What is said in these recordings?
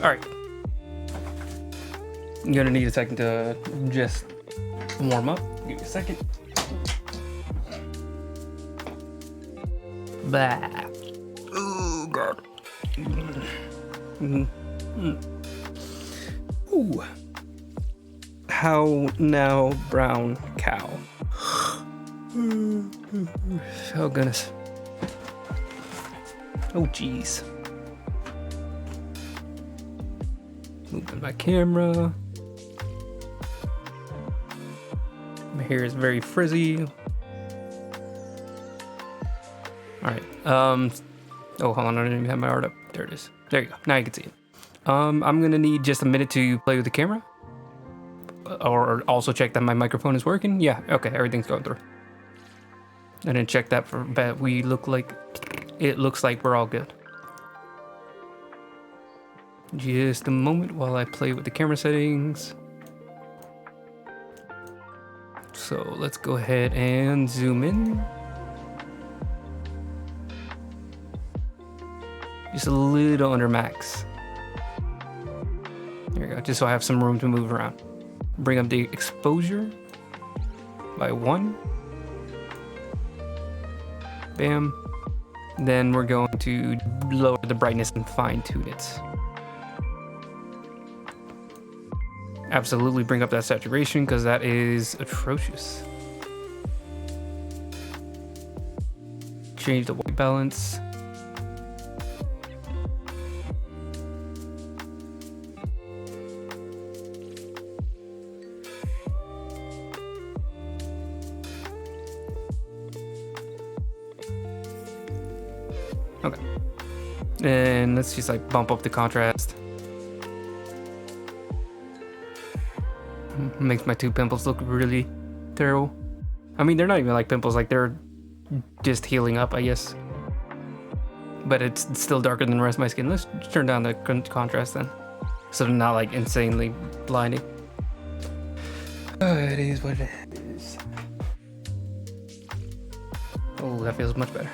All right. I'm gonna need a second to just warm up. Give me a second. Bah. Oh god. Ooh. How now, brown cow? Oh goodness. Oh jeez. Moving my camera. My hair is very frizzy. Alright. Oh, hold on. I don't even have my art up. There it is. There you go. Now you can see it. I'm gonna need just a minute to play with the camera. Or also check that my microphone is working. Yeah, okay, everything's going through. And then check that for that it looks like we're all good. Just a moment while I play with the camera settings. So let's go ahead and zoom in. Just a little under max. There we go, just so I have some room to move around. Bring up the exposure by 1. Bam. Then we're going to lower the brightness and fine tune it. Absolutely bring up that saturation because that is atrocious. Change the white balance. Okay. And let's just like bump up the contrast. Makes my 2 pimples look really terrible. I mean, they're not even like pimples, like they're just healing up, I guess. But it's still darker than the rest of my skin. Let's turn down the contrast then, so they're not like insanely blinding. It is what it is. Oh, that feels much better.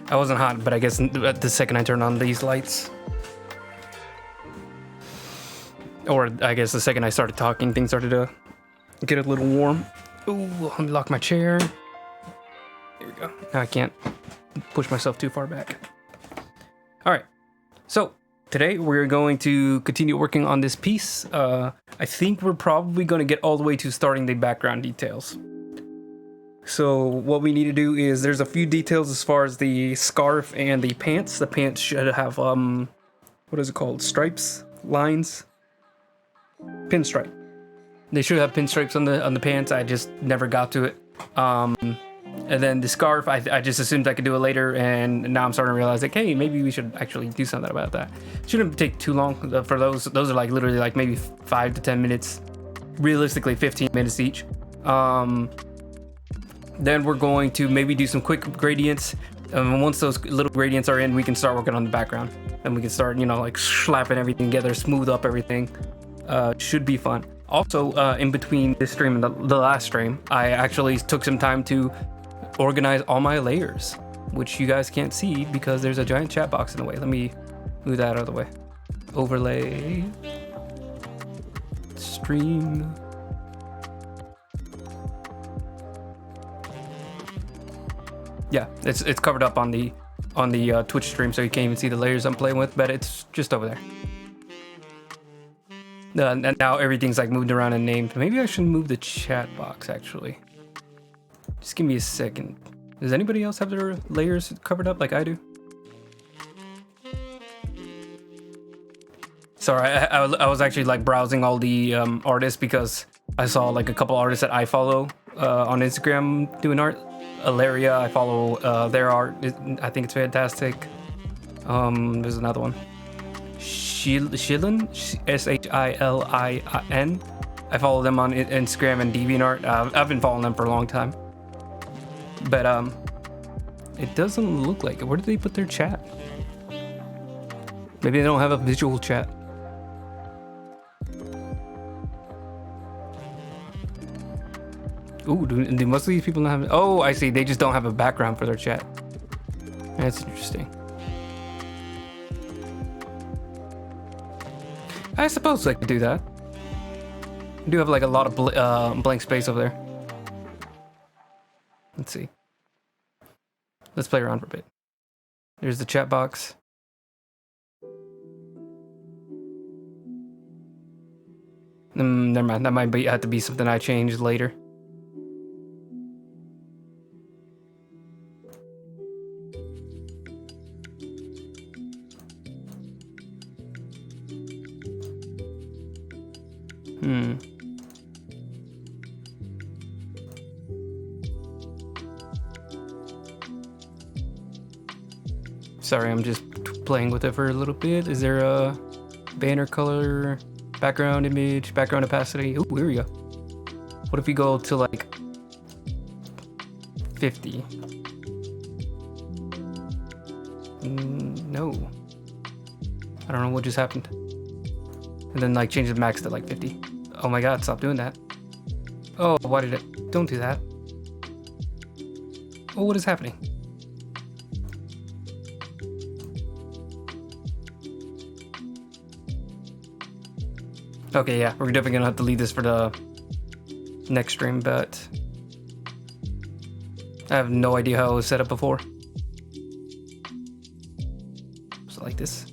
I wasn't hot, but I guess the second I turn on these lights, or I guess the second I started talking, things started to get a little warm. Ooh, unlock my chair. There we go. Now I can't push myself too far back. All right. So today we're going to continue working on this piece. I think we're probably going to get all the way to starting the background details. So what we need to do is there's a few details as far as the scarf and the pants. The pants should have what is it called? Stripes, lines, pinstripe. They should have pinstripes on the pants. I just never got to it. And then the scarf, I just assumed I could do it later, and now I'm starting to realize like, hey, maybe we should actually do something about that. Shouldn't take too long for those. Those are like literally like maybe 5 to 10 minutes, realistically 15 minutes each. Then we're going to maybe do some quick gradients. And once those little gradients are in, we can start working on the background. And we can start, you know, like slapping everything together, smooth up everything. Should be fun. Also, in between this stream and the last stream, I actually took some time to organize all my layers, which you guys can't see because there's a giant chat box in the way. Let me move that out of the way. Overlay. Stream. Yeah, it's covered up on the Twitch stream, so you can't even see the layers I'm playing with, but it's just over there. And now everything's like moved around and named. Maybe I should move the chat box actually. Just give me a second. Does anybody else have their layers covered up like I do? Sorry, I was actually like browsing all the artists because I saw like a couple artists that I follow on Instagram doing art. Ilaria, I follow their art. I think it's fantastic. There's another one. Shilin, Shilin. I follow them on Instagram and DeviantArt. I've been following them for a long time. But it doesn't look like it. Where did they put their chat? Maybe they don't have a visual chat. Ooh, do most of these people not have... Oh, I see. They just don't have a background for their chat. That's interesting. I suppose I could do that. I do have like a lot of blank space over there. Let's see. Let's play around for a bit. There's the chat box. Never mind. That might have to be something I changed later. Sorry, I'm just playing with it for a little bit. Is there a banner color, background image, background opacity? Oh, here we go. What if we go to like 50? No. I don't know what just happened. And then like change the max to like 50. Oh my god, stop doing that. Oh, why did it? Don't do that. Oh, what is happening? Okay, yeah, we're definitely gonna have to leave this for the next stream, but I have no idea how it was set up before. So like this.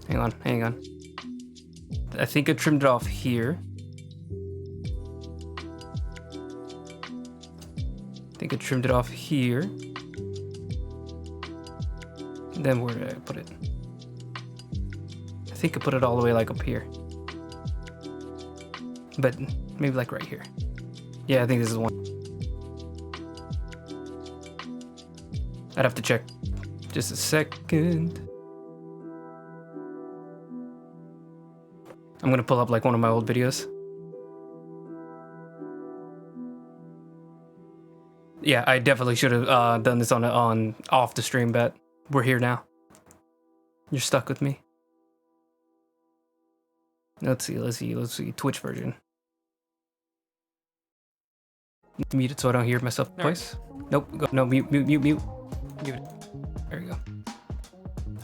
Hang on. I think I trimmed it off here. I trimmed it off here. Then where did I put it? I think I put it all the way like up here. But maybe like right here. Yeah, I think this is one. I'd have to check. Just a second. I'm gonna pull up like one of my old videos. Yeah, I definitely should have done this on off the stream, but we're here now. You're stuck with me. Let's see. Twitch version. Mute it so I don't hear myself twice. Nope. No, mute. Mute it. There we go.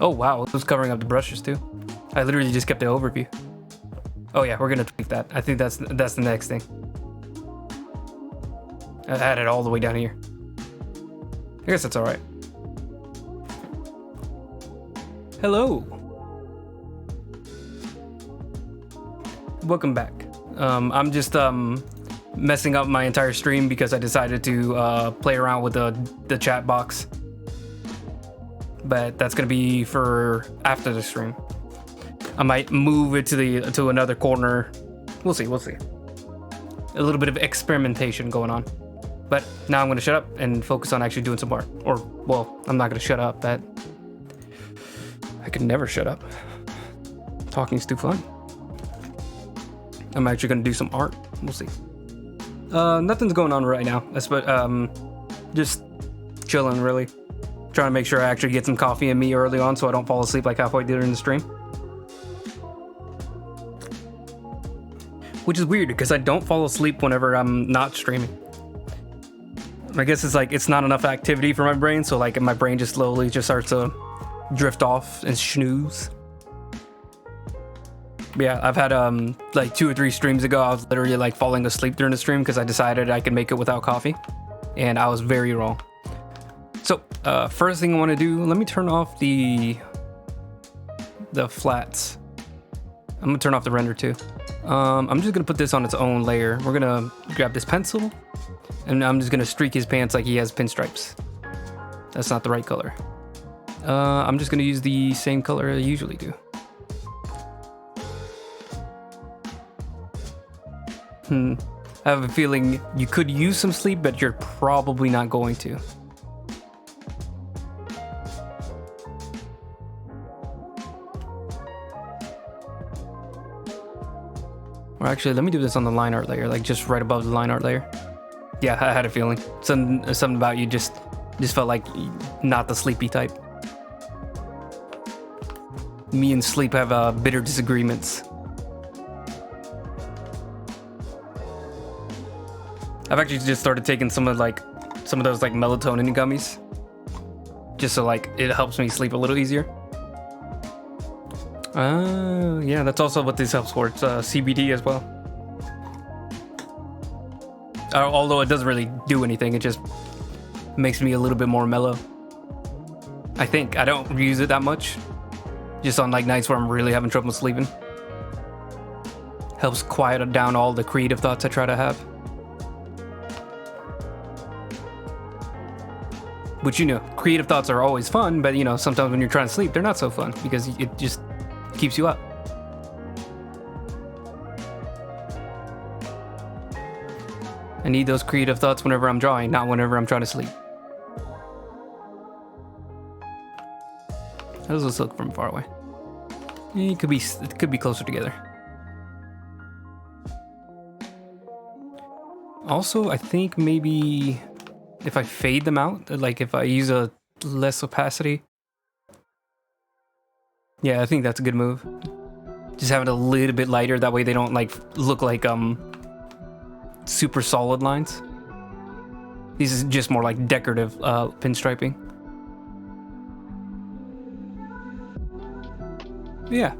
Oh wow, it was covering up the brushes too. I literally just kept the overview. Oh yeah, we're gonna tweak that. I think that's the next thing. I had it all the way down here. I guess that's all right. Hello. Welcome back. I'm just messing up my entire stream because I decided to play around with the chat box. But that's gonna be for after the stream. I might move it to another corner. We'll see. A little bit of experimentation going on. But now I'm going to shut up and focus on actually doing some art. Or, well, I'm not going to shut up. I can never shut up. Talking's too fun. I'm actually going to do some art. We'll see. Nothing's going on right now. Just chilling, really. Trying to make sure I actually get some coffee in me early on so I don't fall asleep like halfway during the stream. Which is weird because I don't fall asleep whenever I'm not streaming. I guess it's like it's not enough activity for my brain, so like my brain just slowly just starts to drift off and snooze. But yeah, I've had like 2 or 3 streams ago, I was literally like falling asleep during the stream because I decided I could make it without coffee, and I was very wrong. So first thing I want to do, let me turn off the flats. I'm gonna turn off the render too. I'm just gonna put this on its own layer. We're gonna grab this pencil. And I'm just gonna streak his pants like he has pinstripes. That's not the right color. I'm just gonna use the same color I usually do. I have a feeling you could use some sleep, but you're probably not going to. Or actually, let me do this on the line art layer, like just right above the line art layer. Yeah, I had a feeling. Something about you just felt like not the sleepy type. Me and sleep have bitter disagreements. I've actually just started taking some of those like melatonin gummies, just so like it helps me sleep a little easier. Yeah, that's also what this helps for. It's CBD as well. Although it doesn't really do anything, it just makes me a little bit more mellow. I think I don't use it that much, just on like nights where I'm really having trouble sleeping. Helps quiet down all the creative thoughts I try to have. Which, you know, creative thoughts are always fun, but you know, sometimes when you're trying to sleep, they're not so fun because it just keeps you up. I need those creative thoughts whenever I'm drawing, not whenever I'm trying to sleep. How does this look from far away? It could be closer together. Also, I think maybe if I fade them out, like if I use a less opacity. Yeah, I think that's a good move. Just have it a little bit lighter, that way they don't like look like super solid lines. This is just more like decorative pinstriping. Yeah,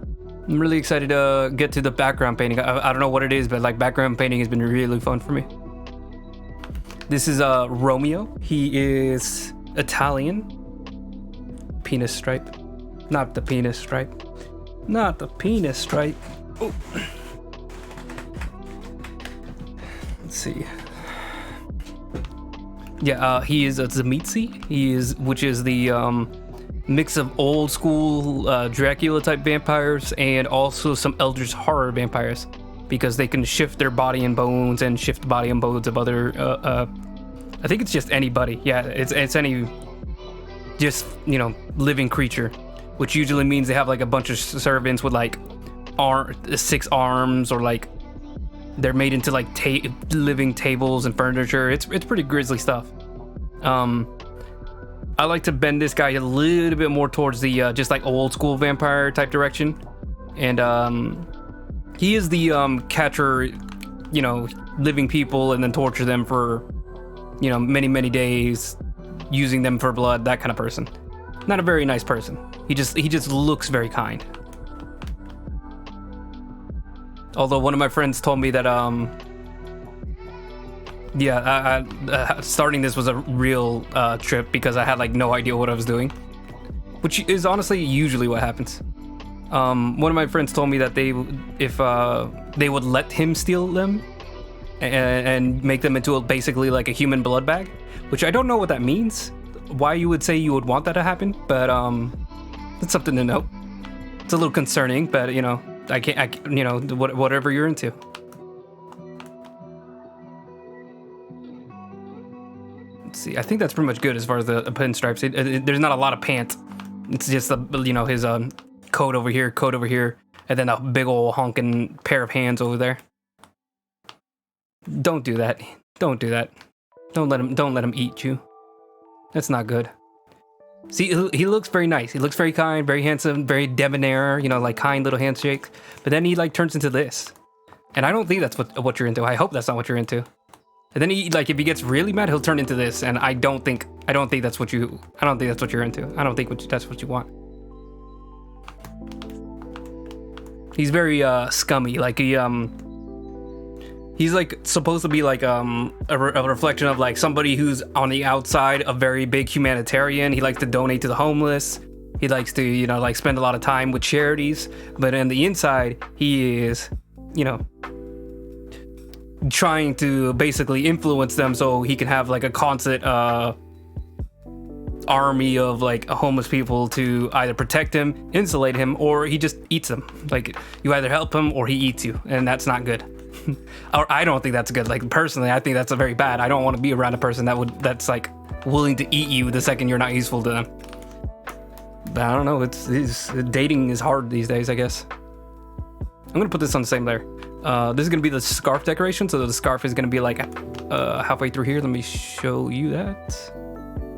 I'm really excited to get to the background painting. I don't know what it is, but like background painting has been really fun for me. This is Romeo. He is Italian. Penis stripe. Not the penis stripe. Not the penis stripe. Oh. Let's see. Yeah, he is a Tzimisce. Which is the mix of old school Dracula type vampires and also some Eldritch horror vampires, because they can shift their body and bones and shift body and bones of other. I think it's just anybody. Yeah, it's any just, you know, living creature, which usually means they have like a bunch of servants with like 6 arms, or like they're made into like living tables and furniture. It's pretty grisly stuff. I like to bend this guy a little bit more towards the just like old school vampire type direction, and he is the catcher, you know, living people and then torture them for, you know, many days, using them for blood, that kind of person. Not a very nice person. He just looks very kind. Although one of my friends told me that starting this was a real trip, because I had like no idea what I was doing, which is honestly usually what happens. One of my friends told me that if they would let him steal them and make them into basically like a human blood bag, which I don't know what that means, why you would say you would want that to happen, but it's something to know. It's a little concerning, but you know, I you know, whatever you're into. Let's see, I think that's pretty much good as far as the pinstripes. There's not a lot of pants. It's just you know, his coat over here, and then a big old honking pair of hands over there. Don't do that. Don't do that. Don't let him eat you. That's not good. See, he looks very nice. He looks very kind, very handsome, very debonair, you know, like kind little handshake. But then he like turns into this. And I don't think that's what you're into. I hope that's not what you're into. And then he, like, if he gets really mad, he'll turn into this. And I don't think that's what you're into. I don't think that's what you want. He's very scummy. Like he's like supposed to be like a reflection of like somebody who's on the outside a very big humanitarian. He likes to donate to the homeless. He likes to, you know, like spend a lot of time with charities. But on the inside, he is, you know, trying to basically influence them so he can have like a constant army of like homeless people to either protect him, insulate him, or he just eats them. Like, you either help him or he eats you, and that's not good. Or I don't think that's good. Like, personally, I think that's a very bad. I don't want to be around a person that's like willing to eat you the second you're not useful to them. But I don't know, dating is hard these days, I guess. I'm gonna put this on the same layer. This is gonna be the scarf decoration, so the scarf is gonna be like halfway through here. Let me show you that.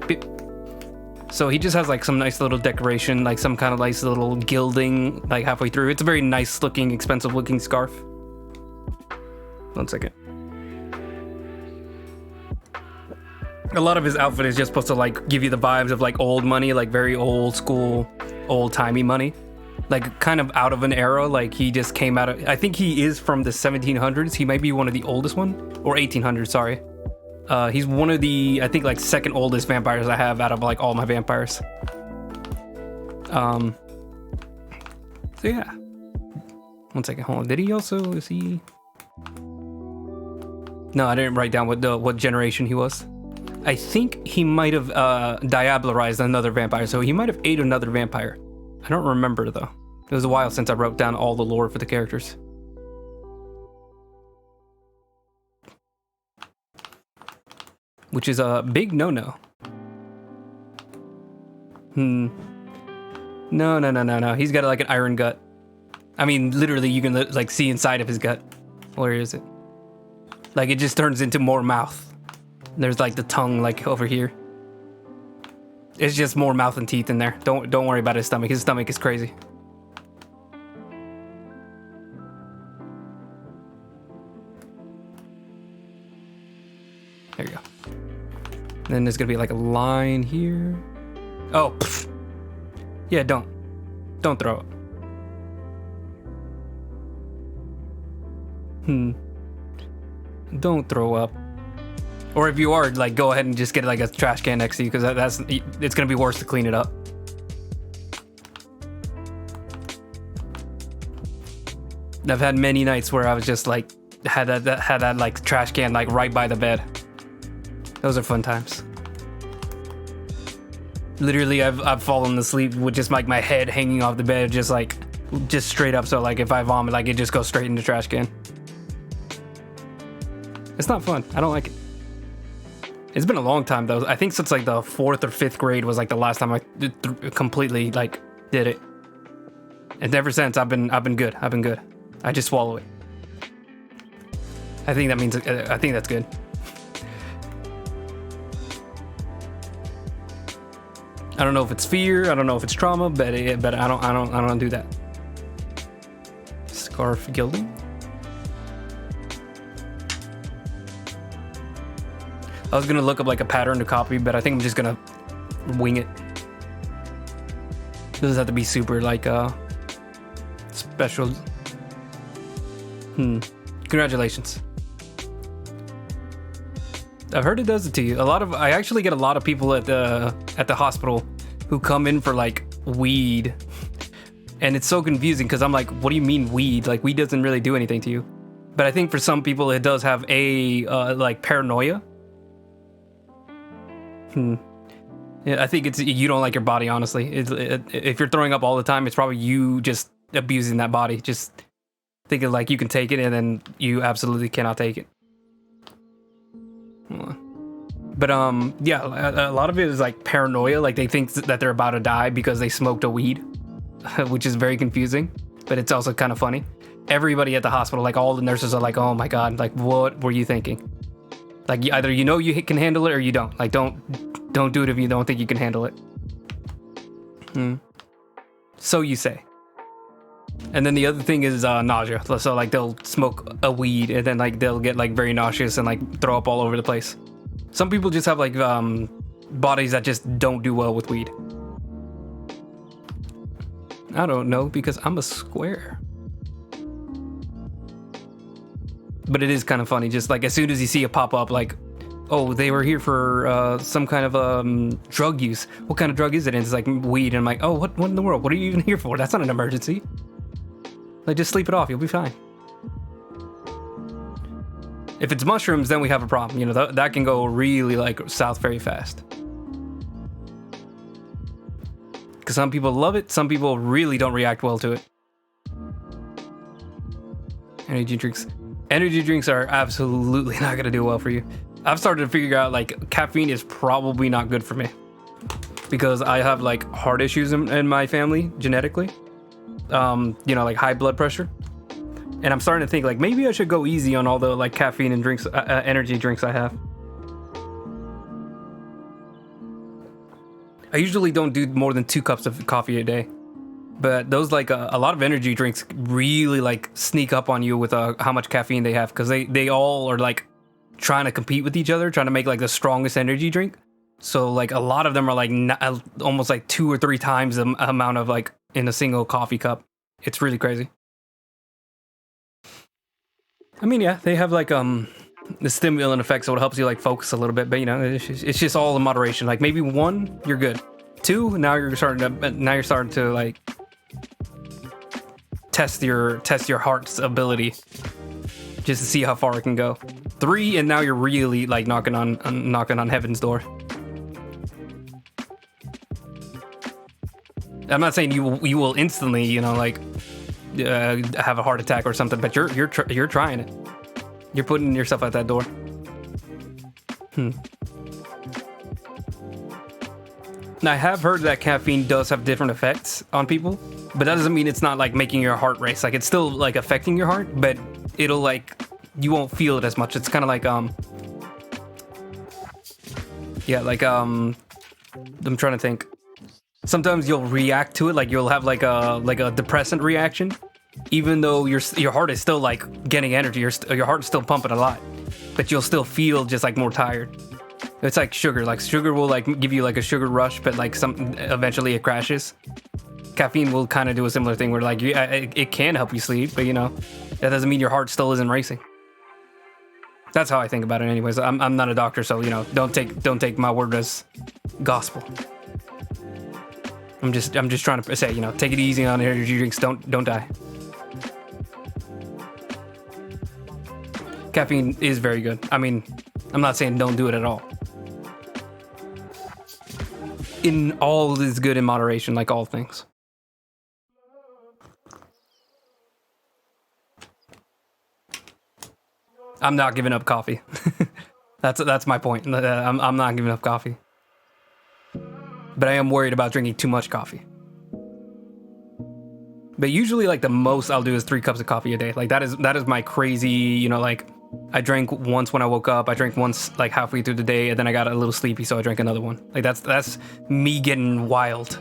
Beep. So he just has like some nice little decoration, like some kind of nice little gilding, like halfway through. It's a very nice looking, expensive looking scarf. 1 second. A lot of his outfit is just supposed to like give you the vibes of like old money, like very old school, old timey money, like kind of out of an era. Like he just came out of. I think he is from the 1700s. He might be one of the oldest one, or 1800s. Sorry. He's one of the, I think, like second oldest vampires I have out of like all my vampires. So yeah. One second, hold on. Did he also, is he? No, I didn't write down what generation he was. I think he might have diablerized another vampire, so he might have ate another vampire. I don't remember though. It was a while since I wrote down all the lore for the characters. Which is a big no-no. No. He's got like an iron gut. I mean, literally, you can like see inside of his gut. Where is it? Like it just turns into more mouth. There's like the tongue like over here. It's just more mouth and teeth in there. Don't worry about his stomach. His stomach is crazy. There you go. And then there's gonna be like a line here. Oh, pfft. Yeah, don't throw it. Don't throw up. Or if you are, like, go ahead and just get like a trash can next to you, because it's gonna be worse to clean it up. I've had many nights where I was just like had that like trash can like right by the bed. Those are fun times. Literally, I've fallen asleep with just like my head hanging off the bed, just straight up. So like if I vomit, like it just goes straight in the trash can. It's not fun. I don't like it. It's been a long time though. I think since like the 4th or 5th grade was like the last time I completely like did it. And ever since I've been good. I just swallow it. I think that's good. I don't know if it's fear. I don't know if it's trauma, but I don't do that. Scarf gilding. I was gonna look up like a pattern to copy, but I think I'm just gonna wing it. Doesn't have to be super like special. Congratulations. I've heard it does it to you. I actually get a lot of people at the hospital who come in for like weed, and it's so confusing because I'm like, what do you mean weed? Like weed doesn't really do anything to you. But I think for some people it does have a like paranoia. Yeah, I think it's you don't like your body. Honestly, if you're throwing up all the time, it's probably you just abusing that body, just thinking like you can take it, and then you absolutely cannot take it. But yeah, a lot of it is like paranoia. Like they think that they're about to die because they smoked a weed, which is very confusing. But it's also kind of funny. Everybody at the hospital, like all the nurses, are like, "Oh my god, like what were you thinking?" Like either you know you can handle it or you don't. Like don't do it if you don't think you can handle it. So you say. And then the other thing is nausea. So like they'll smoke a weed and then like they'll get like very nauseous and like throw up all over the place. Some people just have like bodies that just don't do well with weed. I don't know because I'm a square. But it is kind of funny, just like as soon as you see it pop up, like, oh, they were here for some kind of drug use. What kind of drug is it? And it's like weed. And I'm like, oh, what in the world? What are you even here for? That's not an emergency. Like, just sleep it off. You'll be fine. If it's mushrooms, then we have a problem. You know, that can go really like south very fast. Because some people love it. Some people really don't react well to it. Energy drinks. Energy drinks are absolutely not going to do well for you. I've started to figure out like caffeine is probably not good for me. Because I have like heart issues in my family genetically. You know, like high blood pressure. And I'm starting to think like maybe I should go easy on all the like caffeine and drinks, energy drinks I have. I usually don't do more than 2 cups of coffee a day. But those like a lot of energy drinks really like sneak up on you with how much caffeine they have, because they all are like trying to compete with each other, trying to make like the strongest energy drink. So like a lot of them are like almost like 2 or 3 times the amount of like in a single coffee cup. It's really crazy. I mean, yeah, they have like the stimulant effect, so it helps you like focus a little bit. But you know, it's just all in moderation. Like maybe 1, you're good. 2, now you're starting to like test your heart's ability, just to see how far it can go. 3, and now you're really like knocking on heaven's door. I'm not saying you will instantly, you know, like have a heart attack or something, but you're trying it. You're putting yourself at that door. Now, I have heard that caffeine does have different effects on people, but that doesn't mean it's not like making your heart race. Like it's still like affecting your heart, but it'll like, you won't feel it as much. It's kind of like yeah, like I'm trying to think. Sometimes you'll react to it, like you'll have like a depressant reaction, even though your heart is still like getting energy. Your heart is still pumping a lot, but you'll still feel just like more tired. It's like sugar. Like sugar will like give you like a sugar rush, but like eventually it crashes. Caffeine will kind of do a similar thing where like it can help you sleep, but you know that doesn't mean your heart still isn't racing. That's how I think about it, anyways. I'm not a doctor, so you know don't take my word as gospel. I'm just trying to say, you know, take it easy on energy drinks. Don't die. Caffeine is very good. I mean, I'm not saying don't do it at all. All is good in moderation, like all things. I'm not giving up coffee. That's my point. I'm not giving up coffee. But I am worried about drinking too much coffee. But usually, like, the most I'll do is 3 cups of coffee a day. Like, that is my crazy, you know, like, I drank once when I woke up. I drank once, like, halfway through the day, and then I got a little sleepy, so I drank another one. Like, that's me getting wild.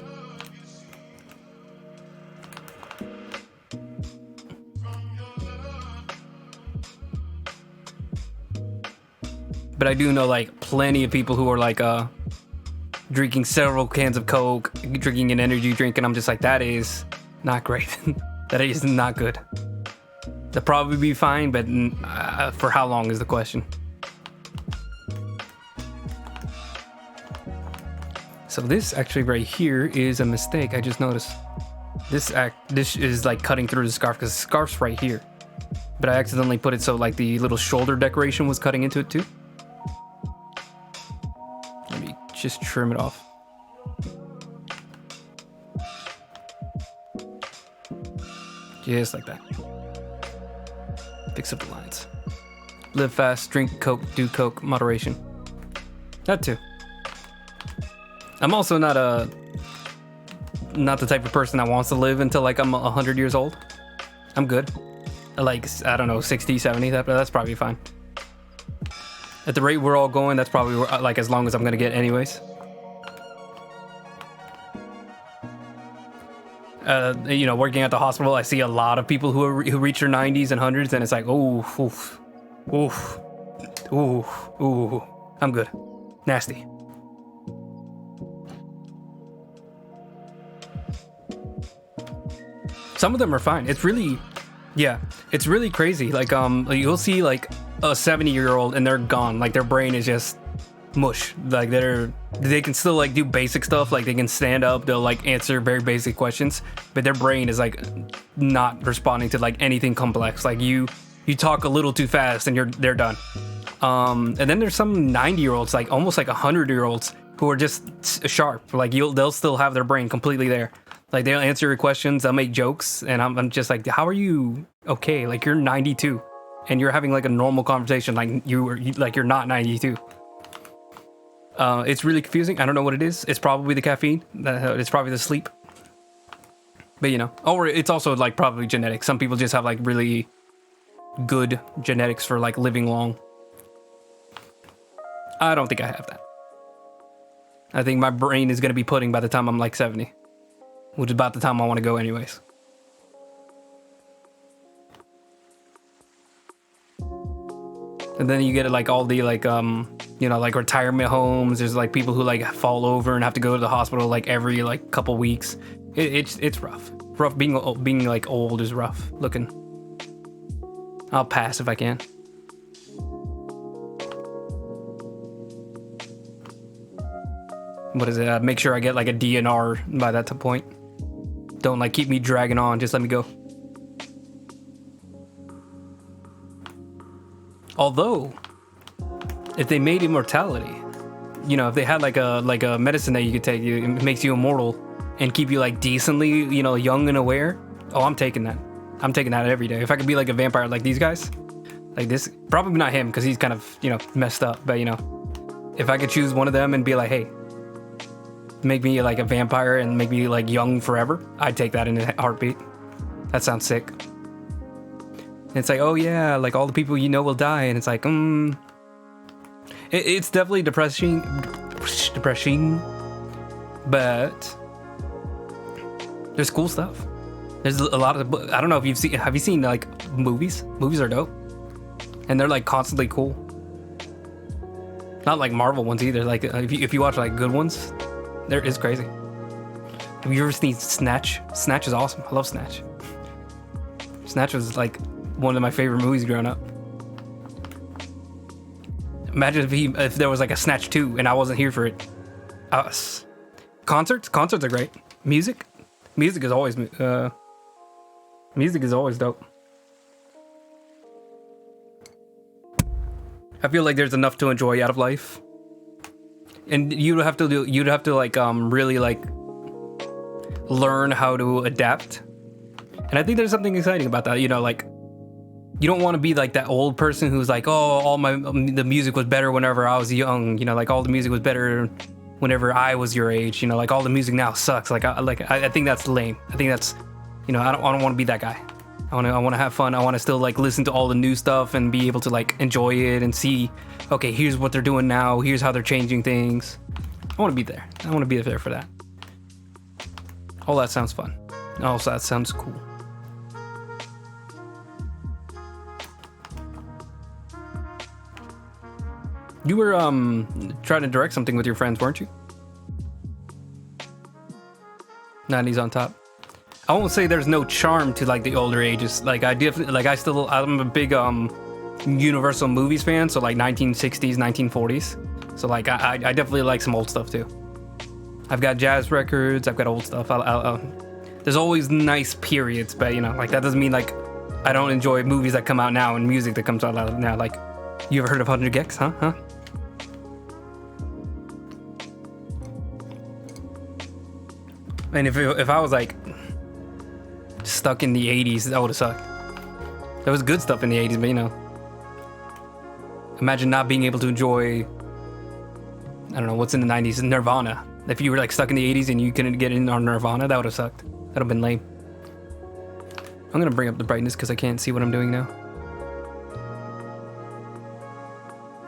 But I do know, like, plenty of people who are, like, drinking several cans of Coke, drinking an energy drink, and I'm just like, that is not great. That is not good. They'll probably be fine, but for how long is the question. So this actually right here is a mistake I just noticed. This is like cutting through the scarf because the scarf's right here. But I accidentally put it so like the little shoulder decoration was cutting into it too. Let me just trim it off. Just like that. Fix up the lines. Live fast, drink Coke, do Coke, moderation. That too. I'm also not the type of person that wants to live until like I'm 100 years old. I'm good. Like, I don't know, 60, 70, that's probably fine. At the rate we're all going, that's probably like as long as I'm gonna get anyways. You know, working at the hospital, I see a lot of people who reach their 90s and 100s, and it's like, ooh, I'm good. Nasty. Some of them are fine. It's really crazy. Like, you'll see like a 70-year-old and they're gone. Like their brain is just mush. Like they can still like do basic stuff. Like they can stand up, they'll like answer very basic questions, but their brain is like not responding to like anything complex. Like you talk a little too fast and they're done. And then there's some 90-year-olds, like almost like 100-year-olds who are just sharp. Like they'll still have their brain completely there. Like they'll answer your questions, they'll make jokes, and I'm just like, how are you okay? Like you're 92 and you're having like a normal conversation like you're not 92. It's really confusing. I don't know what it is. It's probably the caffeine. It's probably the sleep. But you know, or it's also like probably genetics. Some people just have like really good genetics for like living long. I don't think I have that. I think my brain is going to be pudding by the time I'm like 70. Which is about the time I want to go anyways. And then you get like all the like you know, like retirement homes. There's like people who like fall over and have to go to the hospital like every like couple weeks. It's rough. Rough being like old is rough looking. I'll pass if I can. What is it? Make sure I get like a DNR by that point. Don't like keep me dragging on. Just let me go. Although, if they made immortality, you know, if they had like a medicine that you could take, it makes you immortal and keep you like decently, you know, young and aware. Oh, I'm taking that. I'm taking that every day. If I could be like a vampire like these guys, like this, probably not him because he's kind of, you know, messed up. But you know, if I could choose one of them and be like, hey, make me like a vampire and make me like young forever, I'd take that in a heartbeat. That sounds sick. And it's like, oh yeah, like all the people you know will die, and it's like, it's definitely depressing, but there's cool stuff. There's a lot of, I don't know if have you seen like movies? Movies are dope, and they're like constantly cool. Not like Marvel ones either. Like if you watch like good ones, it's crazy. Have you ever seen Snatch? Snatch is awesome. I love Snatch. Snatch was like one of my favorite movies growing up. Imagine if there was like a Snatch 2 and I wasn't here for it. Concerts are great. Music is always dope. I feel like there's enough to enjoy out of life, and you'd have to like really like learn how to adapt. And I think there's something exciting about that. You know, like you don't want to be like that old person who's like, oh, the music was better whenever I was young. You know, like all the music was better whenever I was your age. You know, like all the music now sucks. I think that's lame. I think that's, you know, I don't want to be that guy. I want to have fun. I want to still like listen to all the new stuff and be able to like enjoy it and see, okay, here's what they're doing now. Here's how they're changing things. I want to be there. I want to be there for that. All that sounds fun. Also, that sounds cool. You were trying to direct something with your friends, weren't you? 90s on top. I won't say there's no charm to like the older ages. Like I'm a big Universal movies fan, so like 1960s, 1940s. So like I definitely like some old stuff too. I've got jazz records, I've got old stuff. There's always nice periods, but you know, like that doesn't mean like I don't enjoy movies that come out now and music that comes out now. Like, you ever heard of 100 Gex, huh? And if I was like stuck in the 80s, that would have sucked. There was good stuff in the 80s, but you know, imagine not being able to enjoy, I don't know, what's in the 90s, Nirvana. If you were like stuck in the 80s and you couldn't get in on Nirvana, that would have sucked. That would have been lame. I'm gonna bring up the brightness because I can't see what I'm doing now.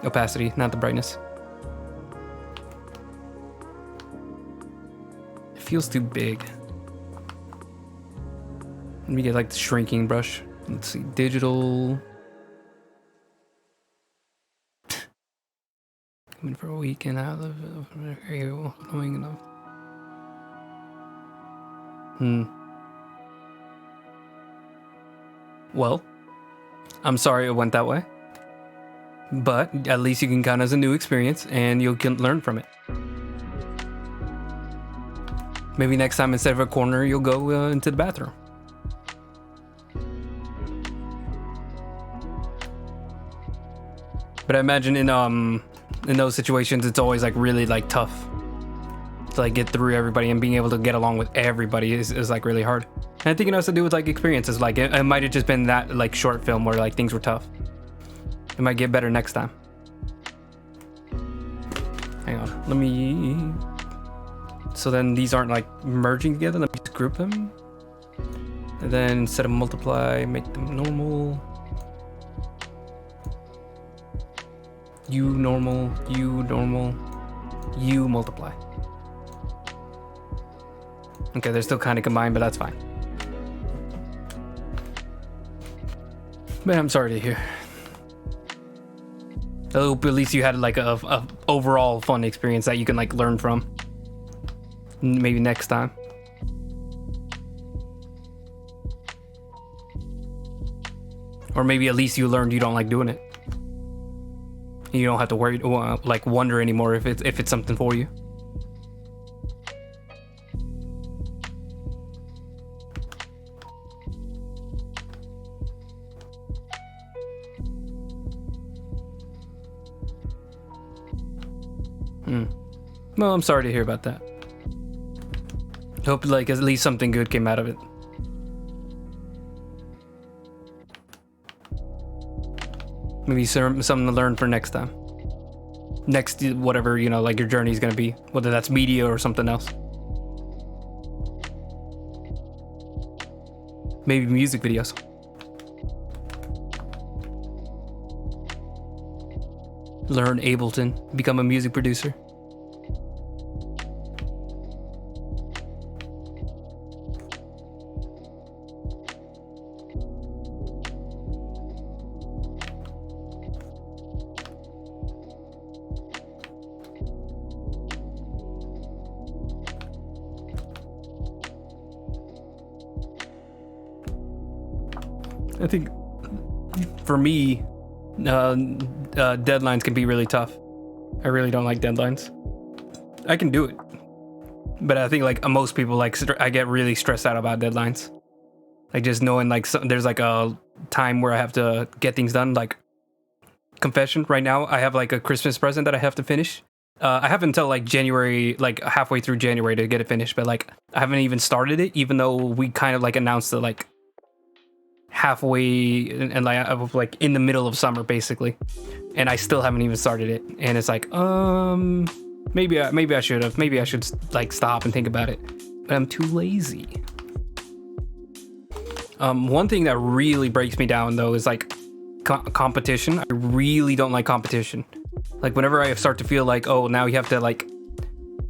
Opacity, not the brightness. It feels too big. Let me get like the shrinking brush. Let's see, digital. Coming for a weekend out of area, annoying enough. Well, I'm sorry it went that way. But at least you can count as a new experience and you can learn from it. Maybe next time instead of a corner, you'll go into the bathroom. But I imagine in those situations, it's always like really like tough to like get through everybody, and being able to get along with everybody is like really hard. And I think it has to do with like experiences. Like it might have just been that like short film where like things were tough. It might get better next time. Hang on, let me. So then these aren't like merging together. Let me just group them. And then instead of multiply, make them normal. U normal, U normal, U multiply. Okay, they're still kind of combined, but that's fine. Man, I'm sorry to hear. I hope at least you had like a overall fun experience that you can like learn from. Maybe next time. Or maybe at least you learned you don't like doing it. You don't have to worry, like wonder anymore if it's something for you. Well, I'm sorry to hear about that. Hope like at least something good came out of it. Maybe something to learn for next time. Next, whatever, you know, like your journey is gonna be, whether that's media or something else. Maybe music videos. Learn Ableton, become a music producer. I think for me, deadlines can be really tough. I really don't like deadlines. I can do it, but I think like most people, like I get really stressed out about deadlines. Like just knowing like there's like a time where I have to get things done. Like confession, right now I have like a Christmas present that I have to finish. I have until like January, like halfway through January to get it finished, but like I haven't even started it, even though we kind of like announced it like halfway and like in the middle of summer basically, and I still haven't even started it. And it's like maybe I should have, maybe I should like stop and think about it, but I'm too lazy. One thing that really breaks me down though is like competition. I really don't like competition. Like whenever I start to feel like, oh, now you have to like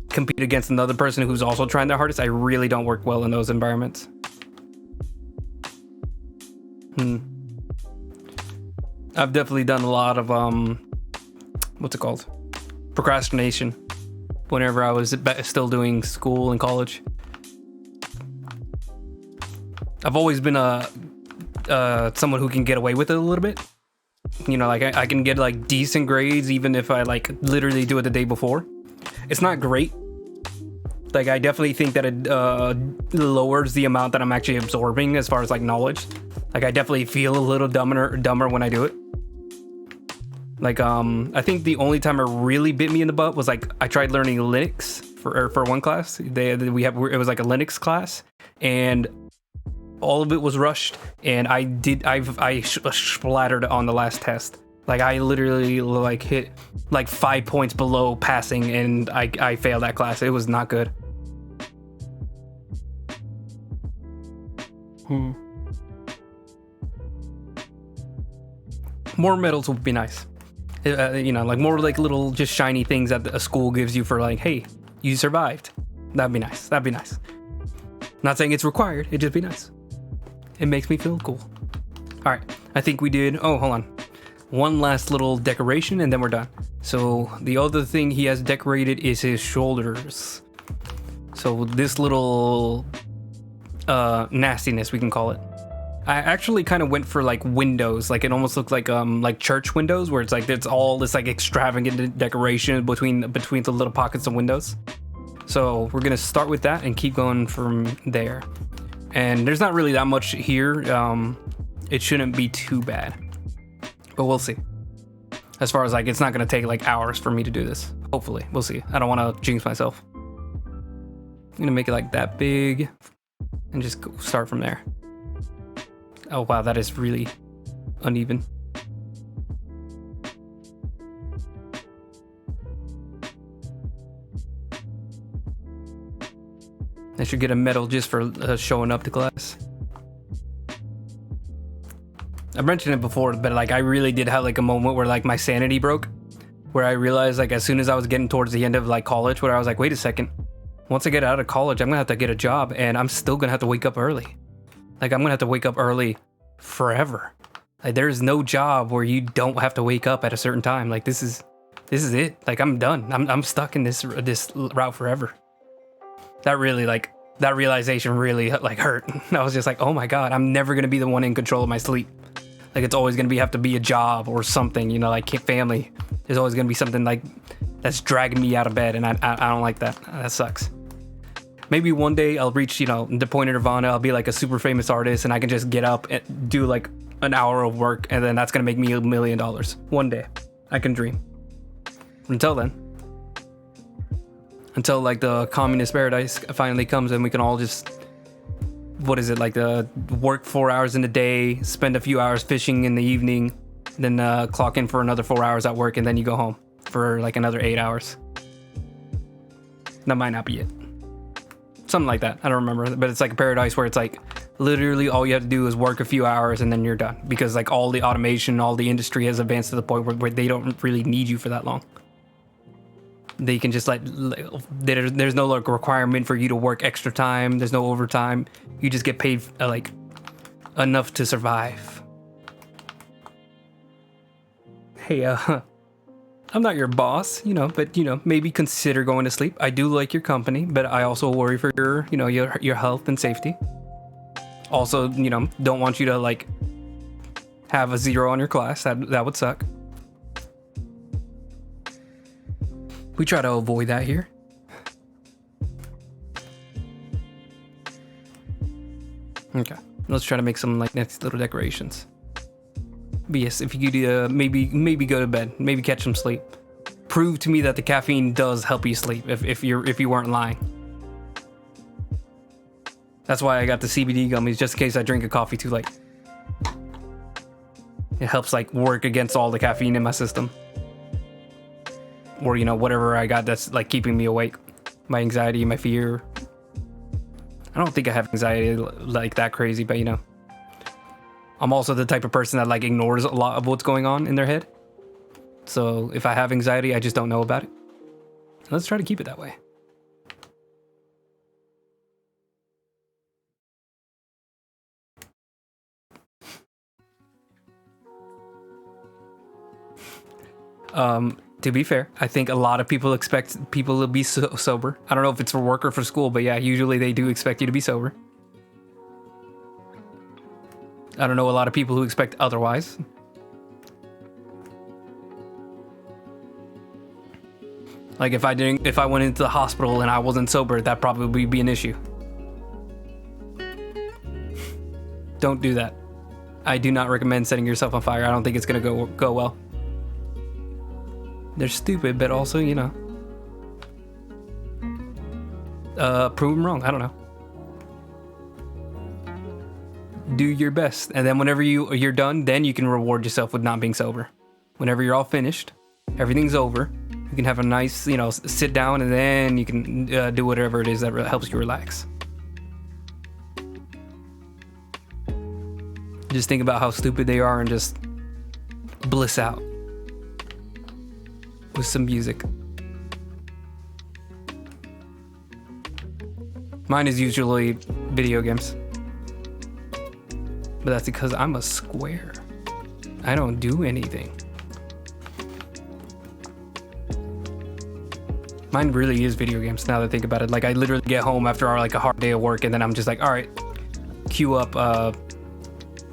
compete against another person who's also trying their hardest, I really don't work well in those environments. I've definitely done a lot of what's it called? Procrastination whenever I was still doing school and college. I've always been someone who can get away with it a little bit. You know, like I can get like decent grades even if I like literally do it the day before. It's not great. Like I definitely think that it lowers the amount that I'm actually absorbing as far as like knowledge. Like I definitely feel a little dumber when I do it. Like I think the only time it really bit me in the butt was like I tried learning Linux for one class. It was like a Linux class, and all of it was rushed, and I splattered on the last test. Like I literally like hit like 5 points below passing, and I failed that class. It was not good. More medals would be nice. You know, like more like little just shiny things that a school gives you for like, hey, you survived. That'd be nice. That'd be nice. Not saying it's required. It'd just be nice. It makes me feel cool. All right. I think we did. Oh, hold on. One last little decoration and then we're done. So the other thing he has decorated is his shoulders. So this little nastiness, we can call it. I actually kind of went for like windows, like it almost looked like church windows, where it's all this like extravagant decoration between the little pockets of windows. So we're gonna start with that and keep going from there. And there's not really that much here. It shouldn't be too bad, but we'll see. As far as like, it's not gonna take like hours for me to do this. Hopefully, we'll see. I don't want to jinx myself. I'm gonna make it like that big and just start from there. Oh wow, that is really uneven. I should get a medal just for showing up to class. I mentioned it before, but like I really did have like a moment where like my sanity broke, where I realized like as soon as I was getting towards the end of like college, where I was like, wait a second, once I get out of college, I'm gonna have to get a job, and I'm still gonna have to wake up early. Like I'm gonna have to wake up early forever. Like there's no job where you don't have to wake up at a certain time. Like this is it. Like I'm done. I'm stuck in this route forever. That really like that realization really like hurt. I was just like, oh my god, I'm never gonna be the one in control of my sleep. Like it's always gonna have to be a job or something, you know, like family. There's always gonna be something like that's dragging me out of bed, and I don't like that. That sucks. Maybe one day I'll reach, you know, the point of nirvana. I'll be like a super famous artist, and I can just get up and do like an hour of work, and then that's gonna make me $1 million. One day, I can dream. Until then, until like the communist paradise finally comes, and we can all just, what is it, like work 4 hours in a day, spend a few hours fishing in the evening, then clock in for another 4 hours at work, and then you go home for like another 8 hours. That might not be it. Something like that. I don't remember, but it's like a paradise where it's like literally all you have to do is work a few hours and then you're done, because like all the automation, all the industry has advanced to the point where they don't really need you for that long. They can just like there's no like requirement for you to work extra time. There's no overtime. You just get paid like enough to survive. Hey, I'm not your boss, you know, but you know, maybe consider going to sleep. I do like your company, but I also worry for your, you know, your health and safety. Also, you know, don't want you to like have a 0 on your class. That would suck. We try to avoid that here. Okay, let's try to make some like nice little decorations. But yes, if you could maybe go to bed, maybe catch some sleep. Prove to me that the caffeine does help you sleep. If you weren't lying. That's why I got the CBD gummies, just in case I drink a coffee too late. It helps like work against all the caffeine in my system. Or, you know, whatever I got that's like keeping me awake. My anxiety, my fear. I don't think I have anxiety like that crazy, but you know. I'm also the type of person that like ignores a lot of what's going on in their head. So if I have anxiety, I just don't know about it. Let's try to keep it that way. To be fair, I think a lot of people expect people to be sober. I don't know if it's for work or for school, but yeah, usually they do expect you to be sober. I don't know a lot of people who expect otherwise. Like if I went into the hospital and I wasn't sober, that probably would be an issue. Don't do that. I do not recommend setting yourself on fire. I don't think it's gonna go well. They're stupid, but also, you know, prove them wrong. I don't know. Do your best, and then whenever you're done, then you can reward yourself with not being sober. Whenever you're all finished, everything's over, you can have a nice, you know, sit down, and then you can do whatever it is that helps you relax. Just think about how stupid they are and just bliss out with some music. Mine is usually video games. But that's because I'm a square. I don't do anything. Mine really is video games now that I think about it. Like I literally get home after like a hard day of work, and then I'm just like, all right, queue up,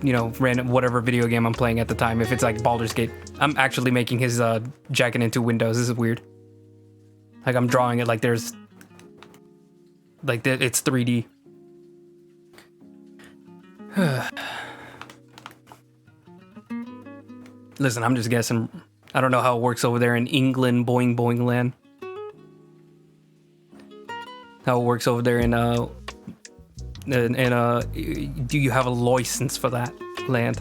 you know, random whatever video game I'm playing at the time. If it's like Baldur's Gate, I'm actually making his jacket into windows. This is weird. Like I'm drawing it like there's like it's 3D. Listen, I'm just guessing. I don't know how it works over there in England, boing boing land. How it works over there in do you have a license for that land?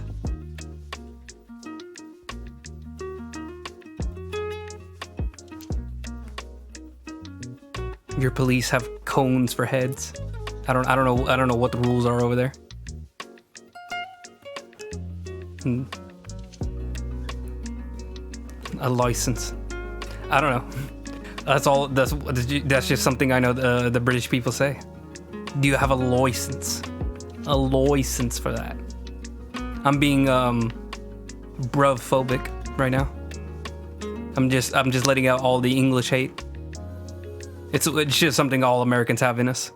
Your police have cones for heads. I don't know what the rules are over there. A license. I don't know. That's just something I know the British people say. Do you have a license? A license for that? I'm being bruv phobic right now. I'm just letting out all the English hate. It's just something all Americans have in us.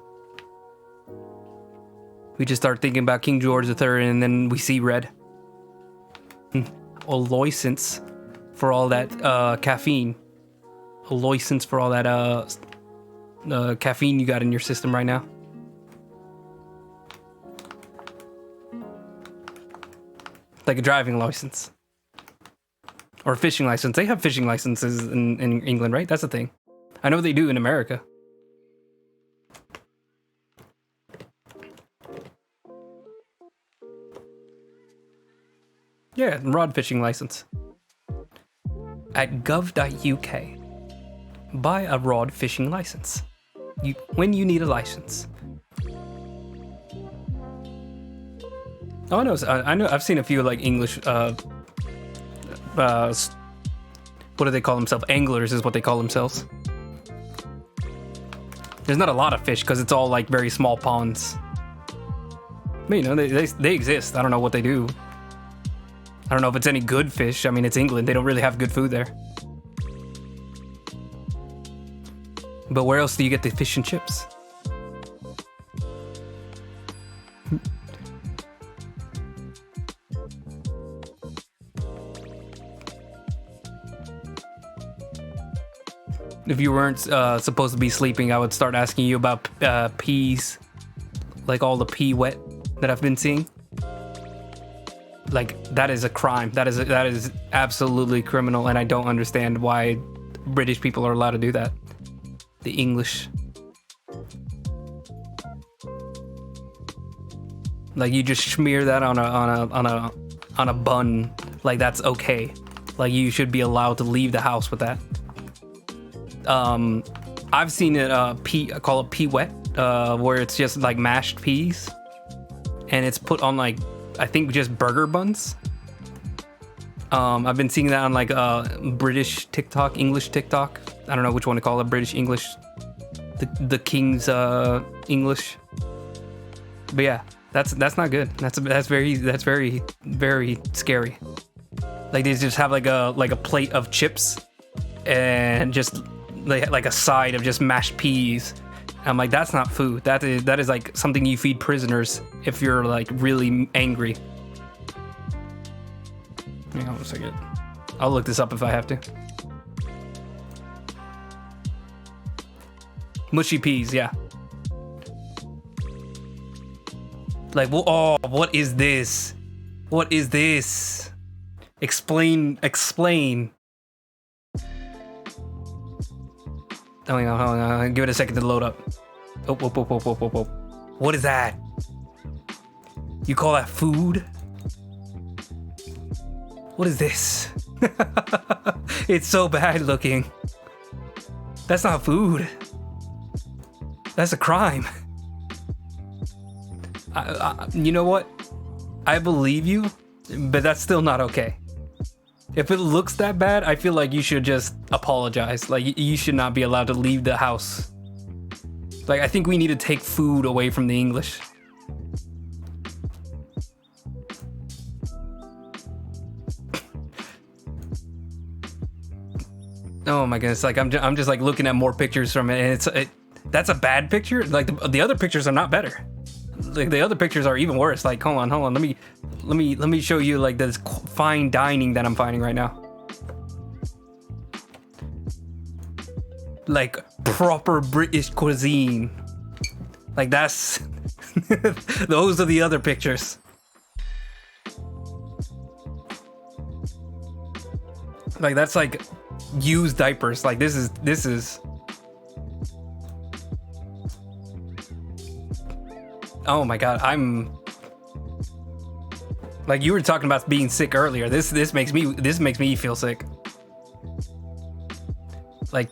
We just start thinking about King George III and then we see red. A license for all that caffeine. A license for all that caffeine you got in your system right now. Like a driving license. Or a fishing license. They have fishing licenses in England, right? That's the thing. I know they do in America. Yeah, rod fishing license. At gov.uk. Buy a rod fishing license. When you need a license. Oh no, I know. I've seen a few like English. What do they call themselves? Anglers is what they call themselves. There's not a lot of fish because it's all like very small ponds. But, you know, they exist. I don't know what they do. I don't know if it's any good fish. I mean, it's England. They don't really have good food there. But where else do you get the fish and chips? If you weren't supposed to be sleeping, I would start asking you about peas. Like all the pea wet that I've been seeing. Like, that is a crime. That is absolutely criminal, and I don't understand why British people are allowed to do that. The English. Like, you just smear that on a bun. Like, that's okay. Like, you should be allowed to leave the house with that. I've seen it call it pea wet, where it's just like mashed peas, and it's put on like I think just burger buns. I've been seeing that on like British TikTok, English TikTok. I don't know which one to call it, British English, the King's English. But yeah, that's not good. That's very scary. Like they just have like a plate of chips and just like a side of just mashed peas. I'm like, that's not food. That is like something you feed prisoners if you're like really angry. Hang on a second. I'll look this up if I have to. Mushy peas, yeah. Like, well, oh, what is this? What is this? Explain. Hold on. Give it a second to load up. Oh. What is that? You call that food? What is this? It's so bad looking. That's not food. That's a crime. You know what? I believe you, but that's still not okay. If it looks that bad, I feel like you should just apologize. Like, you should not be allowed to leave the house. Like, I think we need to take food away from the English. Oh my goodness, like, I'm just like looking at more pictures from it, and that's a bad picture? Like, the other pictures are not better. Like, the other pictures are even worse. Like, hold on. Let me show you like this fine dining that I'm finding right now. Like proper British cuisine. Like, that's those are the other pictures. Like, that's like used diapers. Like, this is oh my god, I'm like, you were talking about being sick earlier. This makes me feel sick. Like,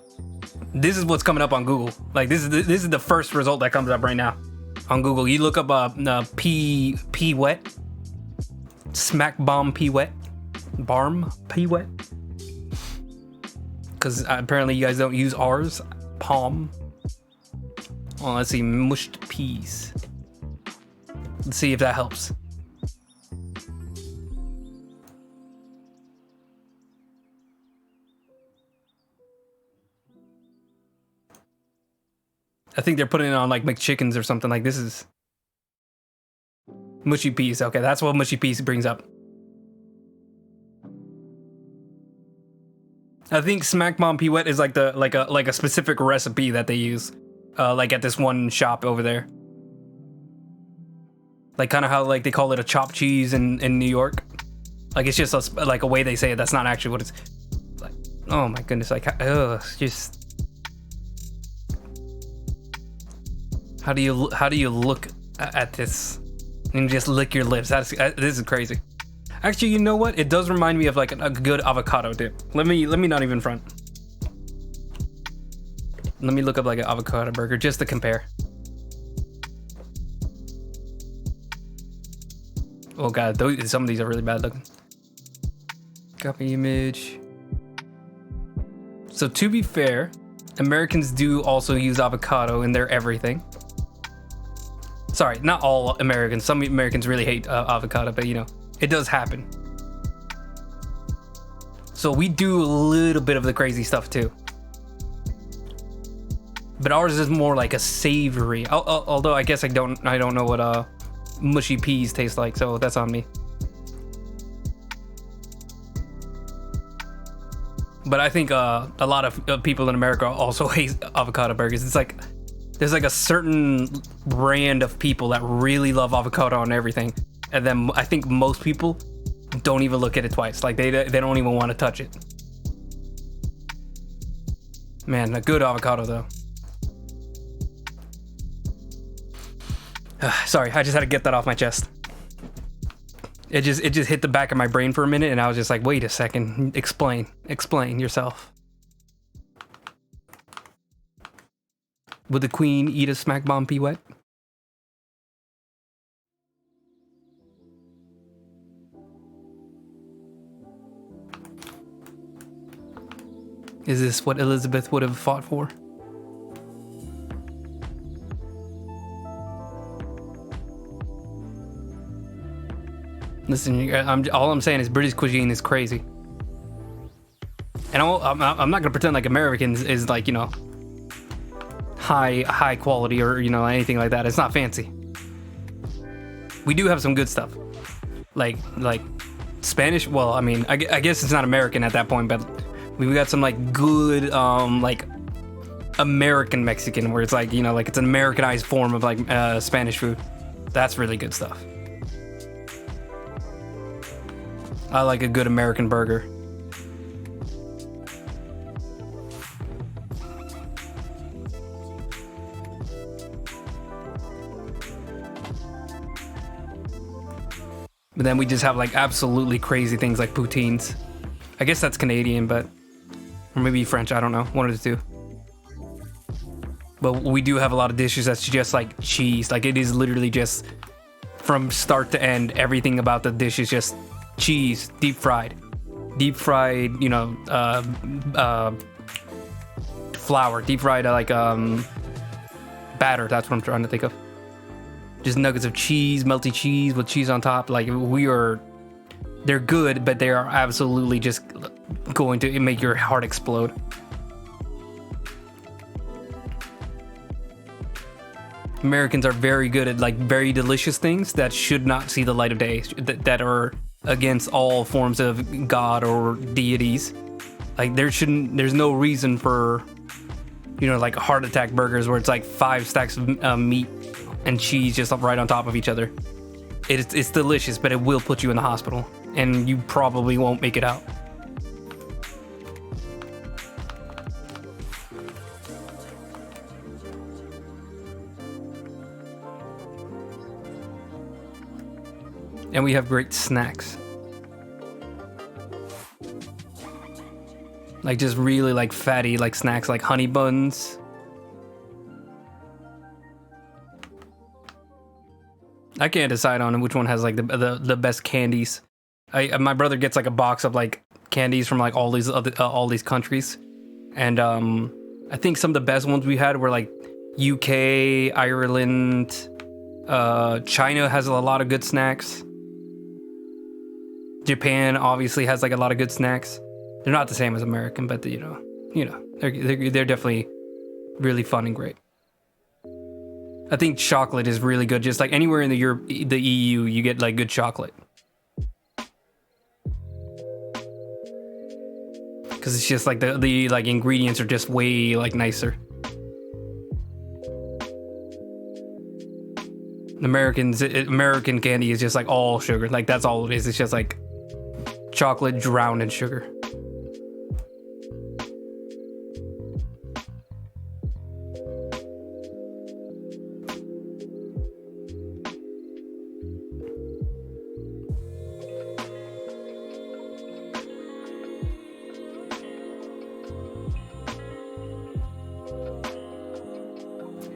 this is what's coming up on Google. Like, this is the first result that comes up right now on Google. You look up pea wet, smack bomb pea wet, barm pea wet. Because apparently you guys don't use ours. Palm. Oh, let's see, mushed peas. Let's see if that helps. I think they're putting it on like McChickens or something. Like this is mushy peas. Okay, that's what mushy peas brings up. I think Smack Mom Pee Wet is like a specific recipe that they use, like at this one shop over there. Like kind of how like they call it a chopped cheese in New York. Like it's just like a way they say it. That's not actually what it's like. Oh my goodness! Like, just how do you look at this and just lick your lips? This is crazy. Actually, you know what? It does remind me of like a good avocado dip. Let me not even front. Let me look up like an avocado burger just to compare. Oh god, some of these are really bad looking. Copy image. So to be fair, Americans do also use avocado in their everything. Sorry, not all Americans. Some Americans really hate avocado, but you know, it does happen. So we do a little bit of the crazy stuff too. But ours is more like a savory. Although I guess I don't know what mushy peas taste like, so that's on me. But I think a lot of people in America also hate avocado burgers. It's like there's like a certain brand of people that really love avocado on everything, and then I think most people don't even look at it twice. Like they don't even want to touch it. Man, a good avocado though. Sorry, I just had to get that off my chest. It just hit the back of my brain for a minute, and I was just like, wait a second, explain yourself. Would the queen eat a Smack Bomb Pee Wet? Is this what Elizabeth would have fought for? Listen, all I'm saying is British cuisine is crazy. And I'm not gonna pretend like Americans is like, you know, high quality or, you know, anything like that. It's not fancy. We do have some good stuff. Like Spanish, well, I mean, I guess it's not American at that point, but we got some like good, like American Mexican, where it's like, you know, like it's an Americanized form of like Spanish food. That's really good stuff. I like a good American burger. But then we just have like absolutely crazy things like poutines. I guess that's Canadian, but or maybe French, I don't know, one of the two. But we do have a lot of dishes that's just like cheese. Like it is literally just from start to end, everything about the dish is just cheese, deep fried, you know, flour, deep fried like batter. That's what I'm trying to think of. Just nuggets of cheese, melty cheese with cheese on top. Like they're good, but they are absolutely just going to make your heart explode. Americans are very good at like very delicious things that should not see the light of day, that are against all forms of God or deities. Like there's no reason for, you know, like heart attack burgers where it's like 5 stacks of meat and cheese just up right on top of each other. It's delicious, but it will put you in the hospital and you probably won't make it out. And we have great snacks. Like just really like fatty like snacks like honey buns. I can't decide on which one has like the best candies. My brother gets like a box of like candies from like all these countries. And I think some of the best ones we had were like UK, Ireland, China has a lot of good snacks. Japan obviously has like a lot of good snacks. They're not the same as American, but you know, they're definitely really fun and great. I think chocolate is really good. Just like anywhere in the EU, you get like good chocolate. Because it's just like the like ingredients are just way like nicer. American candy is just like all sugar. Like that's all it is. It's just like chocolate drowned in sugar.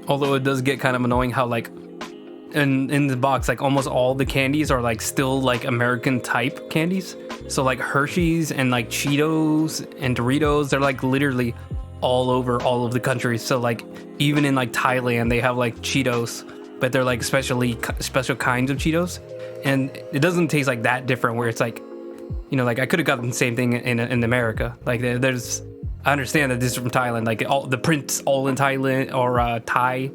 Although it does get kind of annoying how like in the box, like almost all the candies are like still like American type candies. So like Hershey's and like Cheetos and Doritos, they're like literally all over all of the countries. So like even in like Thailand, they have like Cheetos, but they're like special kinds of Cheetos, and it doesn't taste like that different. Where it's like, you know, like I could have gotten the same thing in America. Like there's, I understand that this is from Thailand. Like all the prints all in Thailand or Thai.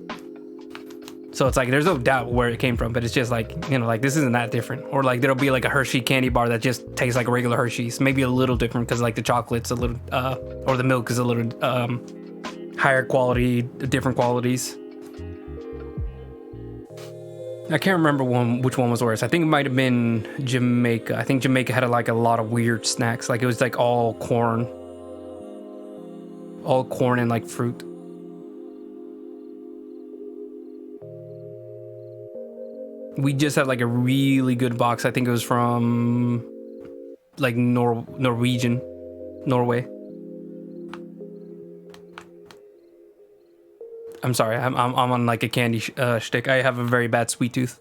So it's like there's no doubt where it came from, but it's just like, you know, like this isn't that different. Or like there'll be like a Hershey candy bar that just tastes like a regular Hershey's, maybe a little different because like the chocolate's a little or the milk is a little higher quality, different qualities. I can't remember which one was worse. I think it might have been Jamaica. I think Jamaica had like a lot of weird snacks. Like it was like all corn and like fruit. We just had like a really good box. I think it was from like Norway. I'm sorry, I'm on like a candy shtick. I have a very bad sweet tooth.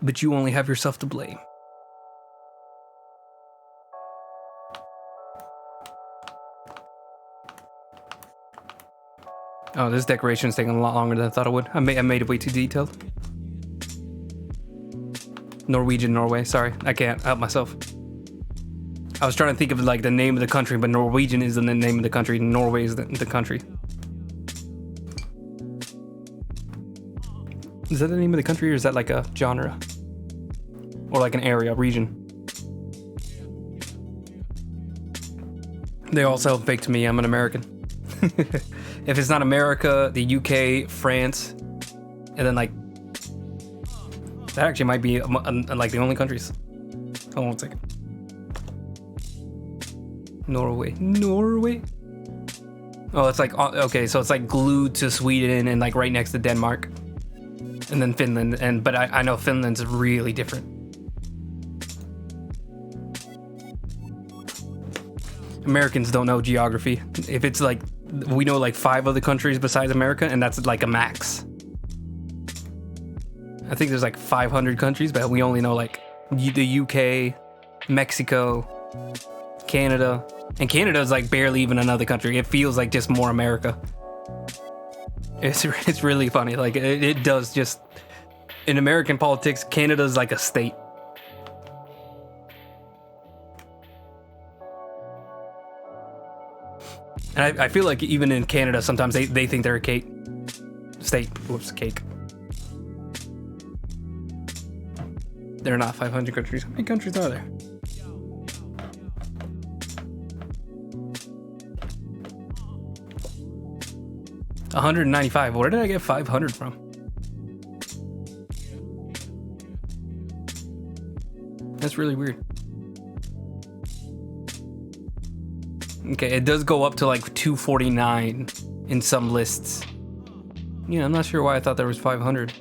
But you only have yourself to blame. Oh, this decoration's taking a lot longer than I thought it would. I made it way too detailed. Norway. Sorry, I can't help myself. I was trying to think of like the name of the country, but Norwegian isn't the name of the country. Norway is the country. Is that the name of the country, or is that like a genre? Or like an area, region? They all sound fake to me. I'm an American. If it's not America, the UK, France, and then like that actually might be like the only countries. Hold on one second. Norway. Oh, it's like okay, so it's like glued to Sweden and like right next to Denmark, and then Finland. But I know Finland's really different. Americans don't know geography. If it's like, we know like 5 other countries besides America, and that's like a max. I think there's like 500 countries, but we only know like the UK, Mexico, Canada, and Canada is like barely even another country. It feels like just more America. It's really funny. Like it does just, in American politics, Canada's like a state. And I feel like even in Canada, sometimes they think they're a cake. State. Whoops, cake. There are not 500 countries. How many countries are there? $195. Where did I get 500 from? That's really weird. Okay, it does go up to like 249 in some lists. Yeah, I'm not sure why I thought there was 500.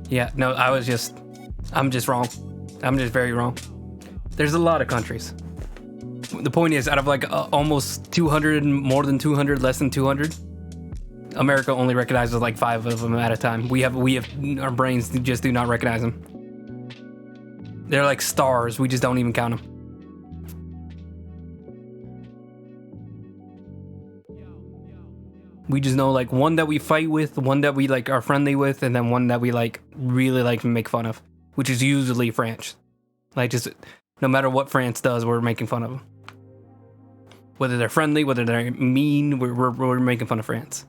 Yeah, no, I'm just wrong. I'm just very wrong. There's a lot of countries. The point is, out of like almost 200, more than 200, less than 200, America only recognizes like 5 of them at a time. We have our brains just do not recognize them. They're like stars. We just don't even count them. We just know like one that we fight with, one that we like are friendly with, and then one that we like really like to make fun of, which is usually France. Like just no matter what France does, we're making fun of them. Whether they're friendly, whether they're mean, we're making fun of France,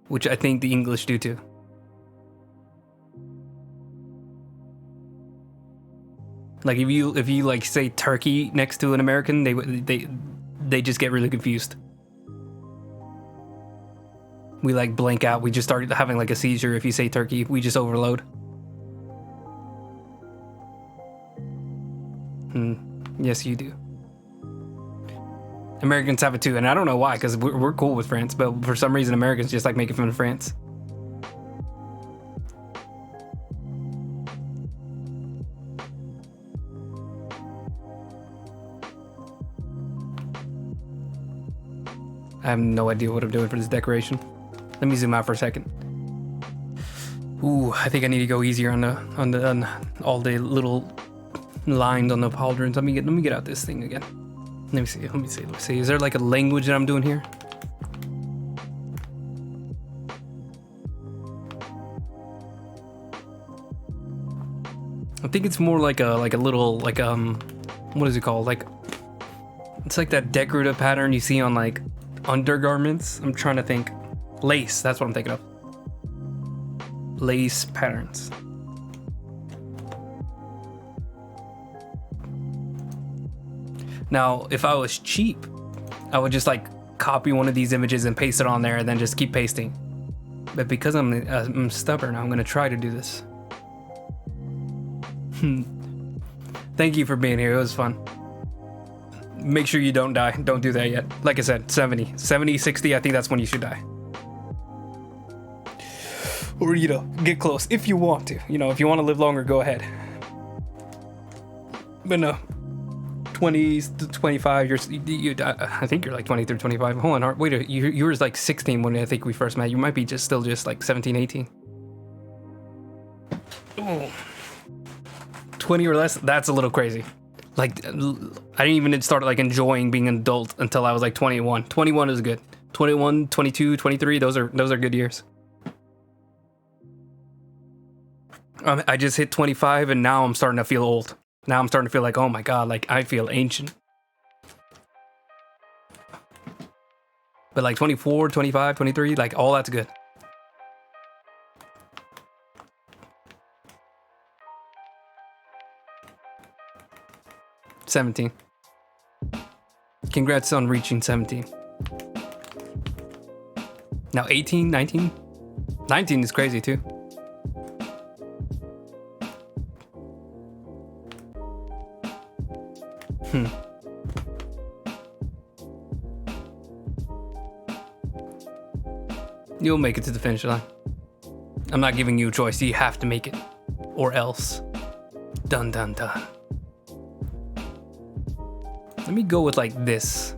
which I think the English do too. Like if you like say Turkey next to an American, they just get really confused. We like blank out. We just start having like a seizure if you say Turkey. We just overload. Yes, you do. Americans have it too, and I don't know why, because we're cool with France, but for some reason Americans just like making fun of France. I have no idea what I'm doing for this decoration. Let me zoom out for a second. Ooh, I think I need to go easier on all the little lines on the pauldrons. Let me get out this thing again. Let me see. Is there like a language that I'm doing here? I think it's more like a little like what is it called? Like it's like that decorative pattern you see on like undergarments. I'm trying to think. Lace, that's what I'm thinking of. Lace patterns. Now, if I was cheap, I would just like copy one of these images and paste it on there and then just keep pasting. But because I'm stubborn, I'm gonna try to do this. Thank you for being here, it was fun. Make sure you don't die, don't do that yet. Like I said, 70, 60, I think that's when you should die. Or, you know, get close if you want to. You know, if you want to live longer, go ahead. But no, 20s to 25, I think you're like 20 through 25. Hold on, wait, you were like 16 when I think we first met. You might be still just like 17, 18. Ooh. 20 or less, that's a little crazy. Like, I didn't even start like enjoying being an adult until I was like 21. 21 is good. 21, 22, 23, those are good years. I just hit 25 and now I'm starting to feel old. Now I'm starting to feel like, oh my God, like I feel ancient. But like 24, 25, 23, like all that's good. $17. Congrats on reaching 17. Now 18, 19? 19 is crazy too. You'll make it to the finish line. I'm not giving you a choice. You have to make it. Or else. Dun dun dun. Let me go with like this.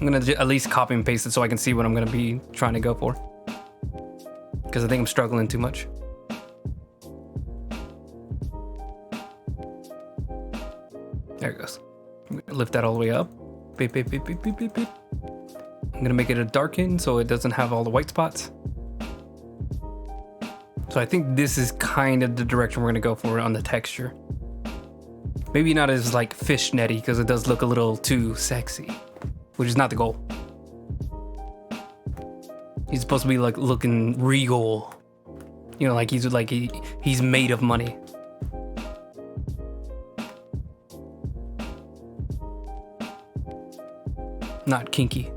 I'm gonna at least copy and paste it so I can see what I'm gonna be trying to go for. Because I think I'm struggling too much. There it goes. I'm gonna lift that all the way up. Beep, beep, beep, beep, beep, beep, beep. I'm gonna make it a darken so it doesn't have all the white spots. So I think this is kind of the direction we're gonna go for on the texture. Maybe not as like fishnetty because it does look a little too sexy, which is not the goal. He's supposed to be like looking regal, you know, like he's made of money. Not kinky.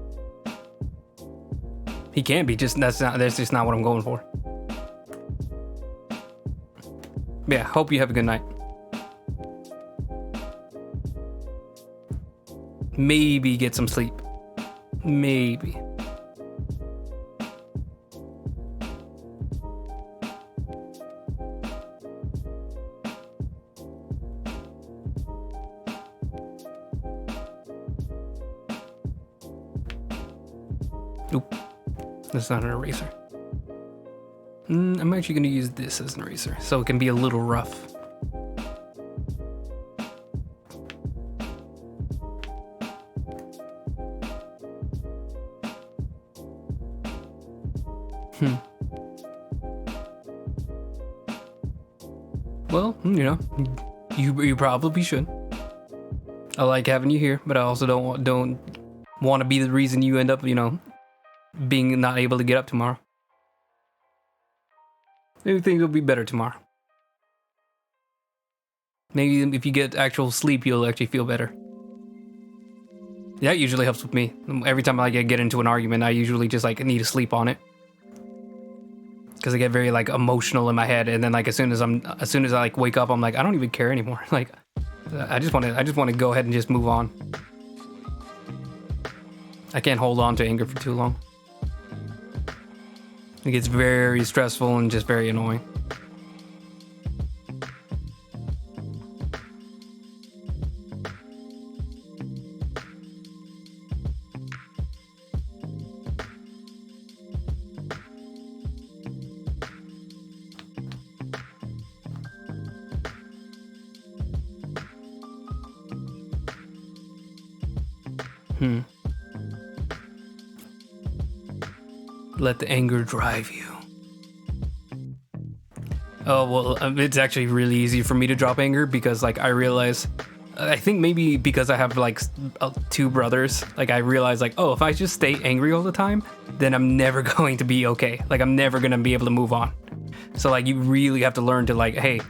He can be, just that's just not what I'm going for. Yeah, hope you have a good night. Maybe get some sleep. Maybe. Oop. That's not an eraser. I'm actually going to use this as an eraser so it can be a little rough. Well, you know, you probably should. I like having you here, but I also don't want to be the reason you end up, you know, being not able to get up tomorrow. Maybe things will be better tomorrow. Maybe if you get actual sleep, you'll actually feel better. That usually helps with me. Every time I get into an argument, I usually just like need to sleep on it. Because I get very like emotional in my head, and then like as soon as I like wake up, I'm like, I don't even care anymore. Like I just want to go ahead and just move on. I can't hold on to anger for too long. It gets very stressful and just very annoying. Let the anger drive you. Oh, well, it's actually really easy for me to drop anger because, like, I think maybe because I have, like, 2 brothers, like, I realize, like, oh, if I just stay angry all the time, then I'm never going to be okay. Like, I'm never going to be able to move on. So, like, you really have to learn to, like, hey,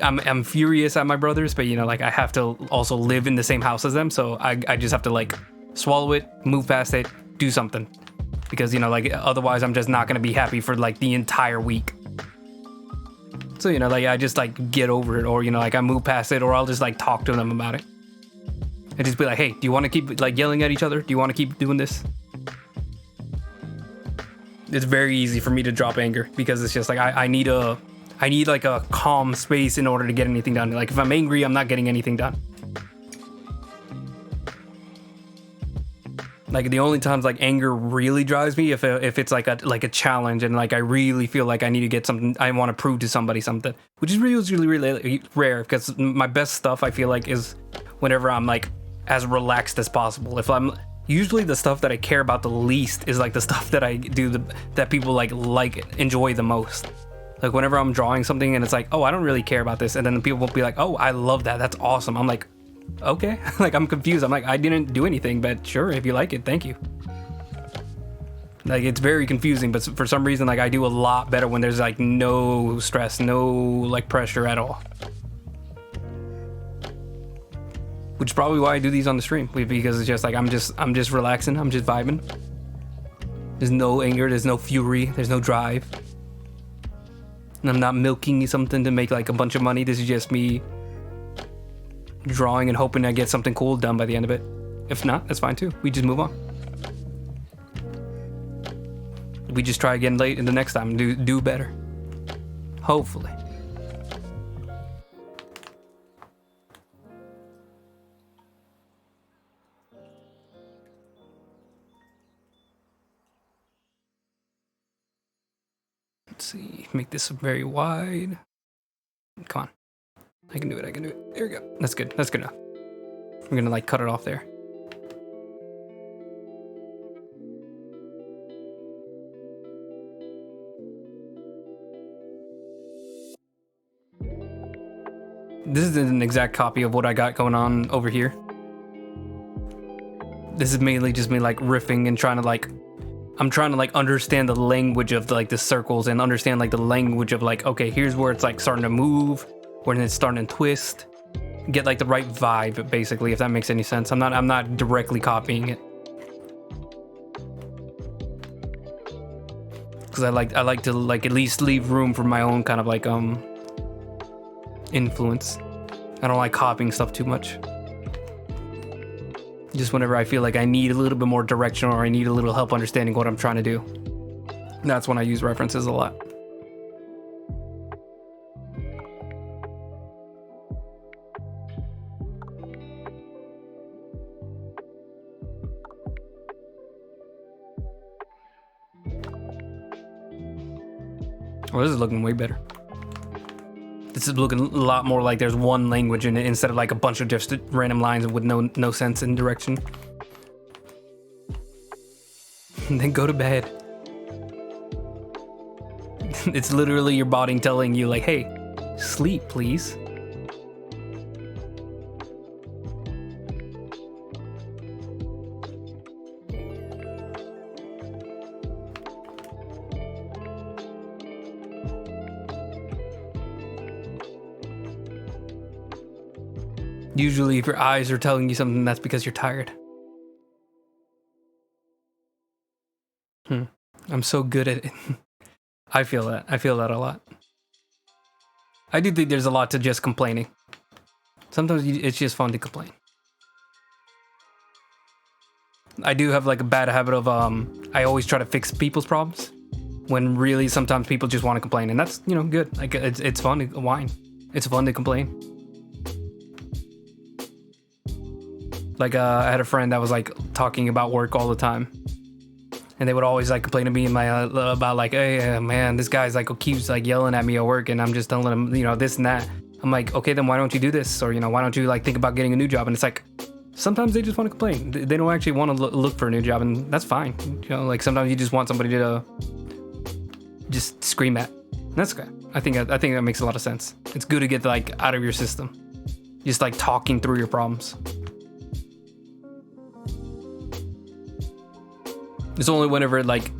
I'm furious at my brothers, but, you know, like, I have to also live in the same house as them, so I just have to, like, swallow it, move past it, do something. Because, you know, like, otherwise I'm just not going to be happy for, like, the entire week. So, you know, like, I just, like, get over it, or, you know, like, I move past it, or I'll just, like, talk to them about it. And just be like, hey, do you want to keep, like, yelling at each other? Do you want to keep doing this? It's very easy for me to drop anger, because it's just, like, I need, like, a calm space in order to get anything done. Like, if I'm angry, I'm not getting anything done. Like, the only times, like, anger really drives me if it's like a challenge, and like I really feel like I need to get something, I want to prove to somebody something, which is really rare, because my best stuff I feel like is whenever I'm like as relaxed as possible. If I'm usually the stuff that I care about the least is like the stuff that I do that people like enjoy the most. Like whenever I'm drawing something and it's like, oh, I don't really care about this, and then people will be like, oh, I love that, that's awesome. I'm like, okay. Like, I'm confused. I'm like, I didn't do anything, but sure, if you like it, thank you. Like, it's very confusing, but for some reason, like, I do a lot better when there's like no stress, no like pressure at all. Which is probably why I do these on the stream, because it's just like I'm just relaxing, I'm just vibing. There's no anger, there's no fury, there's no drive. And I'm not milking something to make like a bunch of money. This is just me drawing and hoping I get something cool done by the end of it. If not, that's fine too. We just move on. We just try again late in the next time and do better. Hopefully. Let's see, make this very wide. Come on. I can do it. There we go. That's good enough. I'm gonna like cut it off there. This is an exact copy of what I got going on over here. This is mainly just me like riffing and trying to like, I'm trying to like understand the language of like the circles and understand like the language of like, okay, here's where it's like starting to move, when it's starting to twist. Get like the right vibe, basically, if that makes any sense. I'm not directly copying it, because I like to like at least leave room for my own kind of like influence. I don't like copying stuff too much. Just whenever I feel like I need a little bit more direction, or I need a little help understanding what I'm trying to do, that's when I use references a lot. Oh, this is looking way better. This is looking a lot more like there's one language in it instead of like a bunch of just random lines with no sense and direction. And then go to bed. It's literally your body telling you like, hey, sleep, please. Usually if your eyes are telling you something, that's because you're tired. I'm so good at it. I feel that. I feel that a lot. I do think there's a lot to just complaining. Sometimes it's just fun to complain. I do have like a bad habit of I always try to fix people's problems when really sometimes people just want to complain, and that's, you know, good. Like it's fun to whine. It's fun to complain. Like I had a friend that was like talking about work all the time, and they would always like complain to me and about like, hey man, this guy's like keeps like yelling at me at work, and I'm just telling him, you know, this and that. I'm like, okay, then why don't you do this? Or, you know, why don't you like think about getting a new job? And it's like, sometimes they just want to complain. They don't actually want to look for a new job, and that's fine. You know, like sometimes you just want somebody to just scream at. And that's okay. I think that makes a lot of sense. It's good to get like out of your system, just like talking through your problems. It's only whenever like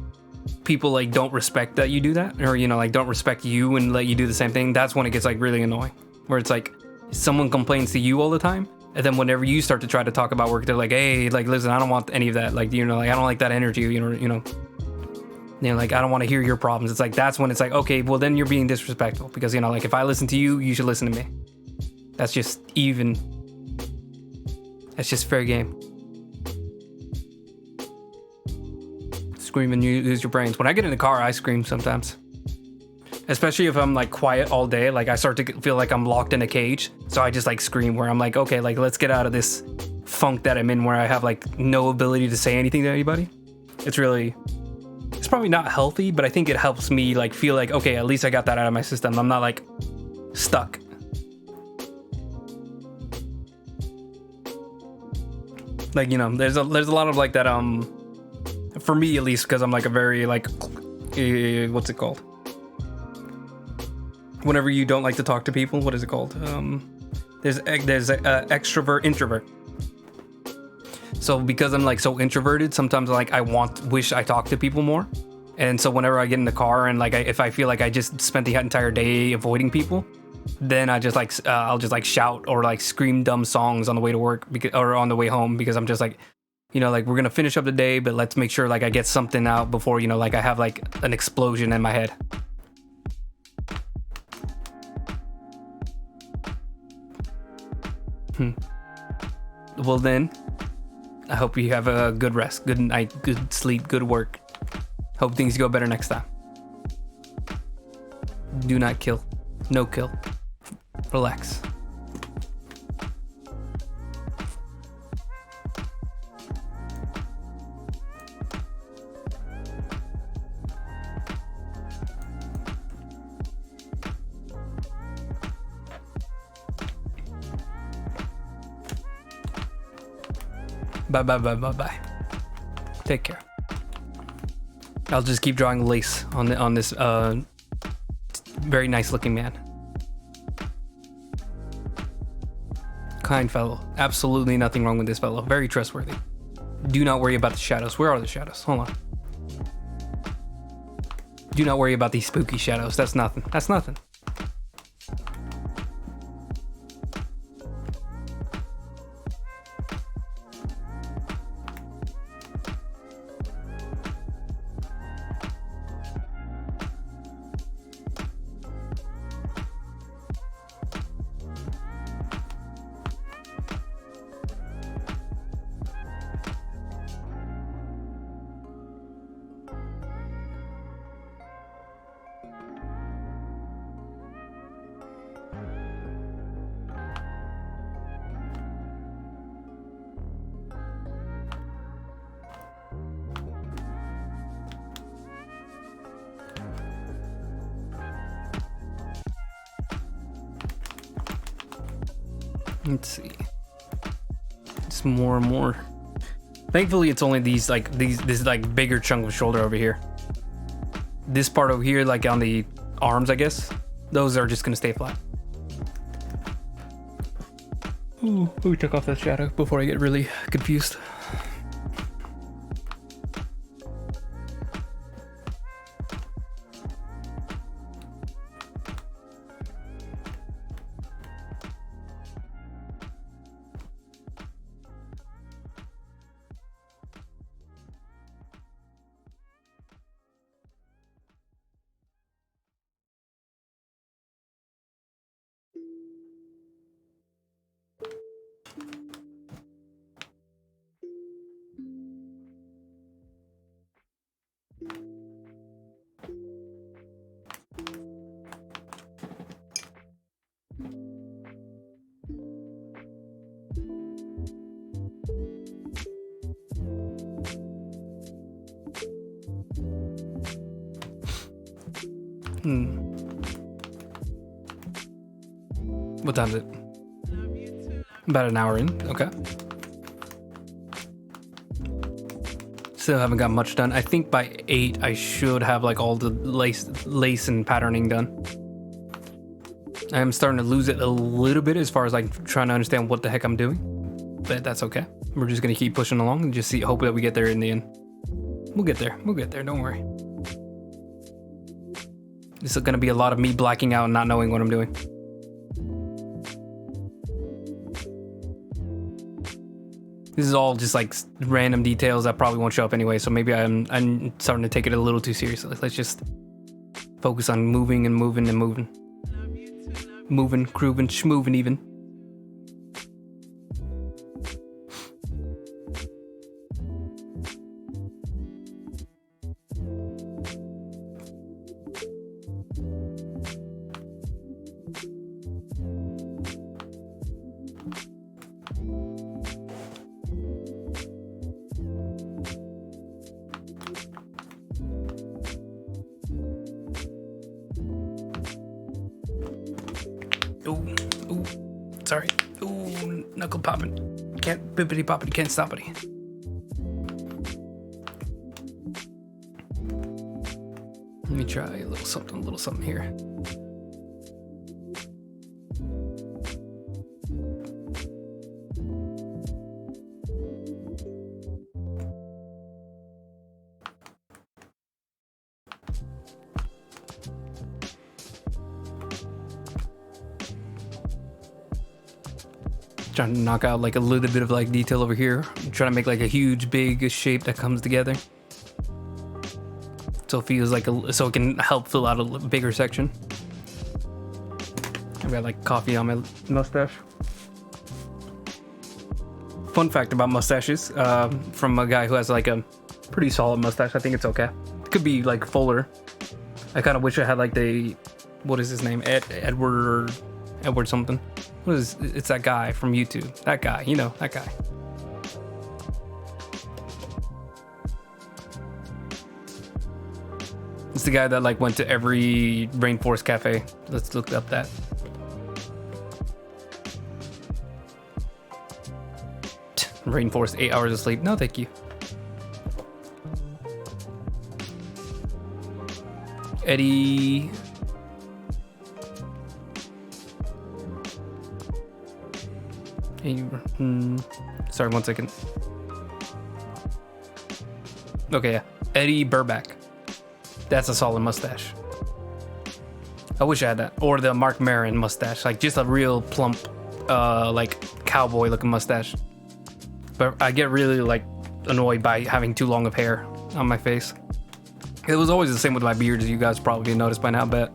people like don't respect that you do that, or, you know, like don't respect you and let you do the same thing. That's when it gets like really annoying, where it's like someone complains to you all the time, and then whenever you start to try to talk about work, they're like, hey, like listen, I don't want any of that. Like, you know, like I don't like that energy. You know, like I don't want to hear your problems. It's like that's when it's like, okay, well then you're being disrespectful, because, you know, like if I listen to you, you should listen to me. That's just even. That's just fair game. Scream and you lose your brains. When I get in the car, I scream sometimes, especially if I'm like quiet all day. Like I start to feel like I'm locked in a cage, so I just like scream, where I'm like, okay, like let's get out of this funk that I'm in, where I have like no ability to say anything to anybody. It's probably not healthy, but I think it helps me like feel like, okay, at least I got that out of my system. I'm not like stuck. Like, you know, there's a lot of like that for me at least, because I'm like a very like what's it called whenever you don't like to talk to people, what is it called? There's extrovert, introvert. So because I'm like so introverted, sometimes like wish I talked to people more. And so whenever I get in the car and like if I feel like I just spent the entire day avoiding people, then I just like I'll just like shout or like scream dumb songs on the way to work, or on the way home, because I'm just like, you know, like we're gonna finish up the day, but let's make sure like I get something out before, you know, like I have like an explosion in my head. Well then, I hope you have a good rest, good night, good sleep, good work. Hope things go better next time. Do not kill. No kill. Relax. Bye. Take care. I'll just keep drawing lace on this very nice looking man. Kind fellow. Absolutely nothing wrong with this fellow. Very trustworthy. Do not worry about the shadows. Where are the shadows? Hold on. Do not worry about these spooky shadows. That's nothing. That's nothing. Let's see. It's more and more. Thankfully, it's only this like bigger chunk of shoulder over here. This part over here, like on the arms, I guess, those are just gonna stay flat. Ooh, let me check off that shadow before I get really confused. What time is it? About an hour in. Okay. Still haven't got much done. I think by 8 I should have like all the lace and patterning done. I am starting to lose it a little bit as far as like trying to understand what the heck I'm doing, but that's okay. We're just gonna keep pushing along and just hope that we get there in the end. We'll get there. We'll get there. Don't worry. This is gonna be a lot of me blacking out and not knowing what I'm doing. This is all just like random details that probably won't show up anyway, so maybe I'm starting to take it a little too seriously. Let's just focus on moving and moving and moving. Moving, grooving, schmooving even. Ooh, sorry. Ooh, knuckle popping. Can't bippity poppity, can't stop it. Let me try a little something here. Trying to knock out like a little bit of like detail over here. I'm trying to make like a huge big shape that comes together, so it feels like so it can help fill out a bigger section. I've got like coffee on my mustache. Fun fact about mustaches, from a guy who has like a pretty solid mustache. I think it's okay. It could be like fuller. I kind of wish I had like what is his name? Edward something. It's that guy from YouTube. That guy, you know, that guy. It's the guy that like went to every rainforest cafe. Let's look up that. Rainforest, 8 hours of sleep. No, thank you. Eddie. Sorry, 1 second. Okay, yeah. Eddie Burback. That's a solid mustache. I wish I had that. Or the Mark Maron mustache. Like just a real plump, like cowboy looking mustache. But I get really like annoyed by having too long of hair on my face. It was always the same with my beard, as you guys probably noticed by now, but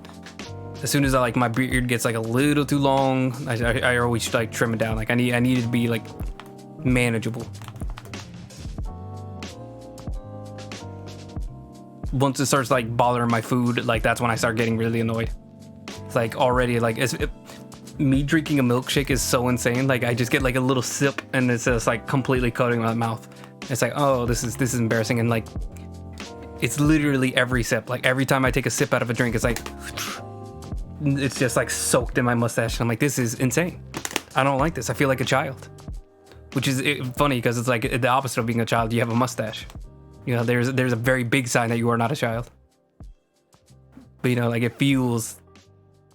as soon as I like my beard gets like a little too long, I always like trim it down. Like I need it to be like manageable. Once it starts like bothering my food, like that's when I start getting really annoyed. It's like already like me drinking a milkshake is so insane. Like I just get like a little sip and it's just like completely coating my mouth. It's like, oh, this is embarrassing. And like it's literally every sip. Like every time I take a sip out of a drink, it's like it's just like soaked in my mustache. And I'm like, this is insane. I don't like this. I feel like a child, which is funny because it's like the opposite of being a child. You have a mustache. You know, there's a very big sign that you are not a child. but you know, like it feels,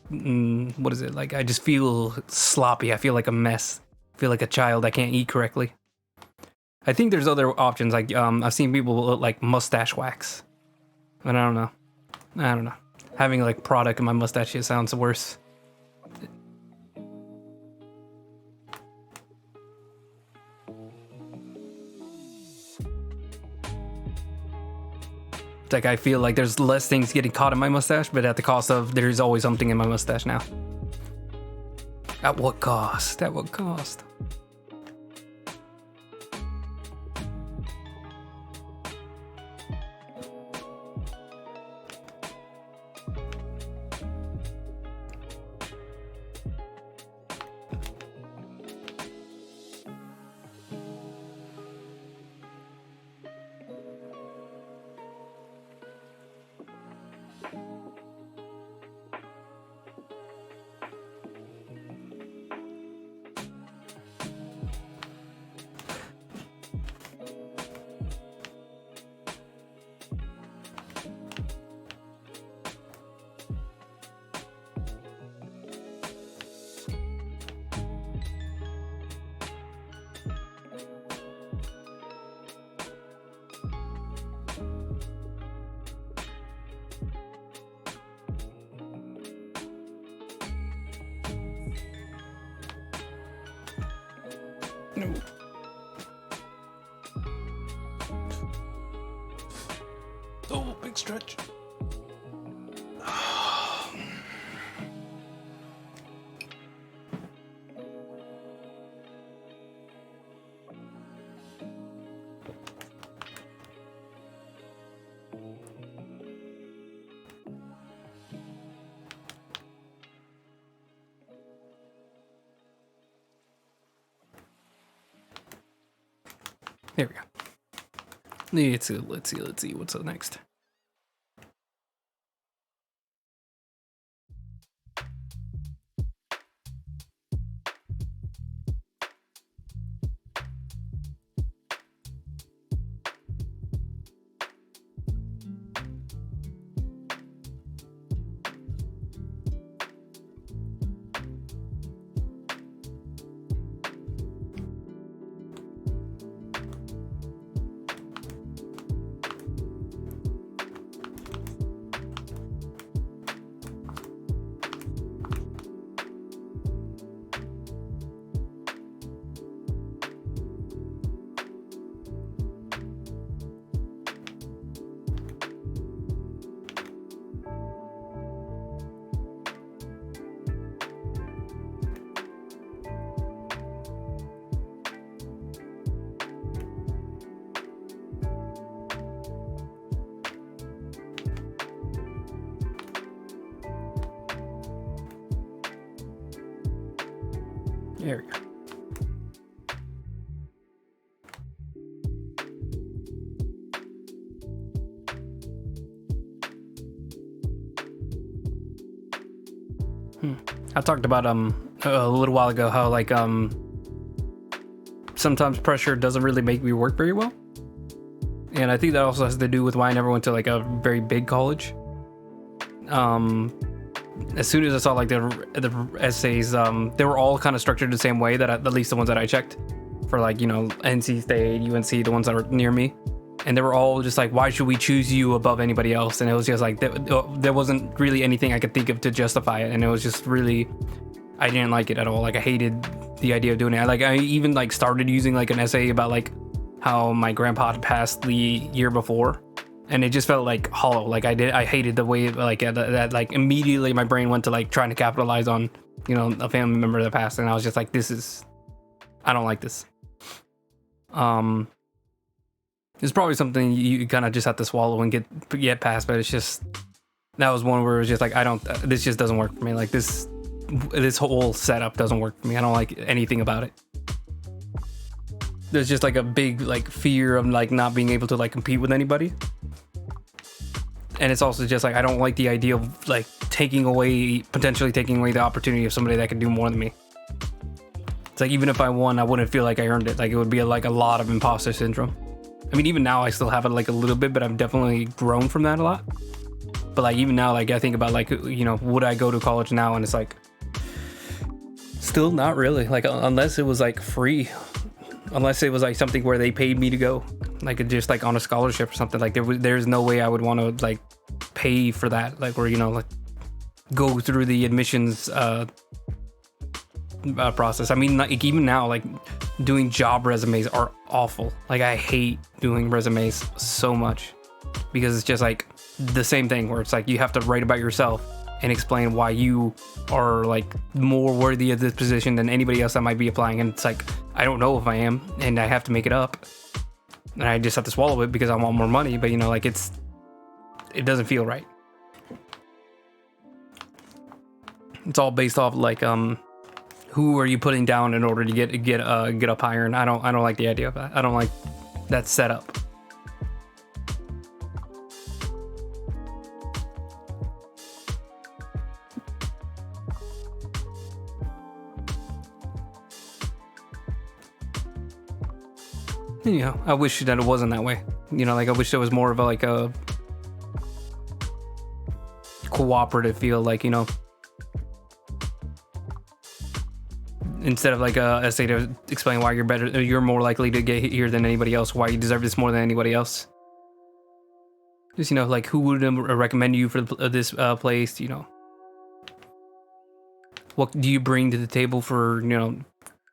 what is it? Like I just feel sloppy. I feel like a mess. I feel like a child. I can't eat correctly. I think there's other options. Like I've seen people like mustache wax, but I don't know. Having like product in my mustache sounds worse. Like I feel like there's less things getting caught in my mustache, but at the cost of there's always something in my mustache now. At what cost? At what cost? No. Oh, big stretch. There we go. Let's see what's up next. There we go. I talked about a little while ago how like sometimes pressure doesn't really make me work very well. And I think that also has to do with why I never went to like a very big college. As soon as I saw like the essays, they were all kind of structured the same way, that at least the ones that I checked for, like, you know, NC State, UNC, the ones that were near me, and they were all just like, why should we choose you above anybody else? And it was just like there wasn't really anything I could think of to justify it, and it was just really, I didn't like it at all. Like I hated the idea of doing it. I even like started using like an essay about like how my grandpa had passed the year before. And it just felt like hollow. Like I hated the way like that like immediately my brain went to like trying to capitalize on, you know, a family member that passed, and I was just like, I don't like this. It's probably something you kind of just have to swallow and get past, but it's just, that was one where it was just like, this just doesn't work for me. Like this whole setup doesn't work for me. I don't like anything about it. There's just like a big like fear of like not being able to like compete with anybody. And it's also just like, I don't like the idea of like potentially taking away the opportunity of somebody that can do more than me. It's like, even if I won, I wouldn't feel like I earned it. Like it would be like a lot of imposter syndrome. I mean, even now I still have it like a little bit, but I've definitely grown from that a lot. But like even now, like I think about like, you know, would I go to college now? And it's like, still not really. Like unless it was like free, unless it was like something where they paid me to go, like just like on a scholarship or something. Like there's no way I would want to like pay for that. Like where, you know, like go through the admissions process. I mean, like even now, like doing job resumes are awful. Like I hate doing resumes so much because it's just like the same thing where it's like you have to write about yourself and explain why you are like more worthy of this position than anybody else that might be applying. And it's like, I don't know if I am, and I have to make it up, and I just have to swallow it because I want more money. But you know, like it doesn't feel right. It's all based off like who are you putting down in order to get up higher, and I don't like the idea of that. I don't like that setup. You know, I wish that it wasn't that way. You know, like I wish there was more of a cooperative feel, like, you know, instead of like a essay to explain why you're more likely to get here than anybody else, why you deserve this more than anybody else. Just, you know, like who would recommend you for this place, you know. What do you bring to the table for, you know,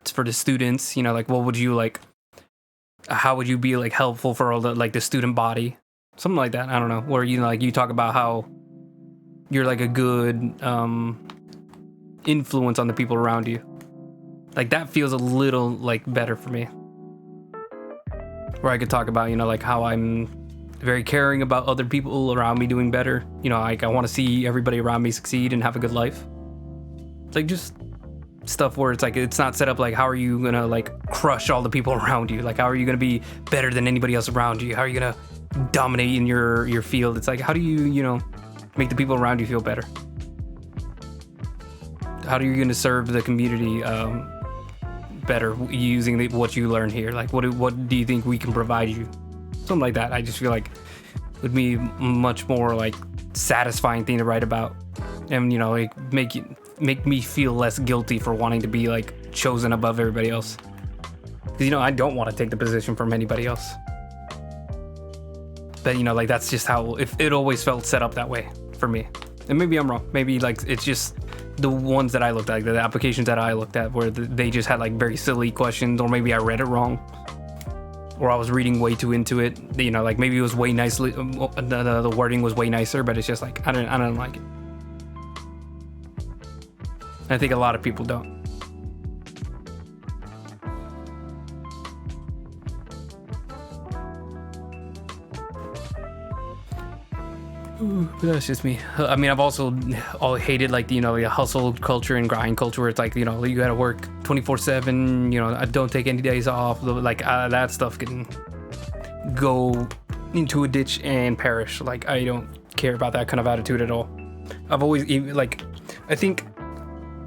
for the students, you know, like what would you like, how would you be like helpful for all the like the student body, something like that. I don't know, where you know, like you talk about how you're like a good influence on the people around you. Like that feels a little like better for me, where I could talk about, you know, like how I'm very caring about other people around me doing better. You know, like I want to see everybody around me succeed and have a good life. It's like just stuff where it's like it's not set up like how are you gonna like crush all the people around you, like how are you gonna be better than anybody else around you, how are you gonna dominate in your field. It's like how do you, you know, make the people around you feel better, how are you gonna serve the community better using what you learn here. Like what do you think we can provide you, something like that. I just feel like it would be much more like satisfying thing to write about, and you know, like make me feel less guilty for wanting to be like chosen above everybody else. Because, you know, I don't want to take the position from anybody else. But, you know, like that's just how it always felt set up that way for me. And maybe I'm wrong. Maybe like it's just the ones that I looked at, like the applications that I looked at, where they just had like very silly questions, or maybe I read it wrong, or I was reading way too into it. You know, like maybe it was way nicely, the wording was way nicer, but it's just like I don't like it. I think a lot of people don't. But that's just me. I mean, I've also all hated like, you know, the hustle culture and grind culture, where it's like, you know, you gotta work 24/7. You know, I don't take any days off. Like that stuff can go into a ditch and perish. Like I don't care about that kind of attitude at all. I've always like, I think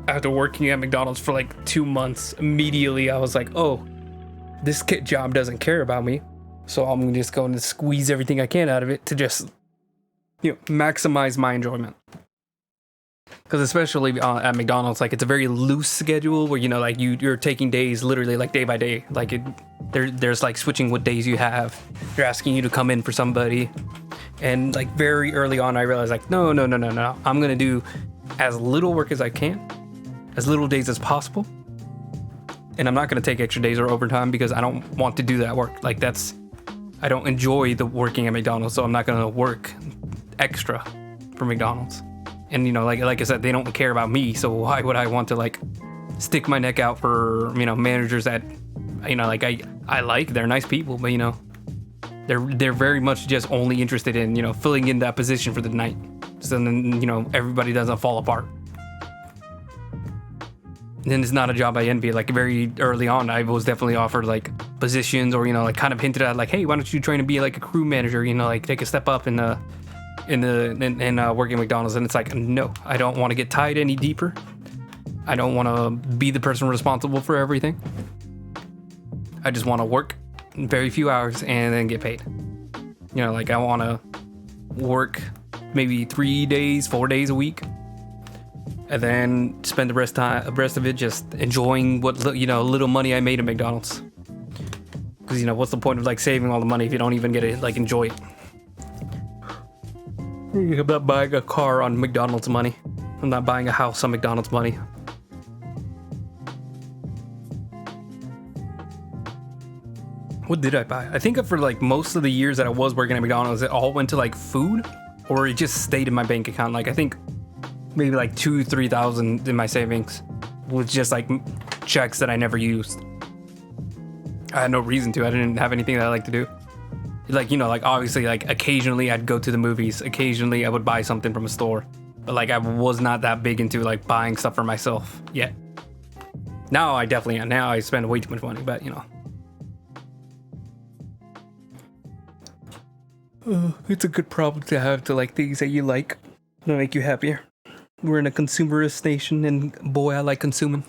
after working at McDonald's for like 2 months, immediately I was like, oh, this job doesn't care about me, so I'm just going to squeeze everything I can out of it to just, you know, maximize my enjoyment. Because especially at McDonald's, like it's a very loose schedule where, you know, like you're taking days literally like day by day. Like there's like switching what days you have. They're asking you to come in for somebody, and like very early on I realized like no, I'm gonna do as little work as I can, as little days as possible, and I'm not going to take extra days or overtime because I don't want to do that work. Like I don't enjoy the working at McDonald's, so I'm not going to work extra for McDonald's. And, you know, like I said, they don't care about me, so why would I want to like stick my neck out for, you know, managers that, you know, like I like, they're nice people, but, you know, they're very much just only interested in, you know, filling in that position for the night, so then, you know, everybody doesn't fall apart. Then it's not a job I envy. Like very early on, I was definitely offered like positions, or, you know, like kind of hinted at like, hey, why don't you train to be like a crew manager? You know, like take a step up in working at McDonald's. And it's like, no, I don't want to get tied any deeper. I don't want to be the person responsible for everything. I just want to work very few hours and then get paid. You know, like I want to work maybe 3 days, 4 days a week, and then spend the rest of it just enjoying what little money I made at McDonald's. Because what's the point of like saving all the money if you don't even get to like enjoy it? I'm not buying a car on McDonald's money. I'm not buying a house on McDonald's money. What did I buy? I think for like most of the years that I was working at McDonald's, it all went to like food, or it just stayed in my bank account. Like I think maybe like 2,000-3,000 in my savings was just like checks that I never used. I had no reason to. I didn't have anything that I like to do. Like, like obviously like occasionally I'd go to the movies. Occasionally I would buy something from a store. But like I was not that big into like buying stuff for myself yet. Now I definitely am. Now I spend way too much money, but it's a good problem to have, to like things that you like that make you happier. We're in a consumerist nation, and boy, I like consuming.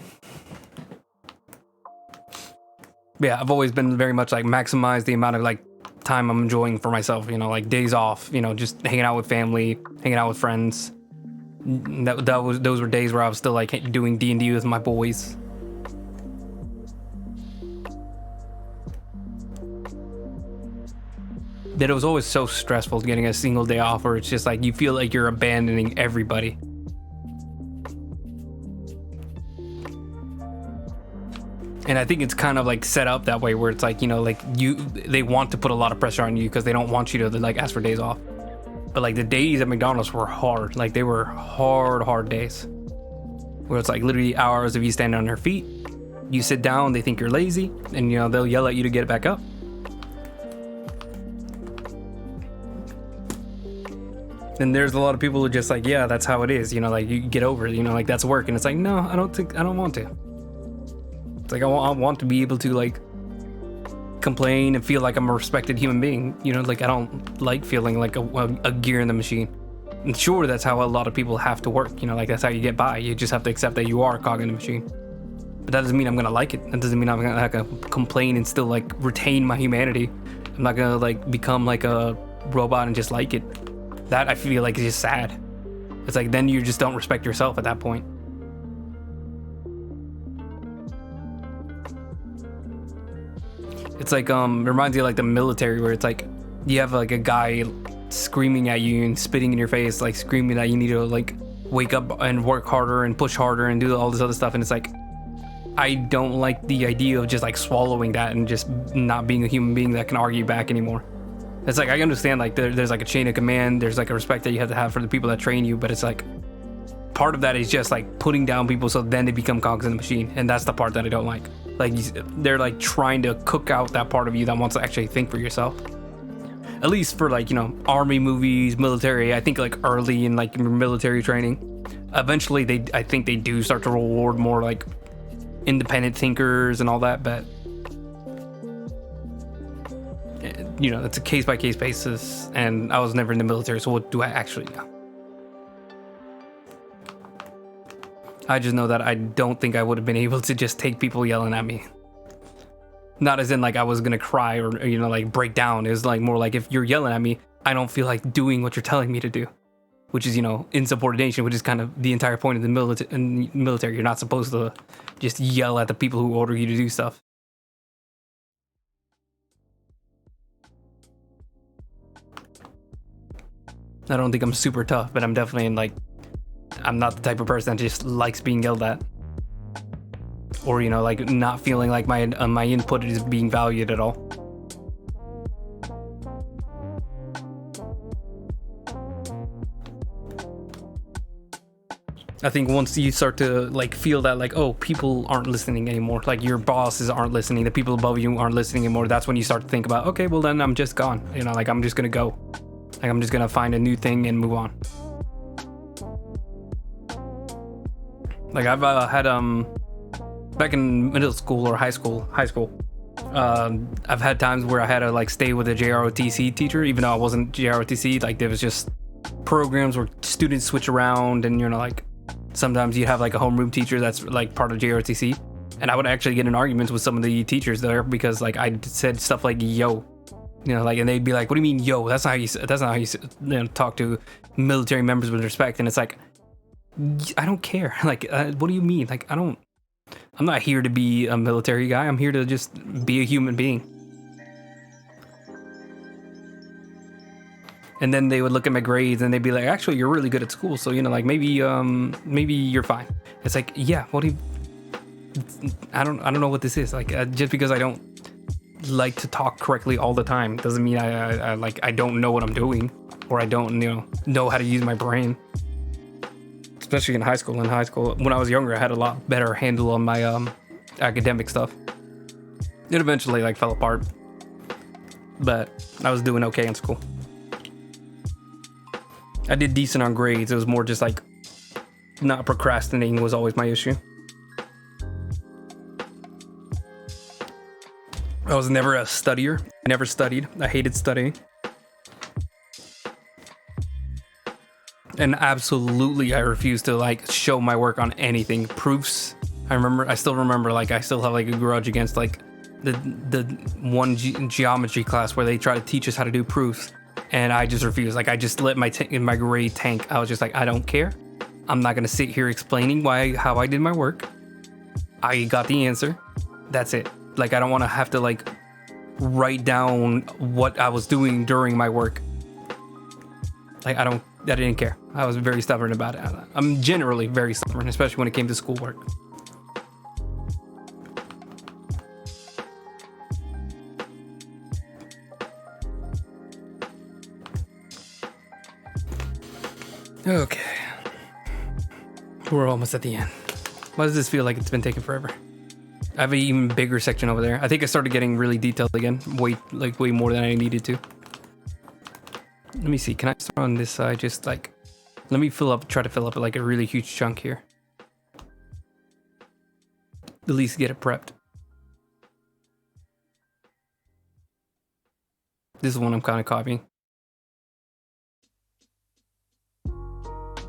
Yeah, I've always been very much like maximize the amount of like time I'm enjoying for myself, like days off, just hanging out with family, hanging out with friends. Those were days where I was still like doing D&D with my boys. That it was always so stressful getting a single day off, where it's just like you feel like you're abandoning everybody. And I think it's kind of like set up that way, where it's like, they want to put a lot of pressure on you because they don't want you to like ask for days off. But like the days at McDonald's were hard. Like they were hard days, where it's like literally hours of you standing on your feet. You sit down, they think you're lazy, and they'll yell at you to get back up. And there's a lot of people who are just like, yeah, that's how it is. Like you get over it. Like that's work. And it's like, no, I don't want to. It's like I want to be able to like complain and feel like I'm a respected human being. Like I don't like feeling like a gear in the machine. And sure, that's how a lot of people have to work. Like that's how you get by. You just have to accept that you are a cog in the machine. But that doesn't mean I'm gonna like it. That doesn't mean I'm gonna complain and still like retain my humanity. I'm not gonna like become like a robot and just like it. That I feel like is just sad. It's like then you just don't respect yourself at that point. It's like it reminds you of like the military, where it's like you have like a guy screaming at you and spitting in your face, like screaming that you need to like wake up and work harder and push harder and do all this other stuff. And it's like, I don't like the idea of just like swallowing that and just not being a human being that can argue back anymore. It's like, I understand like there's like a chain of command, there's like a respect that you have to have for the people that train you, but it's like part of that is just like putting down people so then they become cogs in the machine, and that's the part that I don't like. Like they're like trying to cook out that part of you that wants to actually think for yourself. At least for like army movies, military. I think like early in like military training, eventually I think they do start to reward more like independent thinkers and all that, but it's a case-by-case basis, and I was never in the military, so what do I actually know? I just know that I don't think I would have been able to just take people yelling at me. Not as in like I was gonna cry or like break down. It was like more like, if you're yelling at me, I don't feel like doing what you're telling me to do, which is insubordination, which is kind of the entire point of the military. You're not supposed to just yell at the people who order you to do stuff. I don't think I'm super tough, but I'm definitely I'm not the type of person that just likes being yelled at, or like not feeling like my input is being valued at all. I think once you start to like feel that like, oh, people aren't listening anymore, like your bosses aren't listening, the people above you aren't listening anymore, that's when you start to think about, okay, well then I'm just gone. Like I'm just gonna go. Like I'm just gonna find a new thing and move on. Like I've had back in middle school or high school, I've had times where I had to like stay with a JROTC teacher, even though I wasn't JROTC. Like there was just programs where students switch around, and like sometimes you have like a homeroom teacher that's like part of JROTC, and I would actually get in arguments with some of the teachers there because like I said stuff like yo You know, like, and they'd be like, "What do you mean, yo? That's not how you talk to military members with respect." And it's like, I don't care. Like, what do you mean? Like, I'm not here to be a military guy. I'm here to just be a human being. And then they would look at my grades and they'd be like, "Actually, you're really good at school. So, you know, like maybe you're fine." It's like, yeah, what do you? I don't know what this is. Like, just because I don't like to talk correctly all the time doesn't mean I don't know what I'm doing, or I don't know how to use my brain. Especially in high school. In high school, when I was younger, I had a lot better handle on my academic stuff. It eventually like fell apart, but I was doing okay in school. I did decent on grades. It was more just like not procrastinating was always my issue. I was never a studier. I never studied. I hated studying. And absolutely, I refused to like show my work on anything. Proofs. I still remember, like, I still have like a grudge against like the one geometry class where they try to teach us how to do proofs. And I just refused. Like, I just let my grade tank. I was just like, I don't care. I'm not gonna sit here explaining how I did my work. I got the answer. That's it. Like, I don't want to have to like write down what I was doing during my work. Like, I didn't care. I was very stubborn about it. I'm generally very stubborn, especially when it came to schoolwork. Okay. We're almost at the end. Why does this feel like it's been taking forever? I have an even bigger section over there. I think I started getting really detailed again. Way more than I needed to. Let me see. Can I start on this side? Just like, let me try to fill up like a really huge chunk here. At least get it prepped. This is one I'm kind of copying.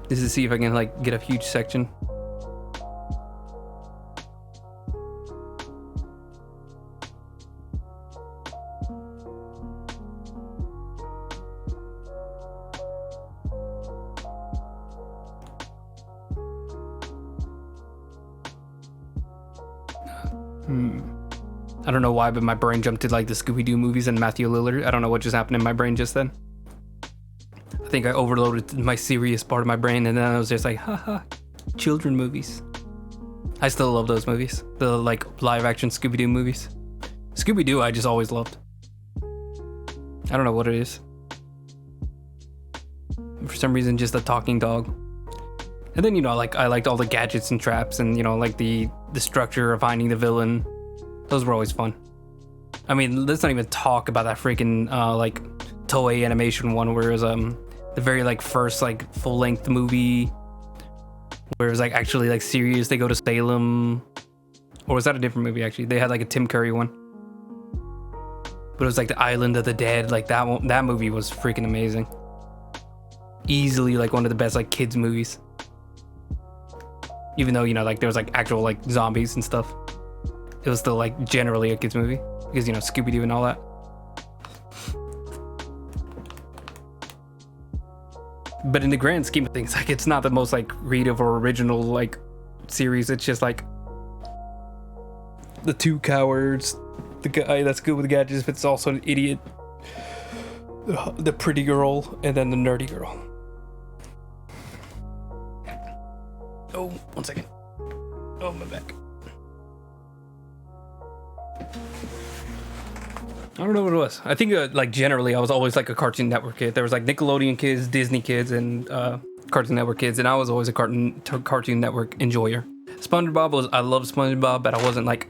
This is to see if I can like get a huge section. I don't know why, but my brain jumped to like the Scooby-Doo movies and Matthew Lillard. I don't know what just happened in my brain just then. I think I overloaded my serious part of my brain, and then I was just like, haha, children movies. I still love those movies. The like live action Scooby-Doo movies. Scooby-Doo I just always loved. I don't know what it is. For some reason, just a talking dog. And then, like, I liked all the gadgets and traps and, like the structure of finding the villain. Those were always fun. I mean, let's not even talk about that freaking, like, Toei animation one where it was, the very, like, first, like, full-length movie where it was, like, actually, like, serious. They go to Salem. Or was that a different movie, actually? They had, like, a Tim Curry one. But it was, like, the Island of the Dead. Like, that movie was freaking amazing. Easily, like, one of the best, like, kids movies. Even though, like, there was, like, actual, like, zombies and stuff. It was still, like, generally a kids movie. Because, Scooby-Doo and all that. But in the grand scheme of things, like, it's not the most, like, creative or original, like, series. It's just, like, the two cowards, the guy that's good with gadgets, but it's also an idiot, the pretty girl, and then the nerdy girl. Oh, 1 second. Oh, my back. I don't know what it was. I think, like, generally, I was always, like, a Cartoon Network kid. There was, like, Nickelodeon kids, Disney kids, and Cartoon Network kids, and I was always a Cartoon Network enjoyer. I loved SpongeBob, but I wasn't, like,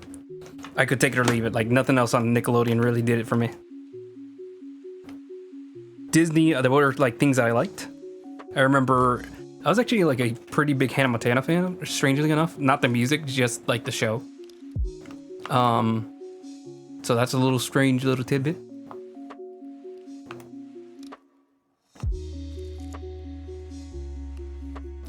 I could take it or leave it. Like, nothing else on Nickelodeon really did it for me. Disney, there were, like, things that I liked. I remember I was actually, like, a pretty big Hannah Montana fan, strangely enough. Not the music, just, like, the show. So that's a little strange little tidbit.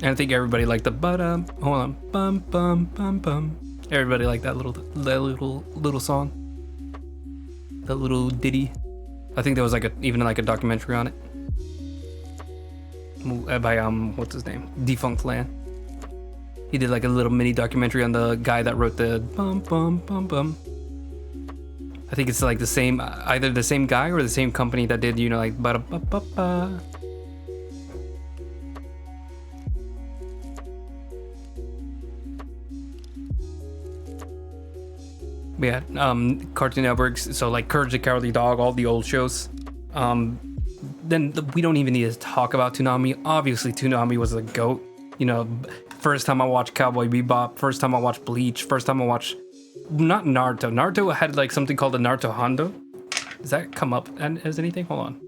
And I think everybody liked the hold on, bum bum bum bum. Everybody liked that little song, that little ditty. I think there was like even like a documentary on it by what's his name, Defunct Land. He did like a little mini documentary on the guy that wrote the bum bum bum bum. I think it's like the same, either the same guy or the same company that did, you know, like ba ba ba ba. Yeah, Cartoon Networks, so like Courage the Cowardly Dog, all the old shows. Then we don't even need to talk about Toonami. Obviously, Toonami was the GOAT. You know, first time I watched Cowboy Bebop, first time I watched Bleach, first time I watched, not Naruto. Naruto had like something called the Naruto Hondo. Does that come up as anything? Hold on.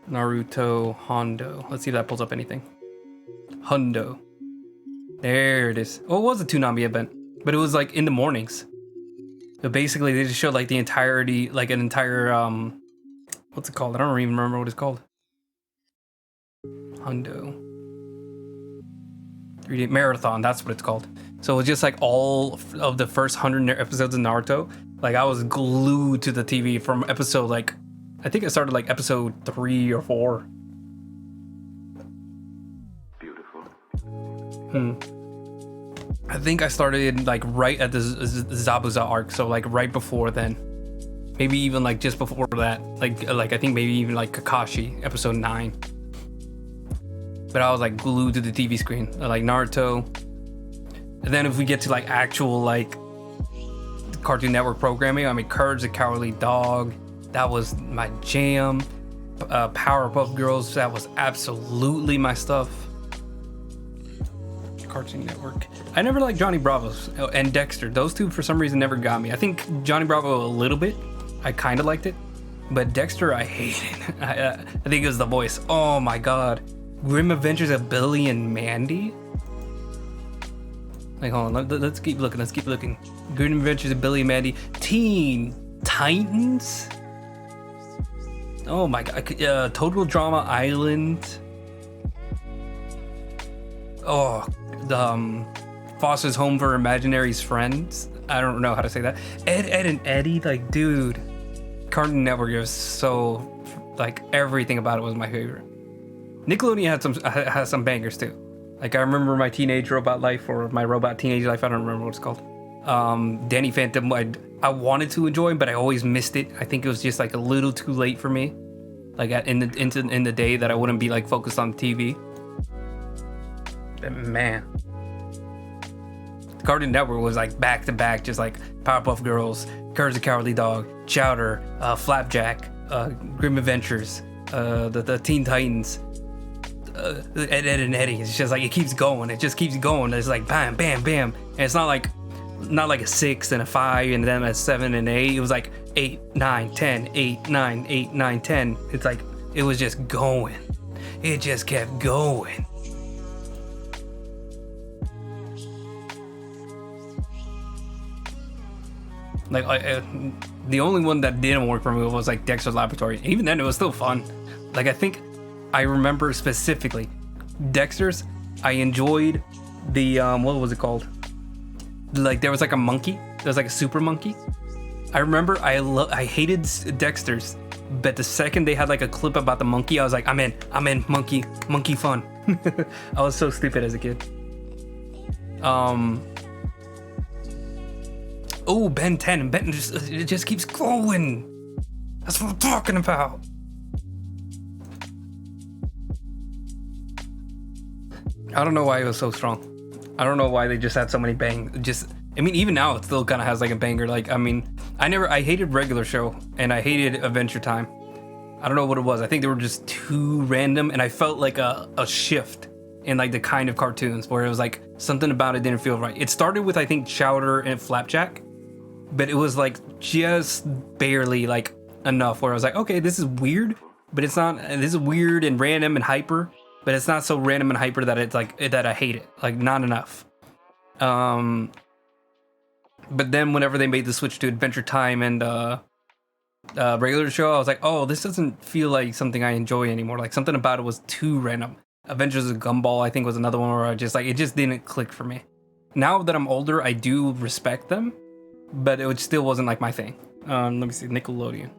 Naruto Hondo. Let's see if that pulls up anything. Hondo. There it is. Oh, it was a Toonami event, but it was like in the mornings. So basically, they just showed like the entirety, like an entire, what's it called? I don't even remember what it's called. Hondo. 3D Marathon, that's what it's called. So it was just like all of the first 100 episodes of Naruto. Like I was glued to the TV from episode like, I think I started like episode 3 or 4. Beautiful. I think I started like right at the Zabuza arc, so like right before then. Maybe even like just before that. Like I think maybe even like Kakashi, episode 9. But I was like glued to the TV screen, like Naruto. And then if we get to like actual like Cartoon Network programming, I mean Courage the Cowardly Dog, that was my jam. Powerpuff Girls, that was absolutely my stuff. Cartoon Network. I never liked Johnny Bravo and Dexter. Those two for some reason never got me. I think Johnny Bravo a little bit. I kind of liked it. But Dexter I hated. I think it was the voice. Oh my god. Grim Adventures of Billy and Mandy? Like, hold on, let's keep looking. Grim Adventures of Billy and Mandy. Teen Titans? Oh my god. Total Drama Island. Oh, the Foster's Home for Imaginary's Friends. I don't know how to say that. Ed and Eddie, like, dude. Cartoon Network is so, like, everything about it was my favorite. Nickelodeon has some bangers too. Like I remember My Teenage Robot Life or My Robot Teenage Life. I don't remember what it's called. Danny Phantom. I wanted to enjoy, but I always missed it. I think it was just like a little too late for me. Like in the day that I wouldn't be like focused on TV. But man, Cartoon Network was like back to back, just like Powerpuff Girls, Courage the Cowardly Dog, Chowder, Flapjack, Grim Adventures, the Teen Titans. Ed and Eddie. It's just like it keeps going. It just keeps going. It's like bam, bam, bam. And it's not like a 6 and a 5 and then a 7 and 8. It was like 8, 9, 10, 8, 9, 8, 9, 10. It's like it was just going. It just kept going. Like the only one that didn't work for me was like Dexter's Laboratory. Even then, it was still fun. Like I think I remember specifically Dexter's. I enjoyed the what was it called? Like there was like a monkey. There was like a super monkey. I remember I hated Dexter's, but the second they had like a clip about the monkey, I was like, I'm in monkey fun. I was so stupid as a kid. Oh, Ben 10. Ben just keeps going. That's what I'm talking about. I don't know why it was so strong. I don't know why they just had so many I mean, even now it still kind of has like a banger. Like, I mean, I hated Regular Show and I hated Adventure Time. I don't know what it was. I think they were just too random and I felt like a shift in like the kind of cartoons where it was like something about it didn't feel right. It started with, I think, Chowder and Flapjack, but it was like just barely like enough where I was like, okay, this is weird, but it's not, this is weird and random and hyper. But it's not so random and hyper that it's like that I hate it. Like not enough. But then whenever they made the switch to Adventure Time and Regular Show, I was like, oh, this doesn't feel like something I enjoy anymore. Like something about it was too random. Adventures of Gumball, I think, was another one where I just like it just didn't click for me. Now that I'm older, I do respect them, but it still wasn't like my thing. Let me see, Nickelodeon.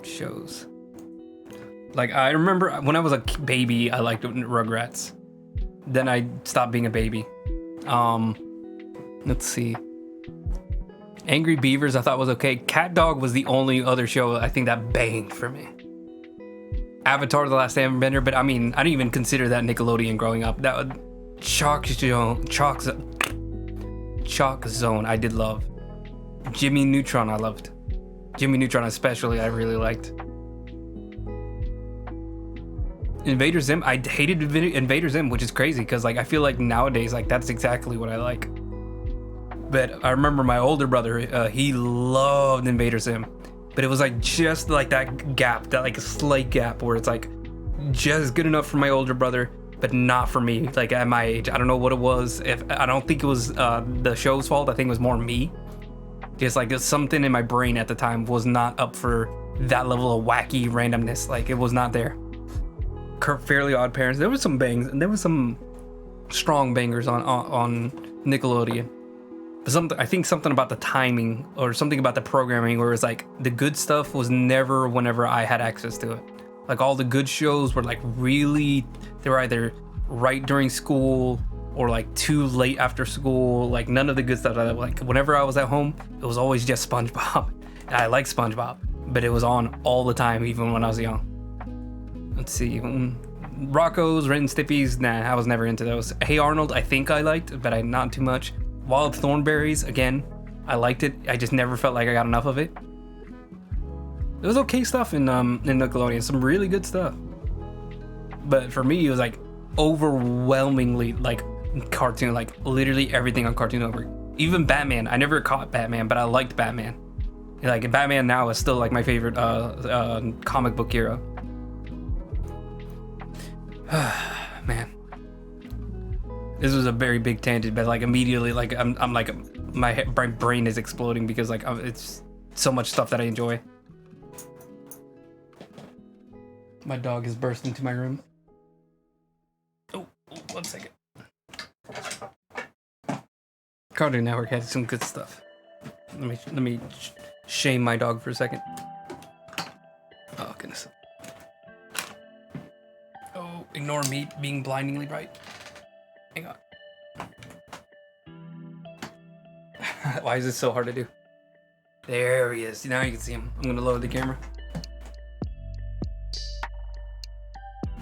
shows. Like, I remember when I was a baby, I liked Rugrats. Then I stopped being a baby. Let's see. Angry Beavers I thought was okay. Cat Dog was the only other show I think that banged for me. Avatar: The Last Airbender, but I mean, I didn't even consider that Nickelodeon growing up. That would Chalk Zone I did love. Jimmy Neutron I loved. Jimmy Neutron especially I really liked. Invader Zim, I hated Invader Zim, which is crazy because like I feel like nowadays like that's exactly what I like. But I remember my older brother, he loved Invader Zim, but it was like just like that gap, that like a slight gap where it's like just good enough for my older brother, but not for me. Like at my age, I don't know what it was. If I don't think it was the show's fault, I think it was more me. Just like there's something in my brain at the time was not up for that level of wacky randomness. Like it was not there. Fairly Odd Parents. There was some bangs, and there was some strong bangers on Nickelodeon. But I think something about the timing or something about the programming where it's like the good stuff was never whenever I had access to it. Like all the good shows were like really, they were either right during school or like too late after school. Like none of the good stuff. Like whenever I was at home, it was always just SpongeBob. I like SpongeBob, but it was on all the time, even when I was young. Let's see, Rocco's, Ren and Stimpy's, nah, I was never into those. Hey Arnold, I think I liked, but not too much. Wild Thornberries, again, I liked it. I just never felt like I got enough of it. There was okay stuff in Nickelodeon, some really good stuff. But for me, it was like overwhelmingly like cartoon, like literally everything on Cartoon Network. Even Batman, I never caught Batman, but I liked Batman. Like Batman now is still like my favorite comic book hero. Man, this was a very big tangent, but like immediately, like I'm like my brain is exploding because like it's so much stuff that I enjoy. My dog has burst into my room. Oh, 1 second. Cartoon Network had some good stuff. Let me shame my dog for a second. Oh goodness. Oh, ignore me being blindingly bright. Hang on. Why is this so hard to do? There he is. Now you can see him. I'm gonna lower the camera.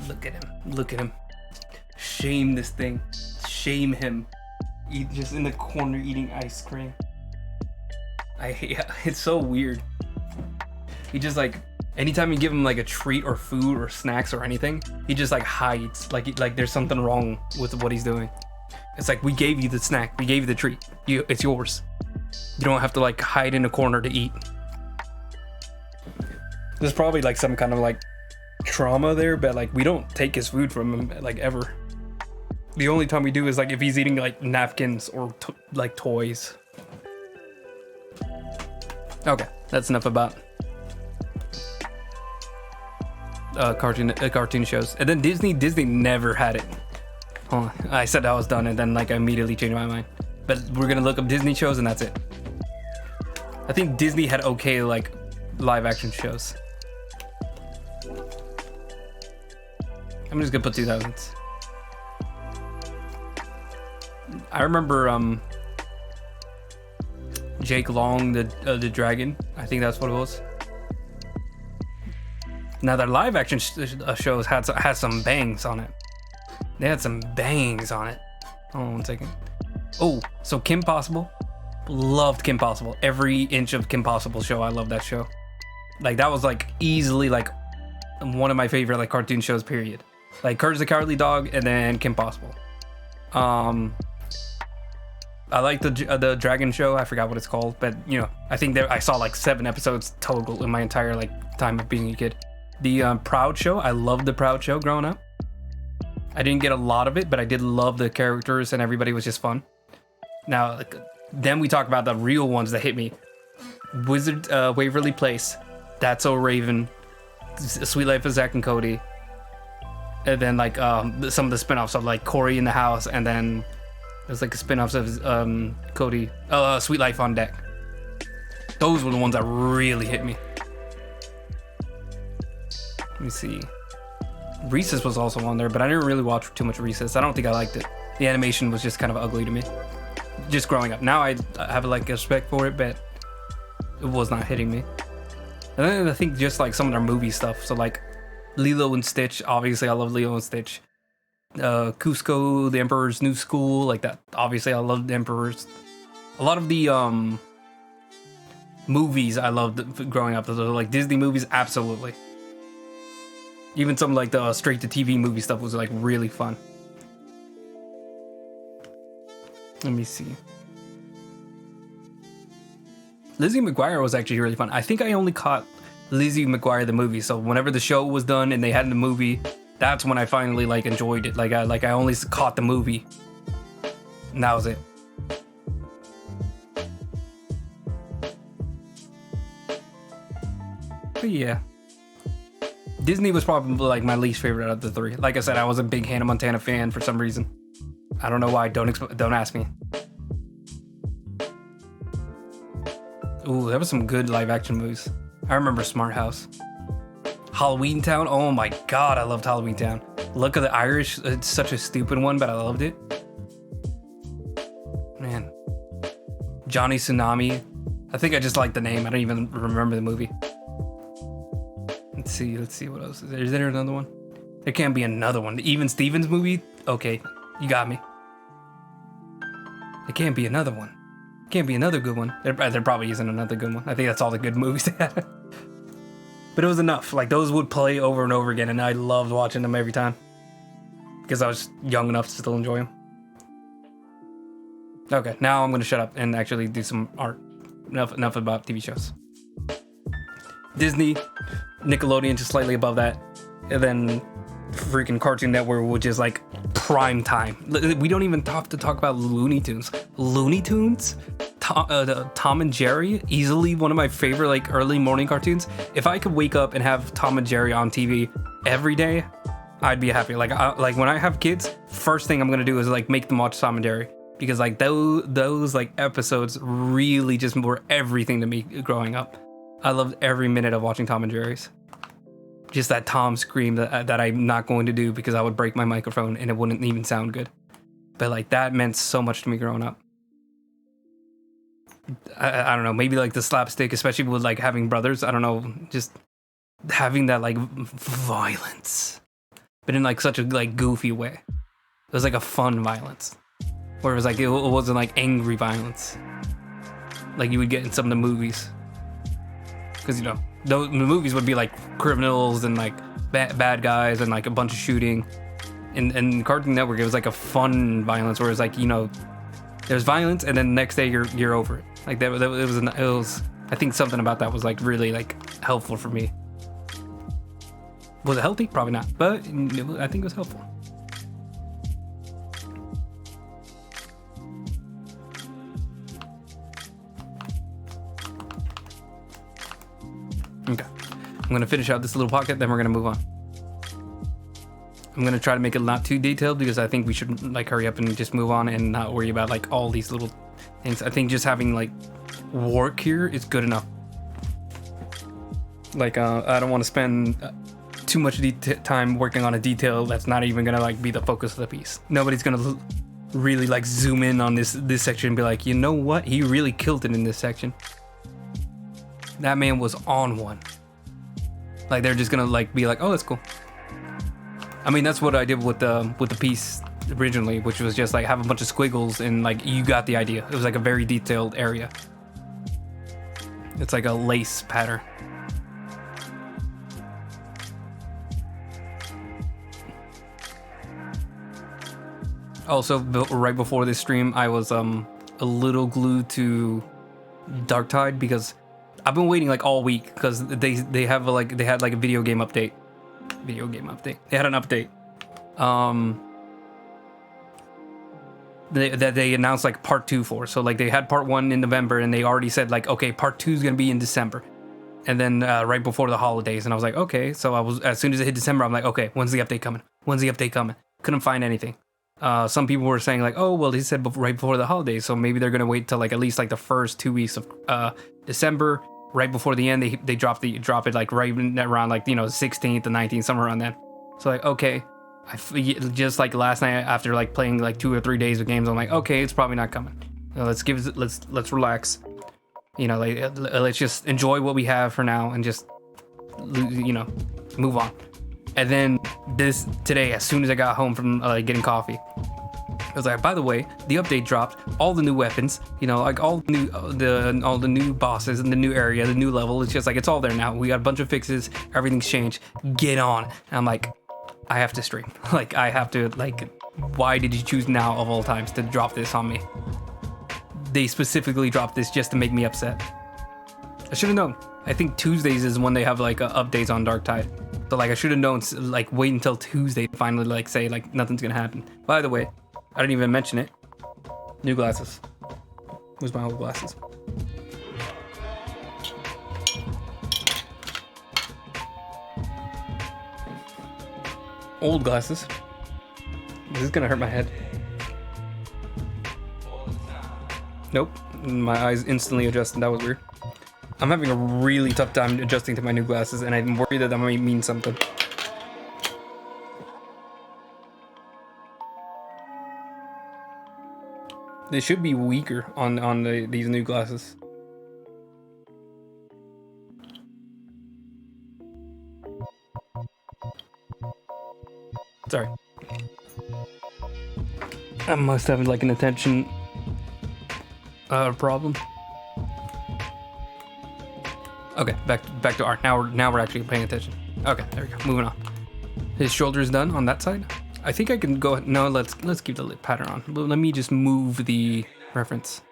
Look at him. Look at him. Shame this thing. Shame him. He's just in the corner eating ice cream. It's so weird. He just like, anytime you give him like a treat or food or snacks or anything, he just like hides. Like there's something wrong with what he's doing. It's like, we gave you the snack, we gave you the treat. It's yours. You don't have to like hide in a corner to eat. There's probably like some kind of like trauma there, but like we don't take his food from him like ever. The only time we do is like if he's eating like napkins or like toys. Okay, that's enough about cartoon shows. And then Disney never had it. Oh, I said I was done, and then like I immediately changed my mind. But we're gonna look up Disney shows, and that's it. I think Disney had okay like live action shows. I'm just gonna put 2000s. I remember Jake Long, the dragon. I think that's what it was. Now their live action shows had some bangs on it. They had some bangs on it. Hold on 1 second. Oh, so Kim Possible. Loved Kim Possible. Every inch of Kim Possible show. I love that show. Like that was like easily like one of my favorite like cartoon shows, period. Like Courage the Cowardly Dog and then Kim Possible. I like the Dragon Show. I forgot what it's called, but you know, I think I saw like 7 episodes total in my entire like time of being a kid. The Proud Show. I loved the Proud Show growing up. I didn't get a lot of it, but I did love the characters and everybody was just fun. Now, like, then we talk about the real ones that hit me. Waverly Place, That's So Raven, Sweet Life of Zack and Cody, and then like some of the spin-offs of like Cory in the House, and then there's like spin-offs of Cody, Sweet Life on Deck. Those were the ones that really hit me. Let me see. Recess was also on there, but I didn't really watch too much Recess. I don't think I liked it. The animation was just kind of ugly to me. Just growing up. Now I have like respect for it, but it was not hitting me. And then I think just like some of their movie stuff. So like Lilo and Stitch. Obviously, I love Lilo and Stitch. Cusco, The Emperor's New School, like that. Obviously, I love The Emperor's. A lot of the movies I loved growing up. Those are like Disney movies, absolutely. Even some like the straight to TV movie stuff was like really fun. Let me see. Lizzie McGuire was actually really fun. I think I only caught Lizzie McGuire the movie. So whenever the show was done and they had the movie, that's when I finally like enjoyed it. Like I only caught the movie. And that was it. But yeah. Disney was probably like my least favorite out of the three. Like I said, I was a big Hannah Montana fan for some reason. I don't know why. Don't ask me. Ooh, that was some good live action movies. I remember Smart House. Halloween Town. Oh my god, I loved Halloween Town. Look at the Irish. It's such a stupid one, but I loved it. Man. Johnny Tsunami. I think I just like the name. I don't even remember the movie. Let's see what else is there another one? There can't be another one. The Even Stevens movie? Okay, you got me. There can't be another one. Can't be another good one. There probably isn't another good one. I think that's all the good movies they had. But it was enough. Like those would play over and over again, and I loved watching them every time because I was young enough to still enjoy them. Okay, now I'm gonna shut up and actually do some art. Enough about TV shows. Disney, Nickelodeon, just slightly above that, and then freaking Cartoon Network, which is like prime time. We don't even have to talk about Looney Tunes. Looney Tunes, Tom and Jerry, easily one of my favorite like early morning cartoons. If I could wake up and have Tom and Jerry on TV every day, I'd be happy. Like when I have kids, first thing I'm gonna do is like make them watch Tom and Jerry, because like those like episodes really just were everything to me growing up. I loved every minute of watching Tom and Jerry's. Just that Tom scream that I'm not going to do because I would break my microphone and it wouldn't even sound good. But like that meant so much to me growing up. I don't know, maybe like the slapstick, especially with like having brothers. I don't know, just having that like violence, but in like such a like goofy way. It was like a fun violence, where it was like it wasn't like angry violence like you would get in some of the movies. Because, you know, the movies would be like criminals and like bad guys and like a bunch of shooting. And Cartoon Network, it was like a fun violence where it was like, you know, there's violence and then the next day you're over it. Like it was I think something about that was like really like helpful for me. Was it healthy? Probably not, but I think it was helpful. Okay, I'm gonna finish out this little pocket, then we're gonna move on. I'm gonna try to make it not too detailed because I think we should like hurry up and just move on and not worry about like all these little things. I think just having like work here is good enough. Like I don't want to spend too much time working on a detail that's not even gonna like be the focus of the piece. Nobody's gonna really like zoom in on this section and be like, you know what, he really killed it in this section. That man was on one. Like they're just gonna like be like, oh, that's cool. I mean, that's what I did with the piece originally, which was just like have a bunch of squiggles and like you got the idea. It was like a very detailed area. It's like a lace pattern. Also, right before this stream, I was a little glued to Dark Tide because I've been waiting like all week because they had like a video game update. They had an update. That they announced like part 2 for. So like they had part 1 in November and they already said like, okay, part 2 is gonna be in December. And then right before the holidays, and I was like, okay. So I was, as soon as it hit December, I'm like, okay, when's the update coming? Couldn't find anything. Some people were saying like, oh well, he said right before the holidays, so maybe they're gonna wait till like at least like the first 2 weeks of December right before the end, they drop it like right around like 16th and 19th, somewhere around then. So like, okay, just like last night after like playing like 2 or 3 days of games, I'm like, okay, it's probably not coming. Let's relax. Like let's just enjoy what we have for now and just move on. And then today, as soon as I got home from getting coffee, I was like, by the way, the update dropped, all the new weapons, like all the new bosses in the new area, the new level. It's just like, it's all there now. We got a bunch of fixes, everything's changed. Get on. And I'm like, I have to stream. Like, I have to, like, why did you choose now of all times to drop this on me? They specifically dropped this just to make me upset. I should have known. I think Tuesdays is when they have like updates on Dark Tide. So like, I should have known, like, wait until Tuesday to finally like say like nothing's gonna happen. By the way, I didn't even mention it. New glasses. Where's my old glasses? Old glasses. This is gonna hurt my head. Nope. My eyes instantly adjusted. That was weird. I'm having a really tough time adjusting to my new glasses, and I'm worried that might mean something. They should be weaker on these new glasses. Sorry. I must have like an attention problem. Okay, back to art. Now we're actually paying attention. Okay, there we go. Moving on. His shoulder's done on that side. I think I can go. No, let's keep the lip pattern on. But let me just move the reference.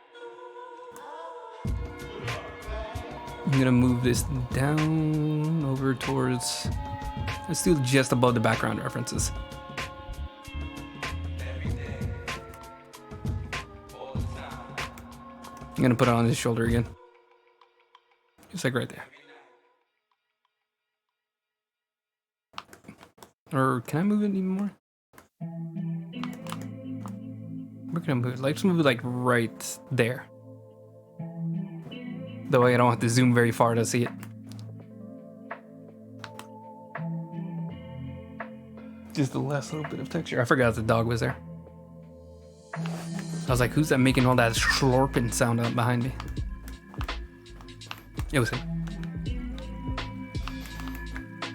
I'm gonna move this down over towards. Let's do just above the background references. I'm gonna put it on his shoulder again. Just like right there. Or can I move it even more? Where can I move it? Let's move it like right there. That way I don't have to zoom very far to see it. Just the last little bit of texture. I forgot the dog was there. I was like, who's that making all that slurping sound out behind me? It was him.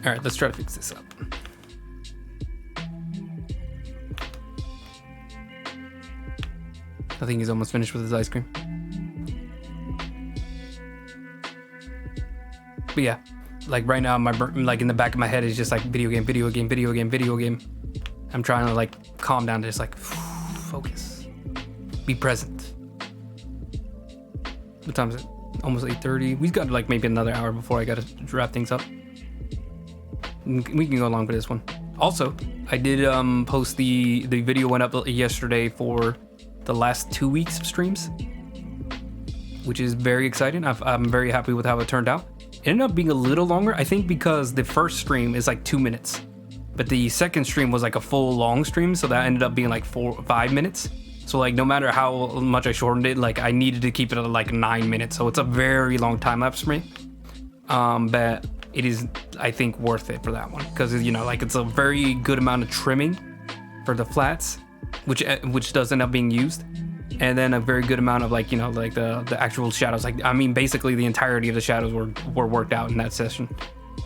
Alright, let's try to fix this up. I think he's almost finished with his ice cream. But yeah, like right now, like in the back of my head is just like video game. I'm trying to like calm down, just like focus, be present. What time is it? Almost 8:30. We've got like maybe another hour before I gotta wrap things up. We can go along with this one. Also, I did post the video went up yesterday for the last 2 weeks of streams, which is very exciting. I'm very happy with how it turned out. It ended up being a little longer, I think, because the first stream is like 2 minutes, but the second stream was like a full long stream, so that ended up being like 4 or 5 minutes. So like no matter how much I shortened it, like I needed to keep it at like 9 minutes. So it's a very long time lapse for me. But it is, I think, worth it for that one, because like it's a very good amount of trimming for the flats, which does end up being used, and then a very good amount of like the actual shadows. Like I mean, basically the entirety of the shadows were worked out in that session.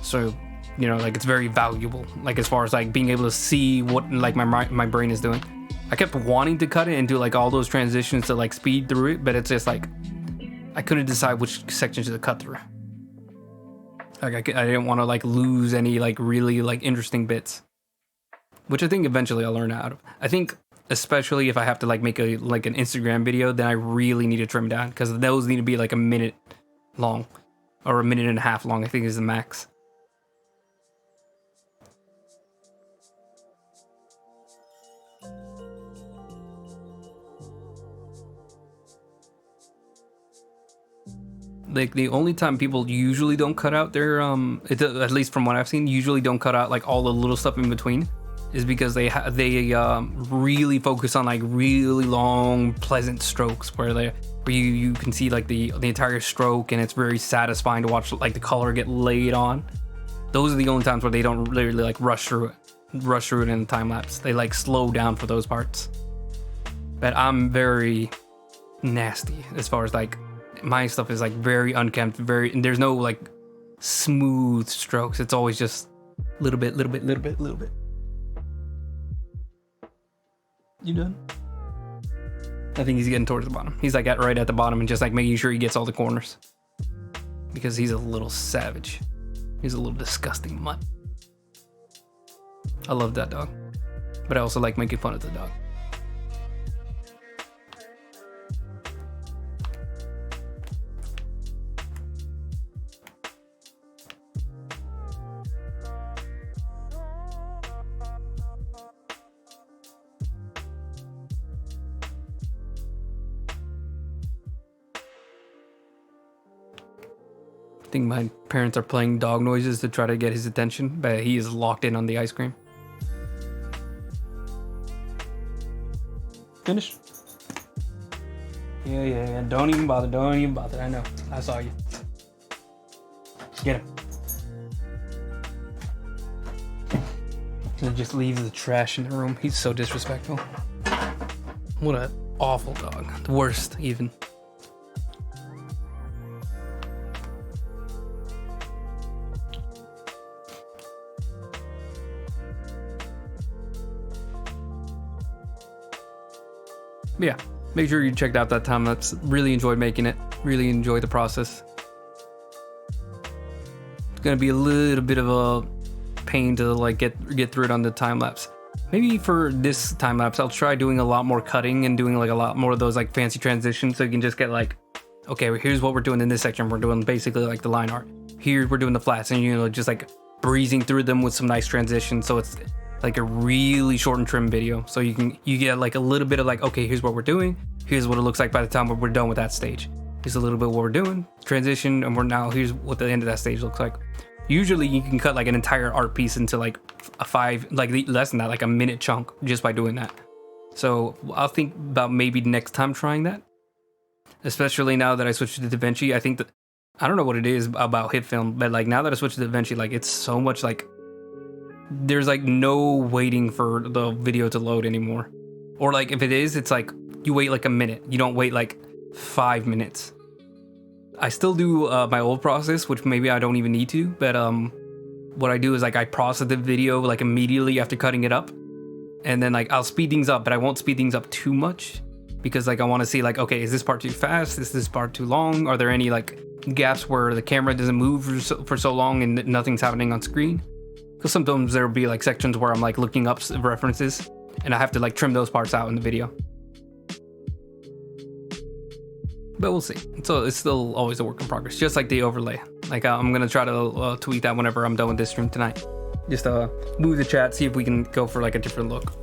So like it's very valuable, like as far as like being able to see what like my brain is doing. I kept wanting to cut it and do like all those transitions to like speed through it, but it's just like I couldn't decide which sections to cut through. Like I didn't want to like lose any like really like interesting bits, which I think eventually I'll learn out of. I think especially if I have to like make an Instagram video, then I really need to trim down, because those need to be like a minute long or a minute and a half long, I think is the max. Like the only time people usually don't cut out their at least from what I've seen, usually don't cut out like all the little stuff in between, is because they really focus on like really long, pleasant strokes where you can see like the entire stroke, and it's very satisfying to watch like the color get laid on. Those are the only times where they don't really like rush through it in the time lapse. They like slow down for those parts. But I'm very nasty as far as like my stuff is like very unkempt, and there's no like smooth strokes. It's always just little bit. You done? I think he's getting towards the bottom. He's like right at the bottom and just like making sure he gets all the corners, because he's a little savage. He's a little disgusting mutt. I love that dog, but I also like making fun of the dog. I think my parents are playing dog noises to try to get his attention, but he is locked in on the ice cream. Finish? Yeah. Don't even bother. I know. I saw you. Get him. He just leaves the trash in the room. He's so disrespectful. What an awful dog. The worst, even. But yeah, make sure you checked out that time lapse. Really enjoyed making it. Really enjoyed the process. It's gonna be a little bit of a pain to like get through it on the time lapse. Maybe for this time lapse, I'll try doing a lot more cutting and doing like a lot more of those like fancy transitions, so you can just get like, okay, here's what we're doing in this section. We're doing basically like the line art. Here we're doing the flats, and just like breezing through them with some nice transitions. So it's like a really short and trim video, so you get like a little bit of like, okay, here's what we're doing, here's what it looks like by the time we're done with that stage, here's a little bit of what we're doing, transition, and here's what the end of that stage looks like. Usually you can cut like an entire art piece into like less than that, like a minute chunk, just by doing that. So I'll think about maybe next time trying that, especially now that I switched to DaVinci. I think that, I don't know what it is about HitFilm, but like now that I switched to DaVinci, like it's so much like, there's like no waiting for the video to load anymore. Or like if it is, it's like you wait like a minute. You don't wait like 5 minutes. I still do my old process, which maybe I don't even need to, but what I do is like I process the video like immediately after cutting it up, and then like I'll speed things up, but I won't speed things up too much, because like I want to see like, okay, is this part too fast? Is this part too long? Are there any like gaps where the camera doesn't move for so long and nothing's happening on screen? Because sometimes there'll be like sections where I'm like looking up references, and I have to like trim those parts out in the video. But we'll see. So it's still always a work in progress, just like the overlay. Like I'm gonna try to tweak that whenever I'm done with this stream tonight. Just move the chat, see if we can go for like a different look.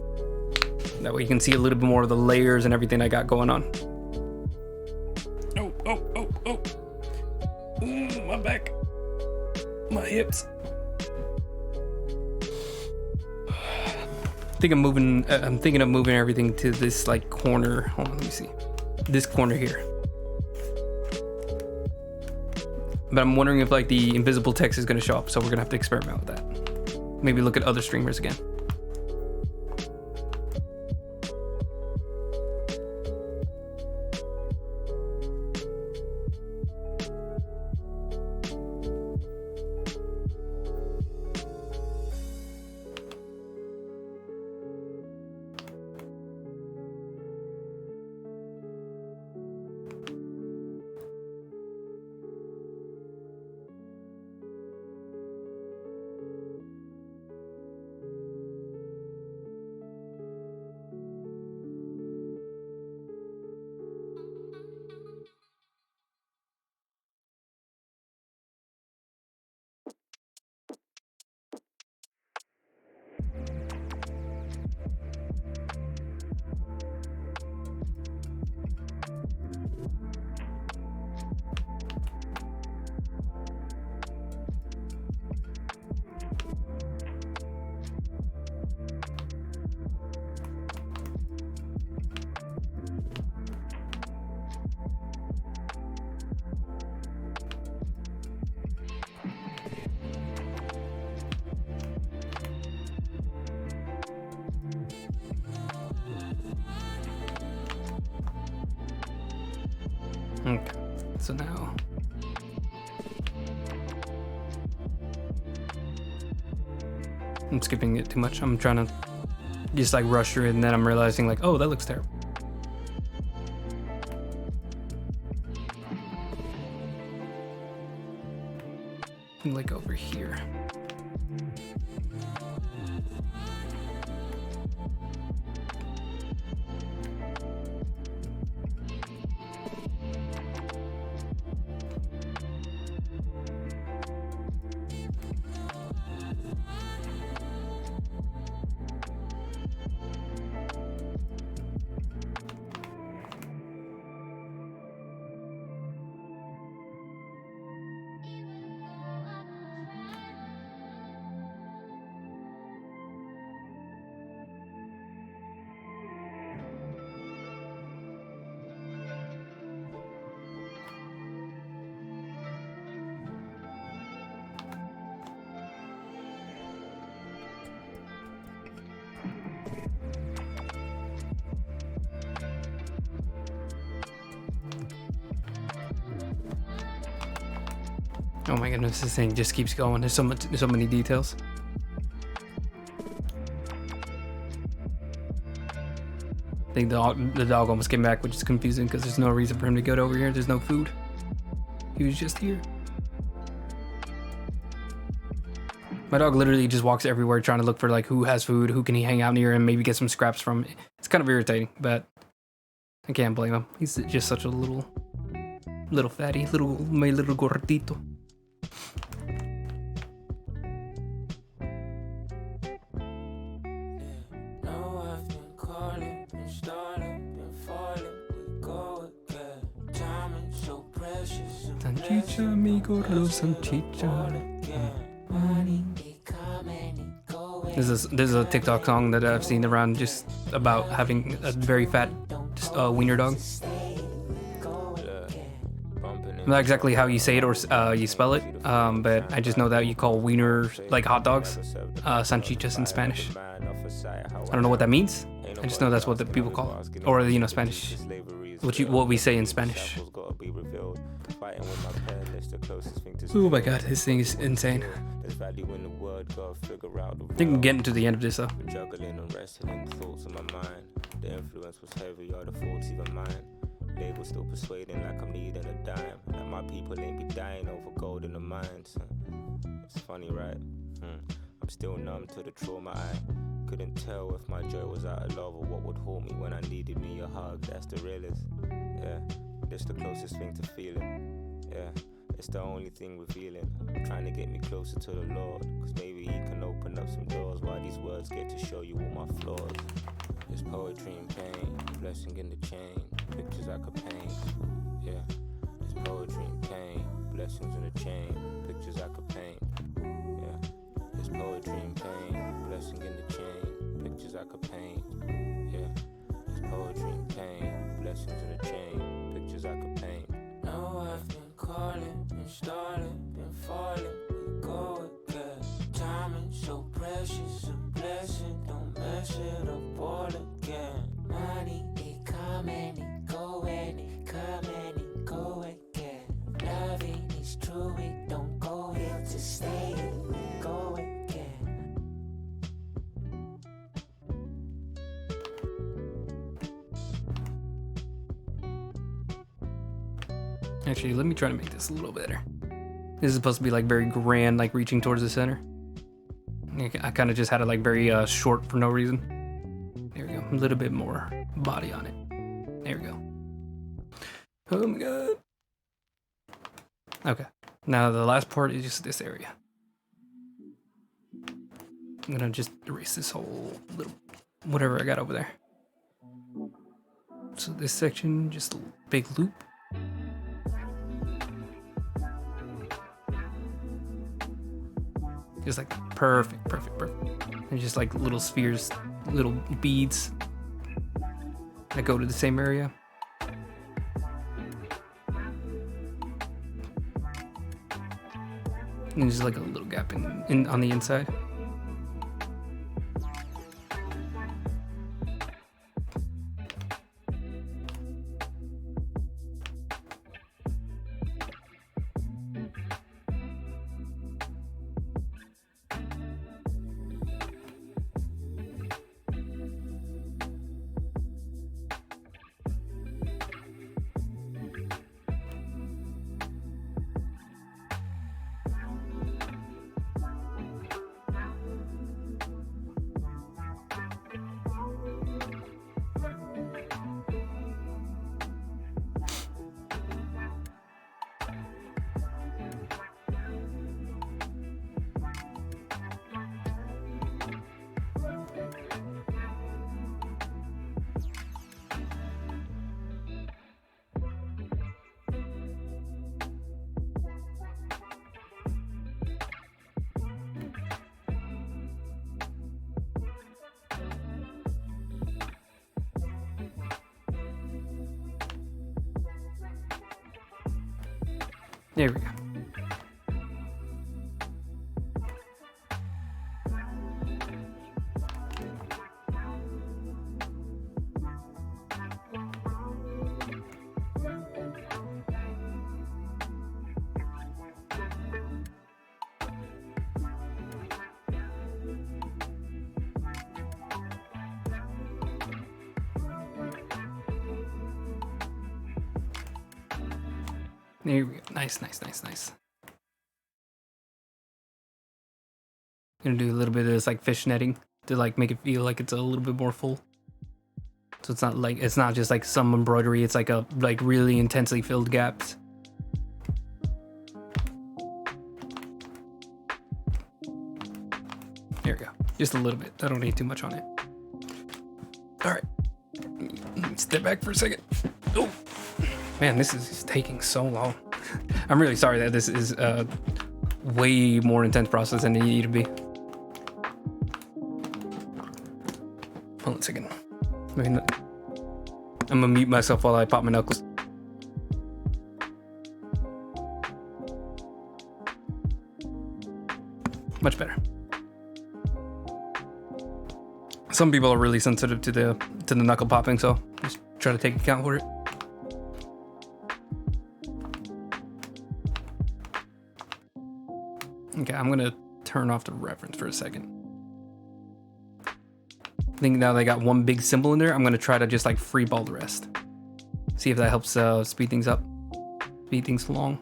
That way you can see a little bit more of the layers and everything I got going on. Oh. Ooh, my back. My hips. I'm thinking of moving everything to this like corner. Hold on, let me see. This corner here. But I'm wondering if like the invisible text is gonna show up, so we're gonna have to experiment with that. Maybe look at other streamers again. Okay, so now I'm skipping it too much. I'm trying to just like rush through it, and then I'm realizing like, oh, that looks terrible. And like over here. Oh my goodness, this thing just keeps going. There's so many details. I think the dog almost came back, which is confusing because there's no reason for him to go over here. There's no food. He was just here. My dog literally just walks everywhere trying to look for like who has food, who can he hang out near, and maybe get some scraps from. It's kind of irritating, but I can't blame him. He's just such a little fatty, my little gordito. Sanchicha, mi gordo, sanchicha. This is a TikTok song that I've seen around just about having a very fat wiener dog. Not exactly how you say it or you spell it, but I just know that you call wiener, like hot dogs, sanchichas in Spanish. I don't know what that means. I just know that's what the people call it, or Spanish, what we say in Spanish. Oh my god, this thing is insane. I think I'm getting to the end of this though. Juggling and wrestling thoughts in my mind. The influence was heavy, or the faults even mine. Label still persuading like I'm needing a dime. Like my people ain't be dying over gold in the mines. It's funny, right? I'm still numb to the trauma. I couldn't tell if my joy was out of love or what would haunt me when I needed me a hug. That's the realest. Yeah, that's the closest thing to feeling. Yeah, it's the only thing revealing. Trying to get me closer to the Lord, cause maybe he can open up some doors while these words get to show you all my flaws. There's poetry in pain, blessing in the chain, pictures I could paint. Yeah, there's poetry in pain, blessings in the chain, pictures I could paint. Yeah, there's poetry in pain, blessing in the chain, pictures I could paint. Yeah, there's poetry in pain, blessings in the chain, pictures I could paint. No, I've been calling, been stalling, been falling, we go again. Timing so precious, a blessing, don't mess it up all again. Money, it come and it go and it come and it go again. Loving is true, it don't go here to stay, it go again. Actually, let me try to make this a little better. This is supposed to be like very grand, like reaching towards the center. I kind of just had it like very short for no reason. There we go. A little bit more body on it. There we go. Oh my god. Okay. Now the last part is just this area. I'm gonna just erase this whole little whatever I got over there. So this section, just a big loop. Just like perfect. And just like little spheres, little beads that go to the same area. And just like a little gap in on the inside. There we go. There we go. Nice, nice, nice, nice. Gonna do a little bit of this like fish netting to like make it feel like it's a little bit more full. So it's not just like some embroidery, it's like a really intensely filled gaps. There we go. Just a little bit. I don't need too much on it. Alright. Step back for a second. Oh man, this is taking so long. I'm really sorry that this is a way more intense process than it needed to be. Hold on a second. I'm gonna mute myself while I pop my knuckles. Much better. Some people are really sensitive to the knuckle popping, so just try to take account for it. Okay, I'm gonna turn off the reference for a second. I think now that I got one big symbol in there, I'm gonna try to just like free ball the rest. See if that helps speed things up, speed things along.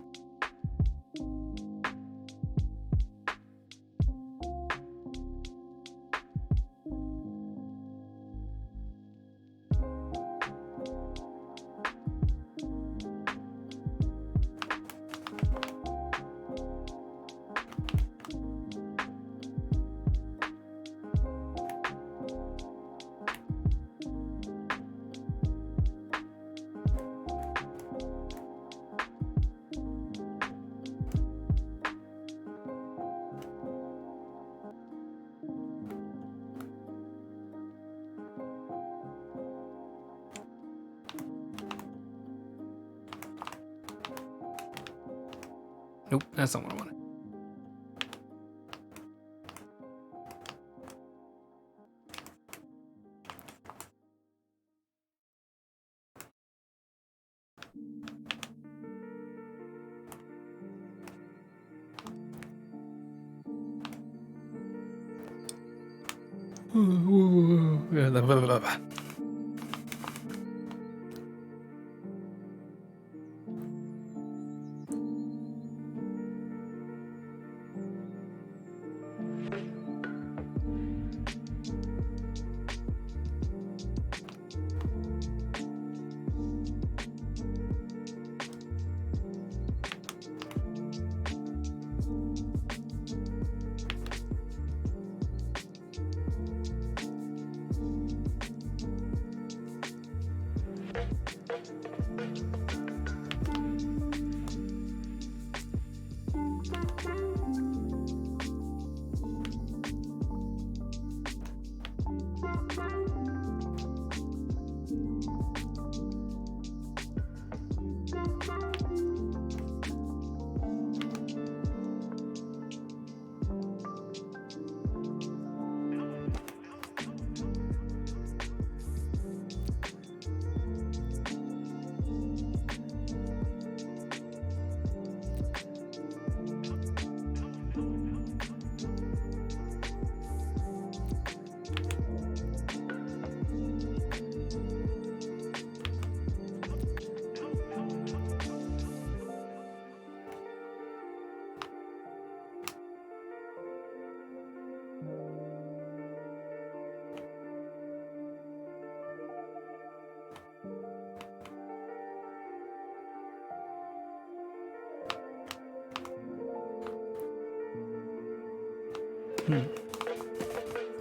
Nope, that's not what I wanted.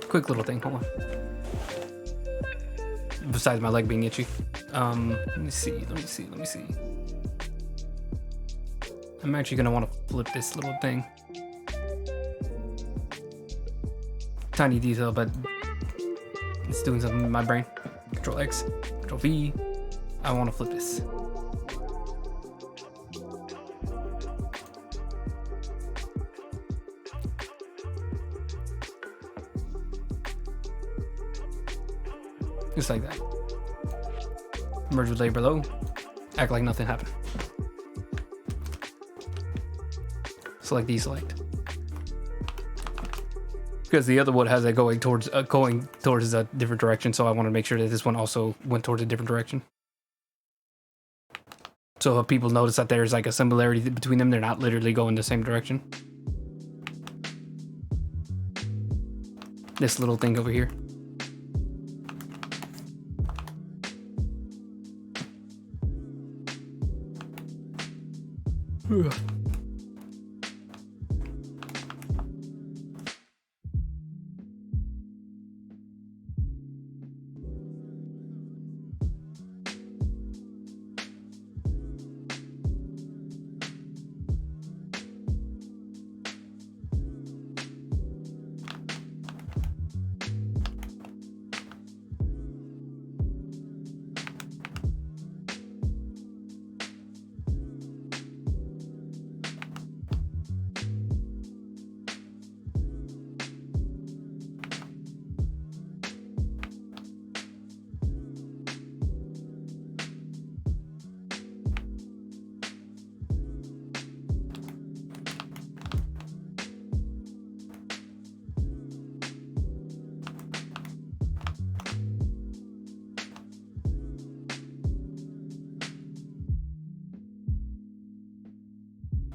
Quick little thing, hold on. Besides my leg being itchy. Let me see. I'm actually gonna want to flip this little thing. Tiny detail, but it's doing something in my brain. Control X, Control V. I want to flip this. Just like that. Merge with layer below. Act like nothing happened. Select deselect. Because the other one has it going towards a different direction, so I want to make sure that this one also went towards a different direction. So if people notice that there's like a similarity between them, they're not literally going the same direction. This little thing over here. Ugh.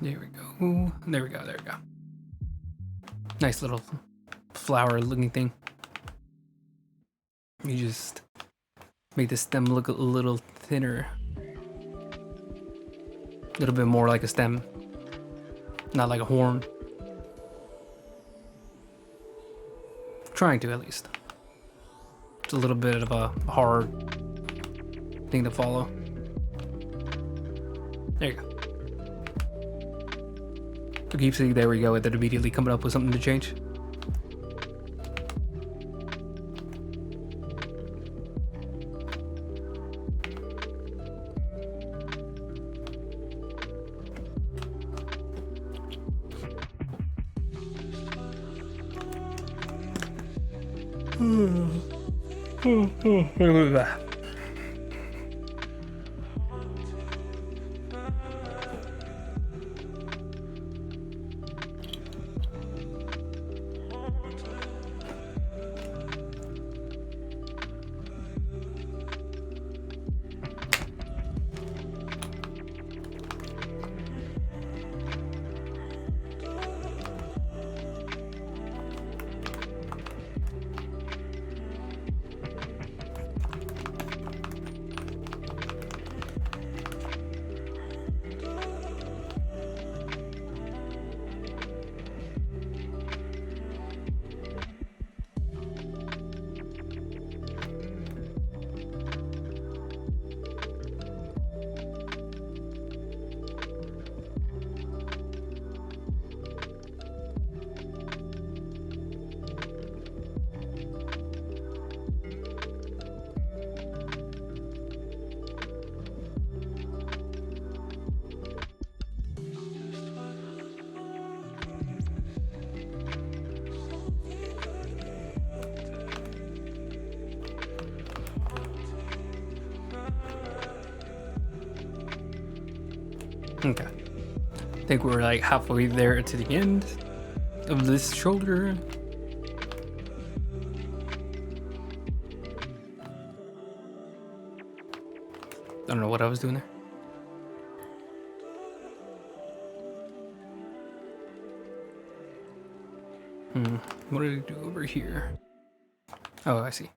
There we go. There we go. There we go. Nice little flower looking thing. You just make the stem look a little thinner. A little bit more like a stem. Not like a horn. Trying to, at least. It's a little bit of a hard thing to follow. There you go. So keep seeing, there we go, and then immediately coming up with something to change. Okay. I think we're like halfway there to the end of this shoulder. I don't know what I was doing there. What did I do over here? Oh, I see.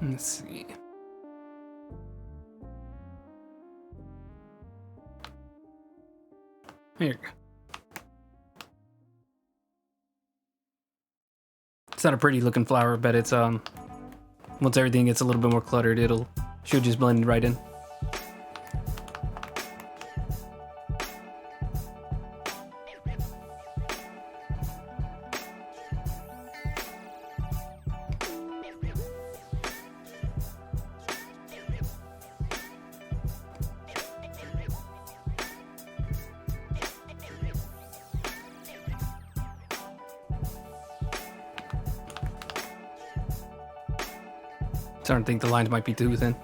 Let's see. Here you go. It's not a pretty looking flower, but it's once everything gets a little bit more cluttered, should just blend right in. Starting to think the lines might be too thin.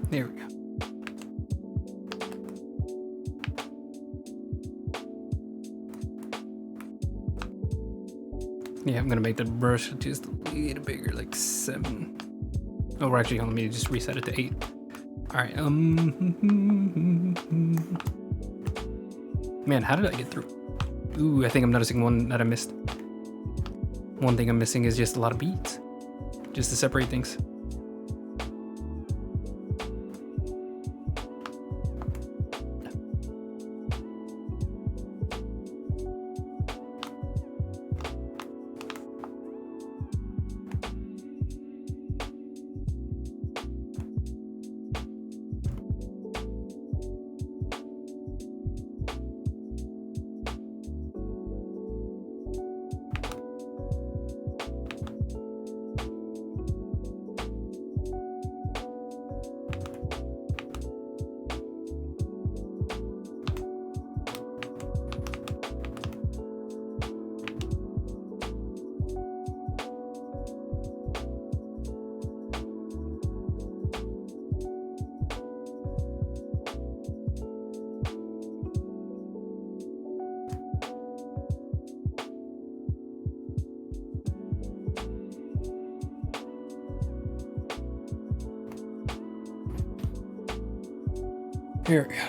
There we go. Yeah, I'm gonna make the brush just a little bigger, like 7. Oh, we're actually, let me just reset it to 8. All right. Man, how did I get through? Ooh, I think I'm noticing one that I missed. One thing I'm missing is just a lot of beads, just to separate things. Here we go.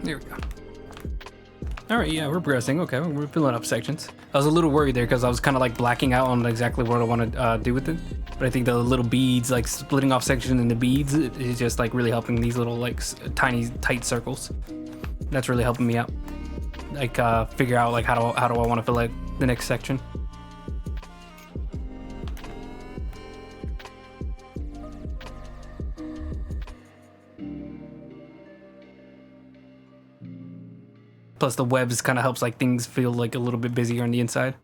There we go. All right, yeah, we're progressing. Okay, we're filling up sections. I was a little worried there because I was kind of like blacking out on exactly what I want to do with it. But I think the little beads, like splitting off sections into beads, is just like really helping these little like tiny tight circles. That's really helping me out. Like figure out like how do I want to fill out the next section. Plus the webs kind of helps like things feel like a little bit busier on the inside.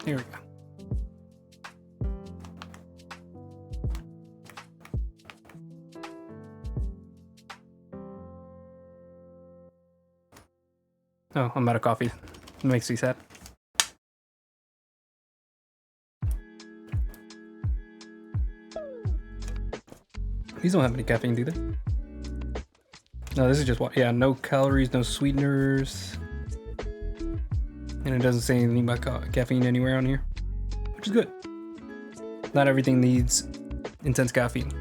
There we go. Oh, I'm out of coffee. It makes me sad. These don't have any caffeine, do they? No, this is just what. Yeah, no calories, no sweeteners. And it doesn't say anything about caffeine anywhere on here, which is good. Not everything needs intense caffeine.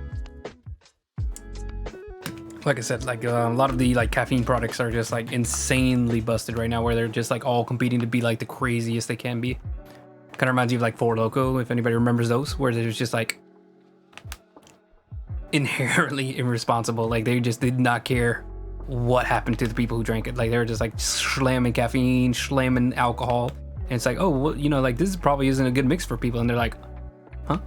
Like I said, like a lot of the like caffeine products are just like insanely busted right now, where they're just like all competing to be like the craziest they can be. Kind of reminds you of like Four Loko, if anybody remembers those, where there's just like inherently irresponsible. Like they just did not care what happened to the people who drank it. Like they were just like slamming caffeine, slamming alcohol, and it's like, oh, well, you know, like this probably isn't a good mix for people, and they're like, huh?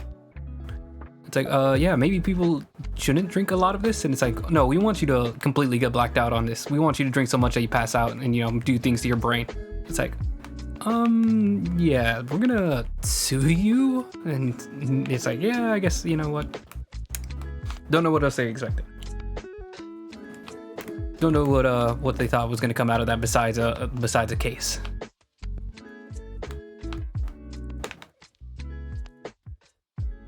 It's like, yeah, maybe people shouldn't drink a lot of this, and it's like, no, we want you to completely get blacked out on this. We want you to drink so much that you pass out and, you know, do things to your brain. It's like, yeah, we're gonna sue you, and it's like, yeah, I guess, you know what? Don't know what else they expected. Don't know what they thought was gonna come out of that besides a case.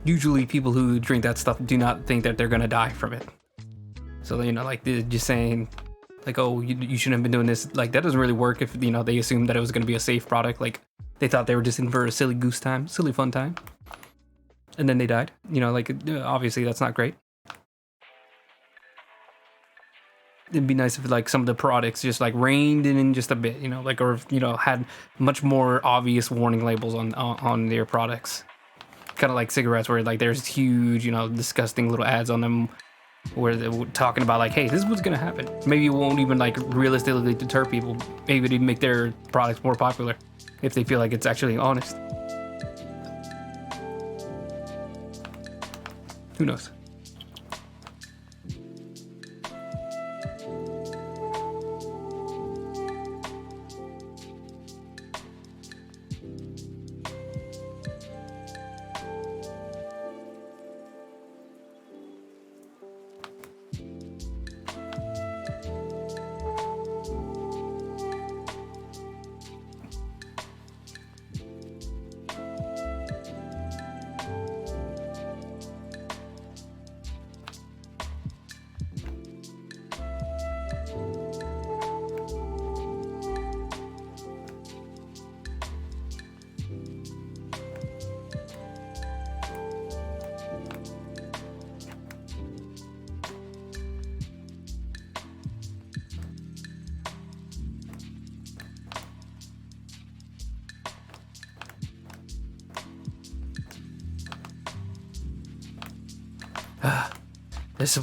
Usually people who drink that stuff do not think that they're gonna die from it. So, you know, like they're just saying like, oh, you shouldn't have been doing this. Like that doesn't really work if, you know, they assumed that it was gonna be a safe product. Like they thought they were just in for a silly goose time, silly fun time. And then they died. You know, like obviously that's not great. It'd be nice if like some of the products just like reined in just a bit, you know, like, or, you know, had much more obvious warning labels on their products. Kind of like cigarettes, where like there's huge, you know, disgusting little ads on them where they're talking about like, hey, this is what's gonna happen. Maybe it won't even like realistically deter people. Maybe it'd make their products more popular if they feel like it's actually honest. Who knows?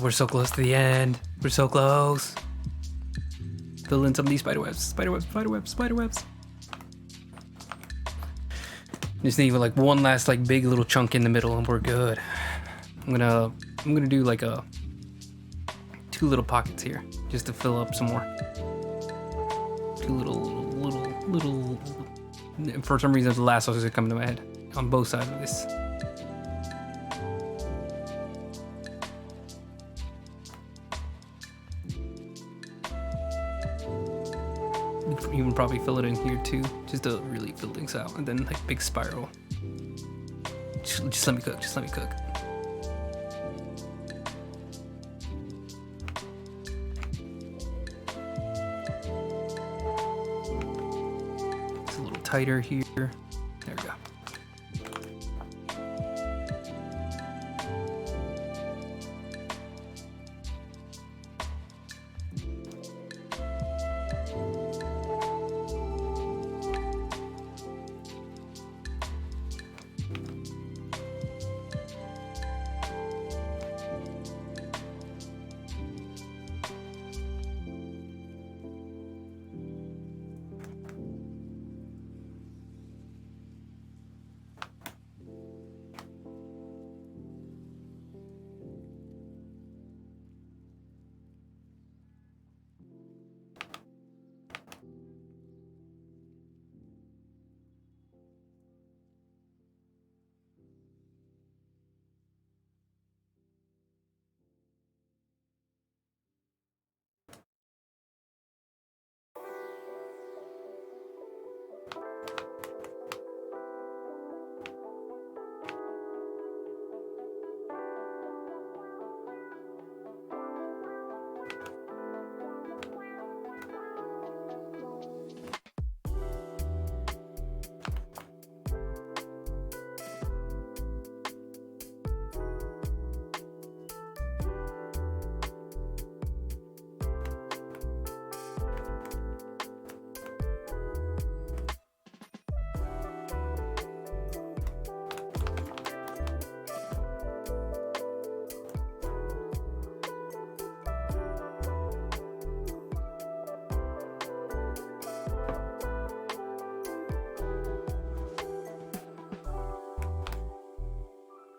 We're so close to the end. We're so close. Fill in some of these spiderwebs. Spiderwebs, spiderwebs, spiderwebs. Just need like one last like big little chunk in the middle and we're good. I'm gonna do like two little pockets here just to fill up some more. Two little. For some reason, the last was coming to my head on both sides of this. Even probably fill it in here too, just to really fill things out, and then like big spiral. Just let me cook. Just let me cook. It's a little tighter here. There we go.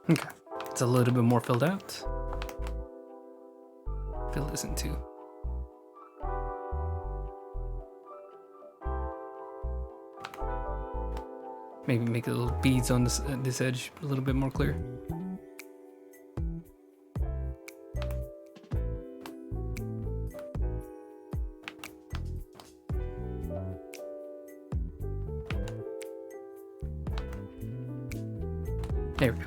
Okay, it's a little bit more filled out. Fill this in too. Maybe make the little beads on this edge a little bit more clear. There we go.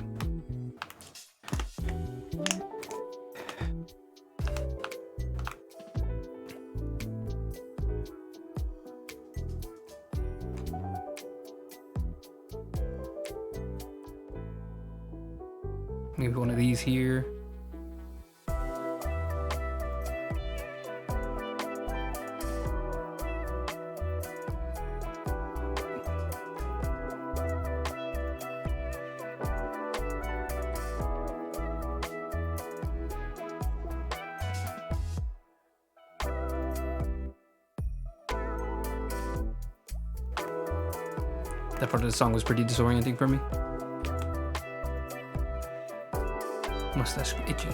Maybe one of these here. That part of the song was pretty disorienting for me. Mustache itchy.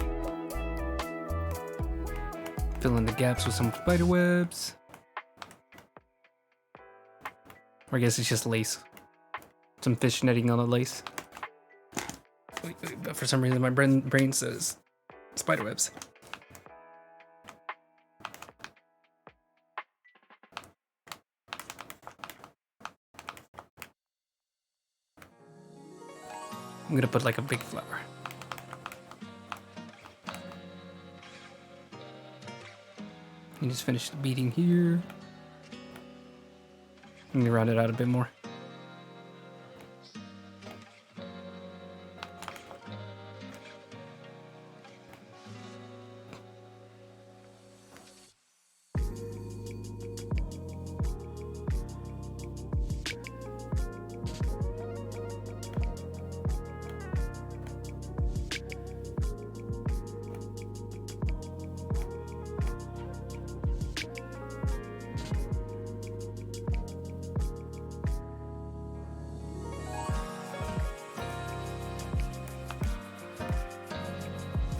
Fill in the gaps with some spider webs. Or I guess it's just lace. Some fish netting on the lace. Wait, but for some reason my brain says spider webs. I'm gonna put like a big flower. And just finish the beading here. Let me round it out a bit more.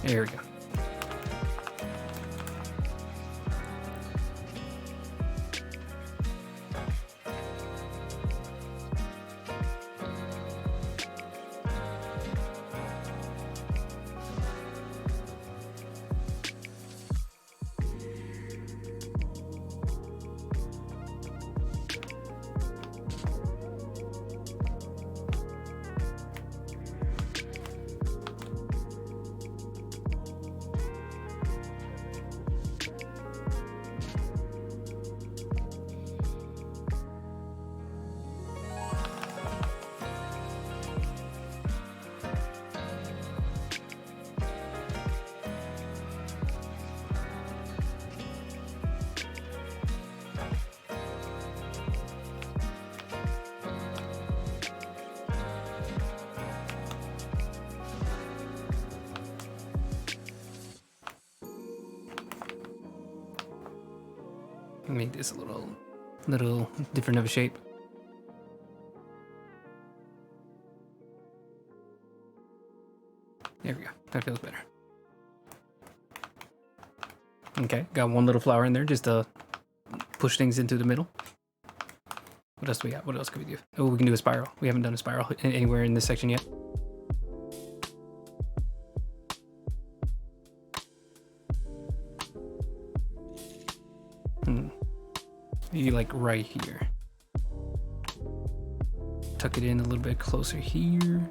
There we go. Make this a little different of a shape. There we go. That feels better. Okay, got one little flower in there just to push things into the middle. What else do we got? What else can we do? Oh, we can do a spiral. We haven't done a spiral anywhere in this section yet. Maybe like right here. Tuck it in a little bit closer here.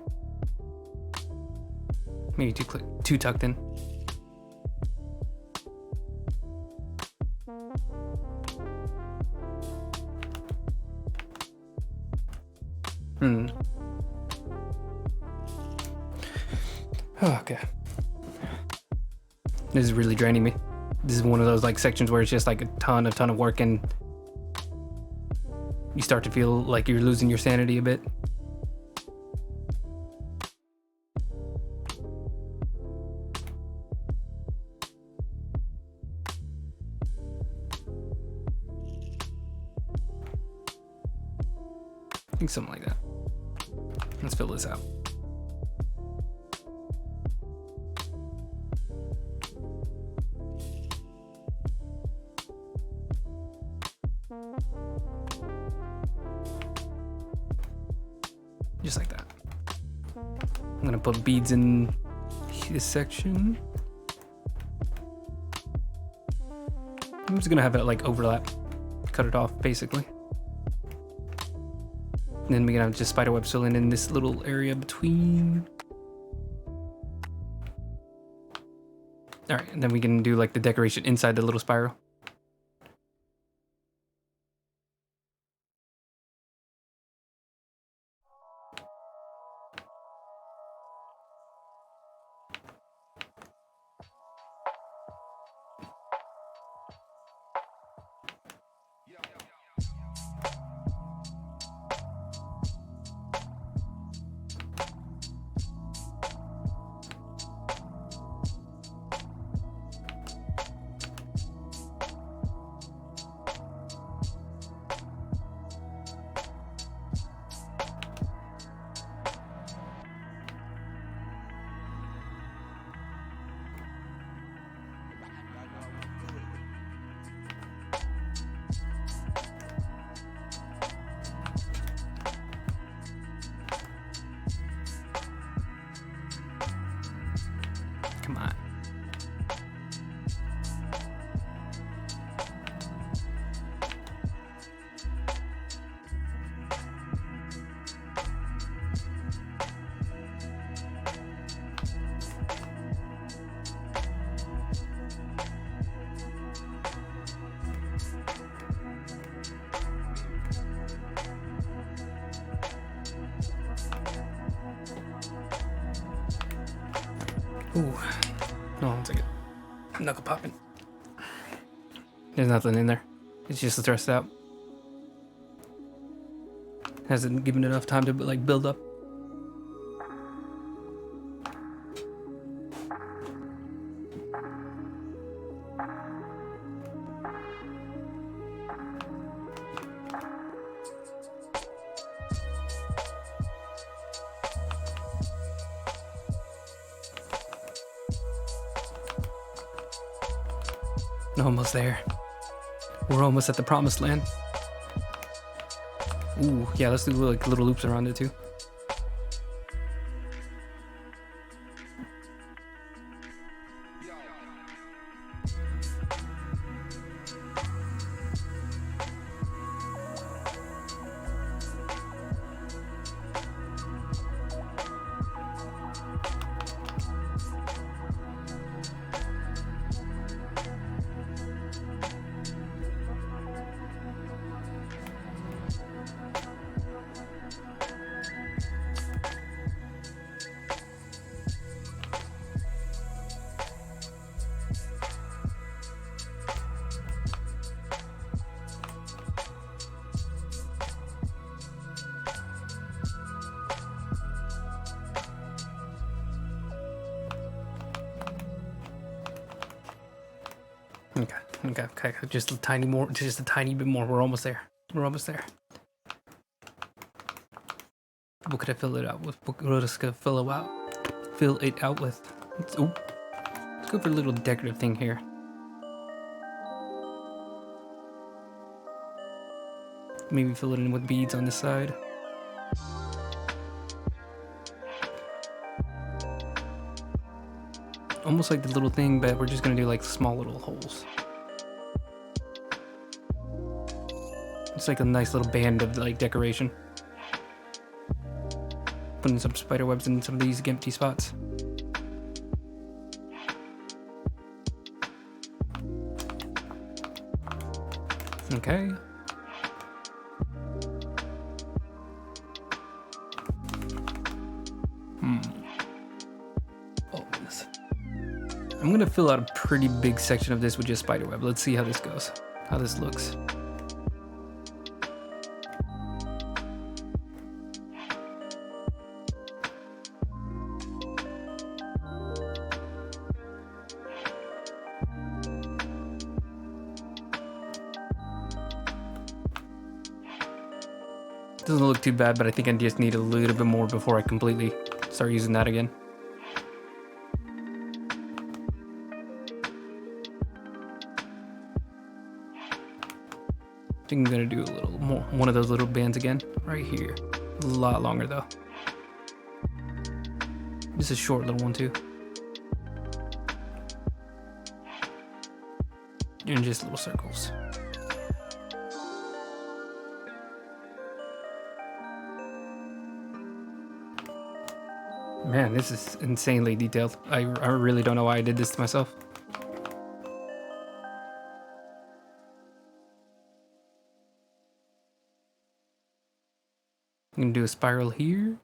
Maybe too tucked in. Okay. This is really draining me. This is one of those like sections where it's just like a ton of work and you start to feel like you're losing your sanity a bit. I think something like that. Let's fill this out. I'm gonna put beads in this section. I'm just gonna have it like overlap, cut it off basically. And then we're gonna have just spiderwebs filling in this little area between. All right, and then we can do like the decoration inside the little spiral. Come on. Ooh. No, one second. Knuckle popping. There's nothing in there. It's just stressed out. Hasn't given enough time to like build up. Almost there. We're almost at the promised land. Ooh, yeah, let's do like little loops around it too. Okay. Just a tiny more, just a tiny bit more. We're almost there. We're almost there. What could I fill it out with? What could I fill it out? Fill it out with. Let's go for a little decorative thing here. Maybe fill it in with beads on this side. Almost like the little thing, but we're just gonna do like small little holes. It's like a nice little band of like decoration. Putting some spider webs in some of these empty spots. Okay. Oh, goodness. I'm gonna fill out a pretty big section of this with just spider web. Let's see how this goes. How this looks. Doesn't look too bad, but I think I just need a little bit more before I completely start using that again. I think I'm gonna do a little more, one of those little bands again, right here. A lot longer though. This is a short little one too. And just little circles. Man, this is insanely detailed. I really don't know why I did this to myself. I'm gonna do a spiral here.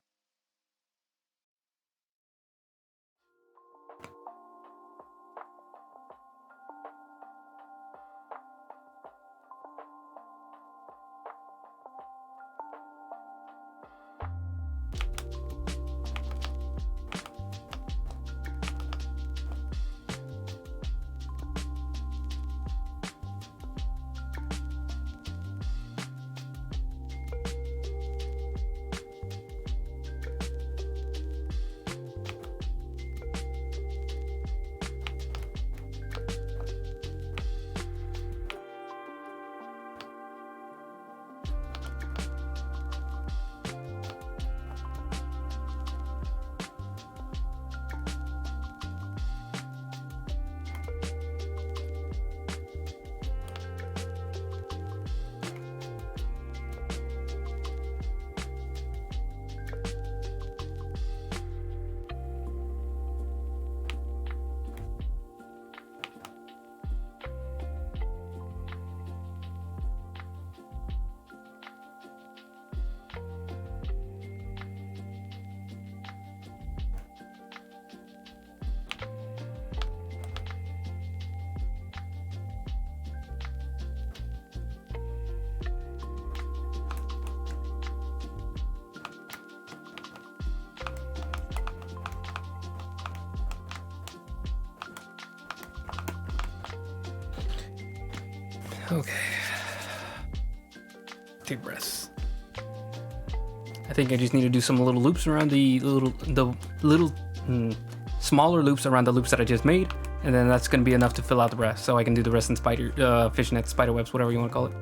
Okay. Take breaths. I think I just need to do some little loops around the little smaller loops around the loops that I just made, and then that's going to be enough to fill out the rest. So I can do the rest in fishnet, spider webs, whatever you want to call it.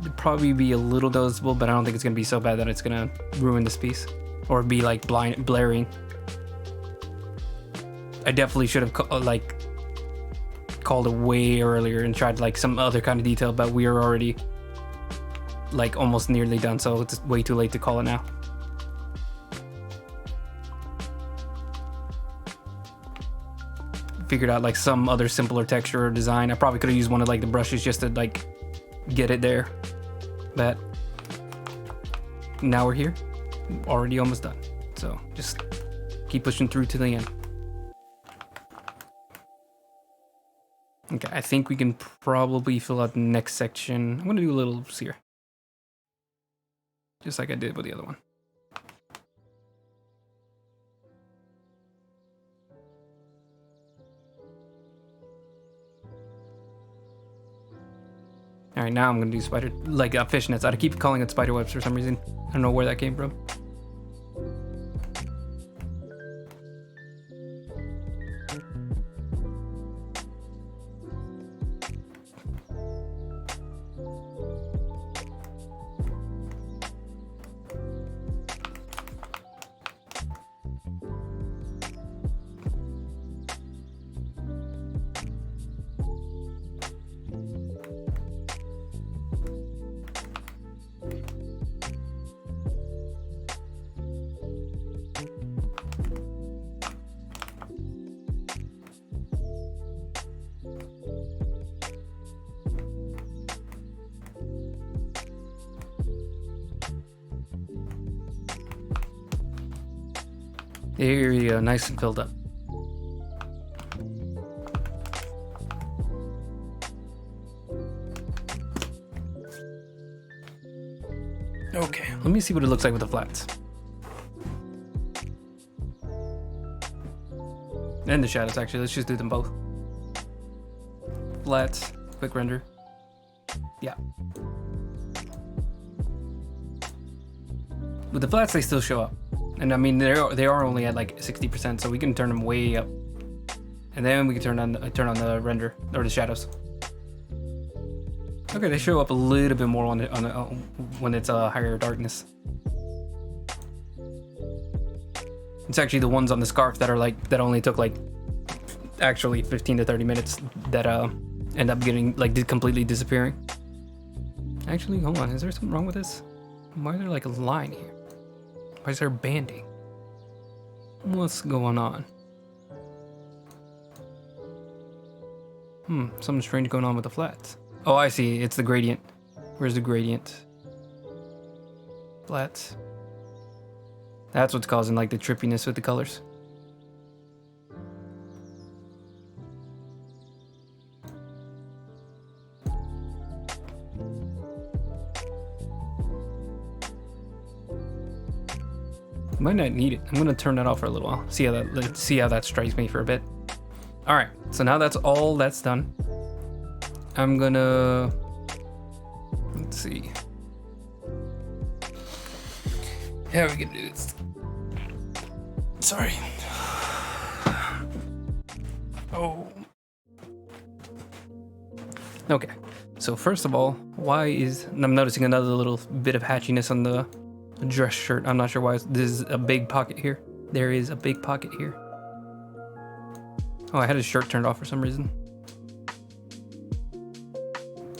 It'd probably be a little noticeable, but I don't think it's going to be so bad that it's going to ruin this piece or be like blaring. I definitely should have called it way earlier and tried like some other kind of detail, but we are already like almost nearly done, so it's way too late to call it now. Figured out like some other simpler texture or design. I probably could have used one of like the brushes just to like get it there, but now we're here, already almost done, so just keep pushing through to the end. Okay, I think we can probably fill out the next section. I'm gonna do a little loops here, just like I did with the other one. All right, now I'm gonna do fishnets. I keep calling it spider webs for some reason. I don't know where that came from. Here you go, nice and filled up. Okay, let me see what it looks like with the flats. And the shadows, actually. Let's just do them both. Flats, quick render. Yeah. With the flats, they still show up. And I mean, they are only at like 60%, so we can turn them way up. And then we can turn on the render, or the shadows. Okay, they show up a little bit more when it's higher darkness. It's actually the ones on the scarf that are like, that only took like actually 15 to 30 minutes that end up getting like completely disappearing. Actually, hold on, is there something wrong with this? Why is there like a line here? Why is there banding? What's going on? Something strange going on with the flats. Oh, I see, it's the gradient. Where's the gradient? Flats. That's what's causing like the trippiness with the colors. Might not need it. I'm gonna turn that off for a little while. See how that strikes me for a bit. All right. So now that's all that's done. I'm gonna, let's see. How are we gonna do this? Sorry. Oh. Okay. So first of all, I'm noticing another little bit of hatchiness on the dress shirt. I'm not sure why. There's a big pocket here. There is a big pocket here. Oh, I had his shirt turned off for some reason.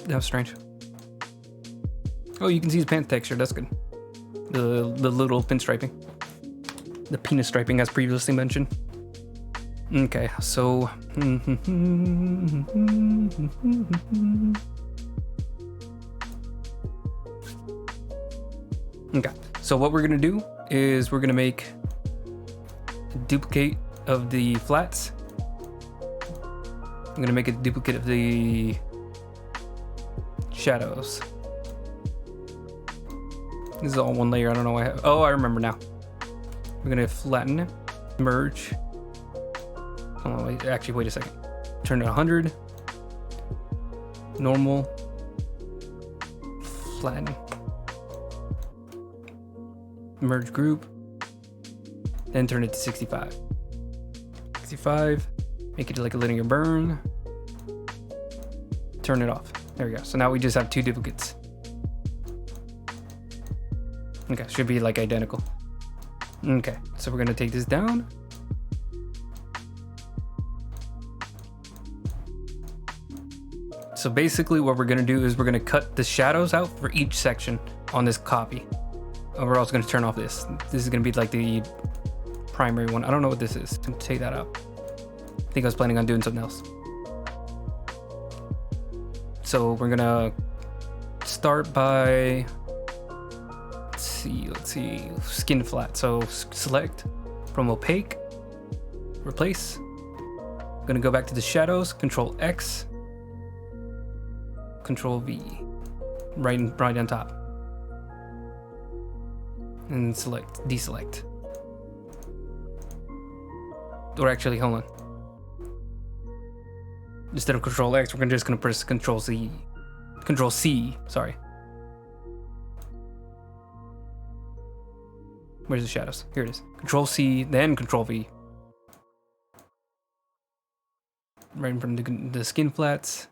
That was strange. Oh, you can see his pants texture. That's good. The little pinstriping. The penis striping as previously mentioned. Okay, so... Okay, so what we're gonna do is we're gonna make a duplicate of the flats. I'm gonna make a duplicate of the shadows. This is all one layer. I don't know why. Oh, I remember now. We're gonna flatten it, merge. Hold on, wait a second. Turn it 100. Normal. Flatten. Merge group. Then turn it to 65. 65. Make it like a linear burn. Turn it off. There we go. So now we just have two duplicates. Okay, should be like identical. Okay, so we're gonna take this down. So basically what we're gonna do is we're gonna cut the shadows out for each section on this copy. And we're also gonna turn off this. This is gonna be like the primary one. I don't know what this is. Take that out. I think I was planning on doing something else. So we're gonna start by, let's see, skin flat. So select from opaque, replace. I'm gonna go back to the shadows, Control X, Control V, right on top. And select, deselect. Or actually, hold on. Instead of Control X, we're just gonna press Control C. Control C, sorry. Where's the shadows? Here it is. Control C, then Control V. Right from the skin flats.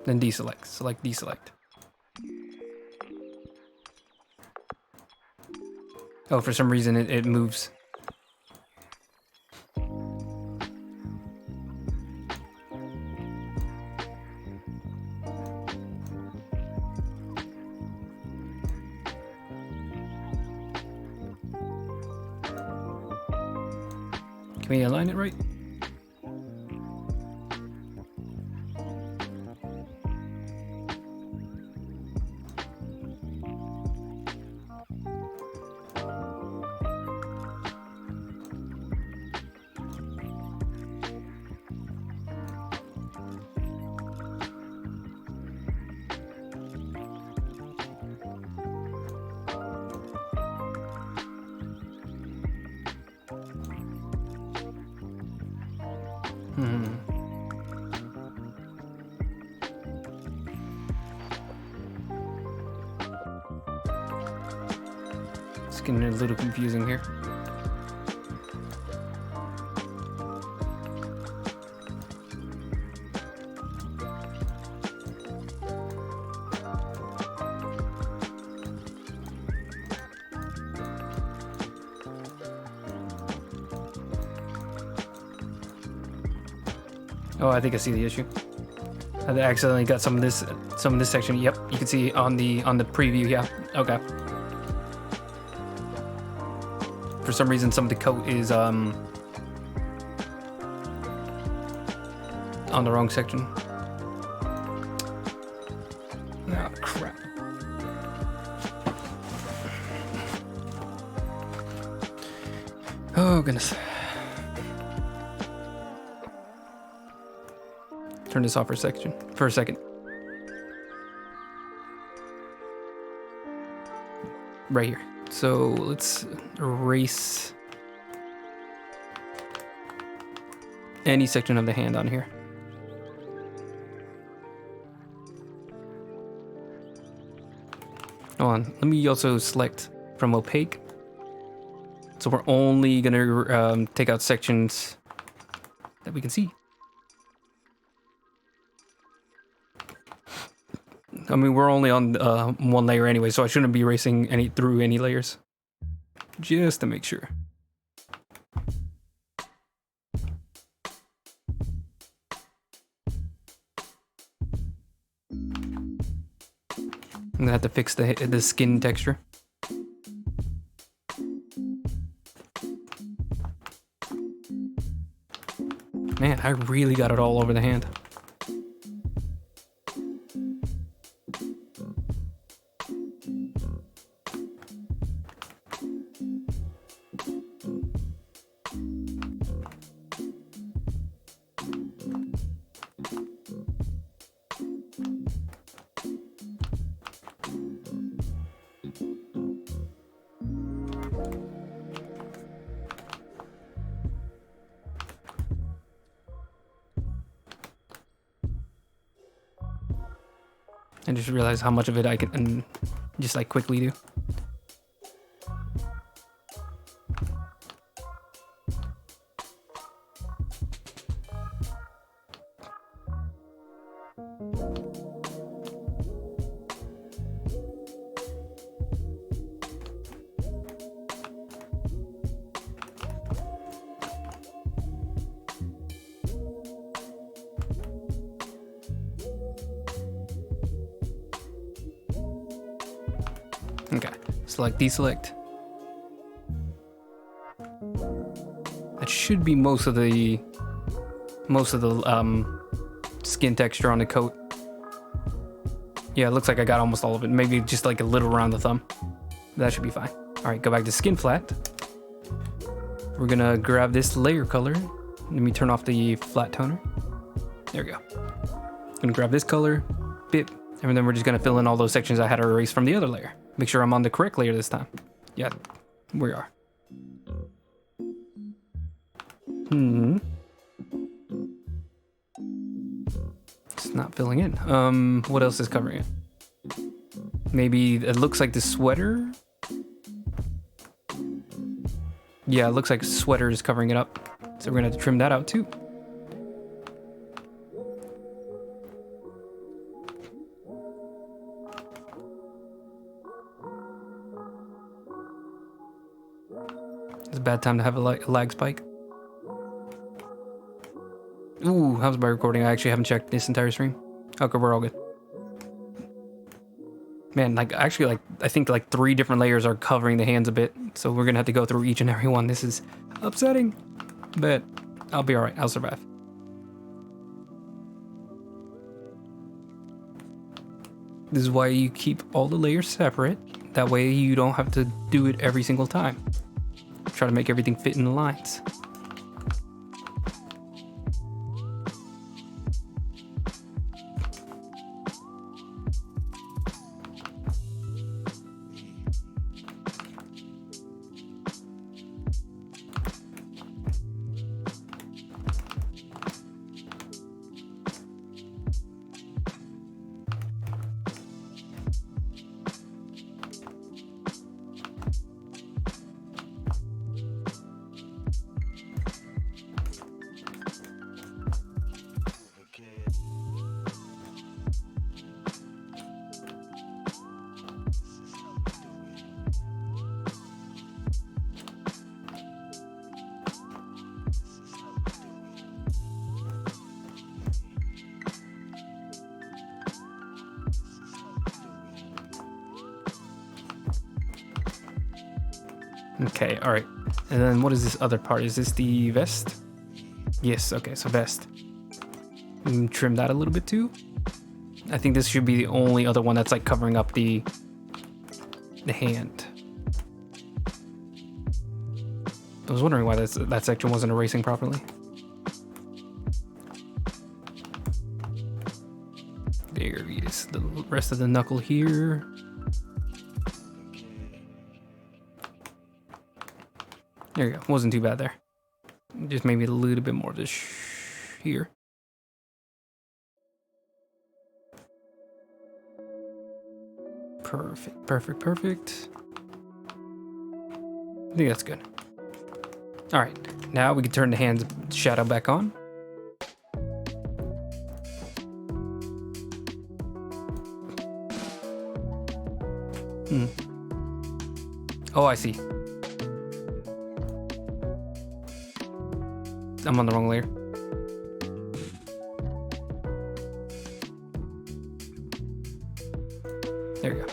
Then deselect. Select, deselect. Oh, for some reason it moves. Can we align it right? It's getting a little confusing here. Oh, I think I see the issue. I accidentally got some of this section. Yep, you can see on the preview. Yeah, okay. For some reason, some of the coat is on the wrong section. Oh crap. Oh goodness. Turn this off for a second. Right here. So let's erase any section of the hand on here. Hold on. Let me also select from opaque. So we're only gonna take out sections that we can see. I mean, we're only on one layer anyway, so I shouldn't be erasing through any layers. Just to make sure. I'm gonna have to fix the skin texture. Man, I really got it all over the hand. I just realized how much of it I can just like quickly do. Okay, select, deselect. That should be most of the skin texture on the coat. Yeah, it looks like I got almost all of it. Maybe just like a little around the thumb. That should be fine. All right, go back to skin flat. We're gonna grab this layer color. Let me turn off the flat toner. There we go. Gonna grab this color, bit, and then we're just gonna fill in all those sections I had to erase from the other layer. Make sure I'm on the correct layer this time. Yeah, we are. It's not filling in. What else is covering it? Maybe it looks like the sweater. Yeah, it looks like a sweater is covering it up. So we're gonna have to trim that out too. It's a bad time to have a lag spike. Ooh, how's my recording? I actually haven't checked this entire stream. Okay, we're all good. Man, like actually, like I think like 3 different layers are covering the hands a bit, so we're gonna have to go through each and every one. This is upsetting, but I'll be all right. I'll survive. This is why you keep all the layers separate. That way you don't have to do it every single time. Try to make everything fit in the lines. Okay, all right. And then what is this other part? Is this the vest? Yes, okay, so vest. Trim that a little bit too. I think this should be the only other one that's like covering up the hand. I was wondering why that section wasn't erasing properly. There is the rest of the knuckle here. There you go. Wasn't too bad there. Just maybe a little bit more of this here. Perfect, perfect, perfect. I think that's good. All right, now we can turn the hand's shadow back on. Oh, I see. I'm on the wrong layer. There you go.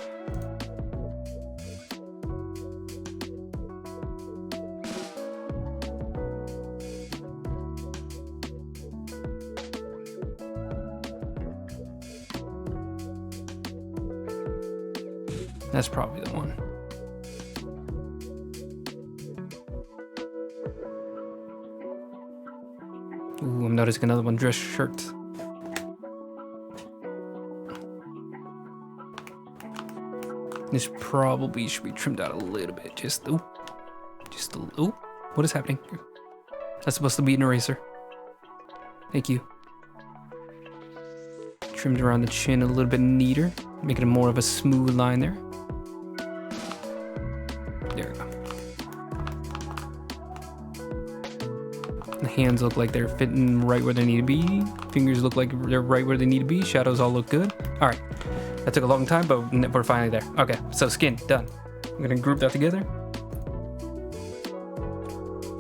That's probably the one. Ooh, I'm noticing another one, dress shirt. This probably should be trimmed out a little bit. Just a little. What is happening? That's supposed to be an eraser. Thank you. Trimmed around the chin a little bit neater, making it more of a smooth line there. There we go. The hands look like they're fitting right where they need to be. Fingers look like they're right where they need to be. Shadows all look good. All right. That took a long time, but we're finally there. Okay, so skin, done. I'm gonna group that together.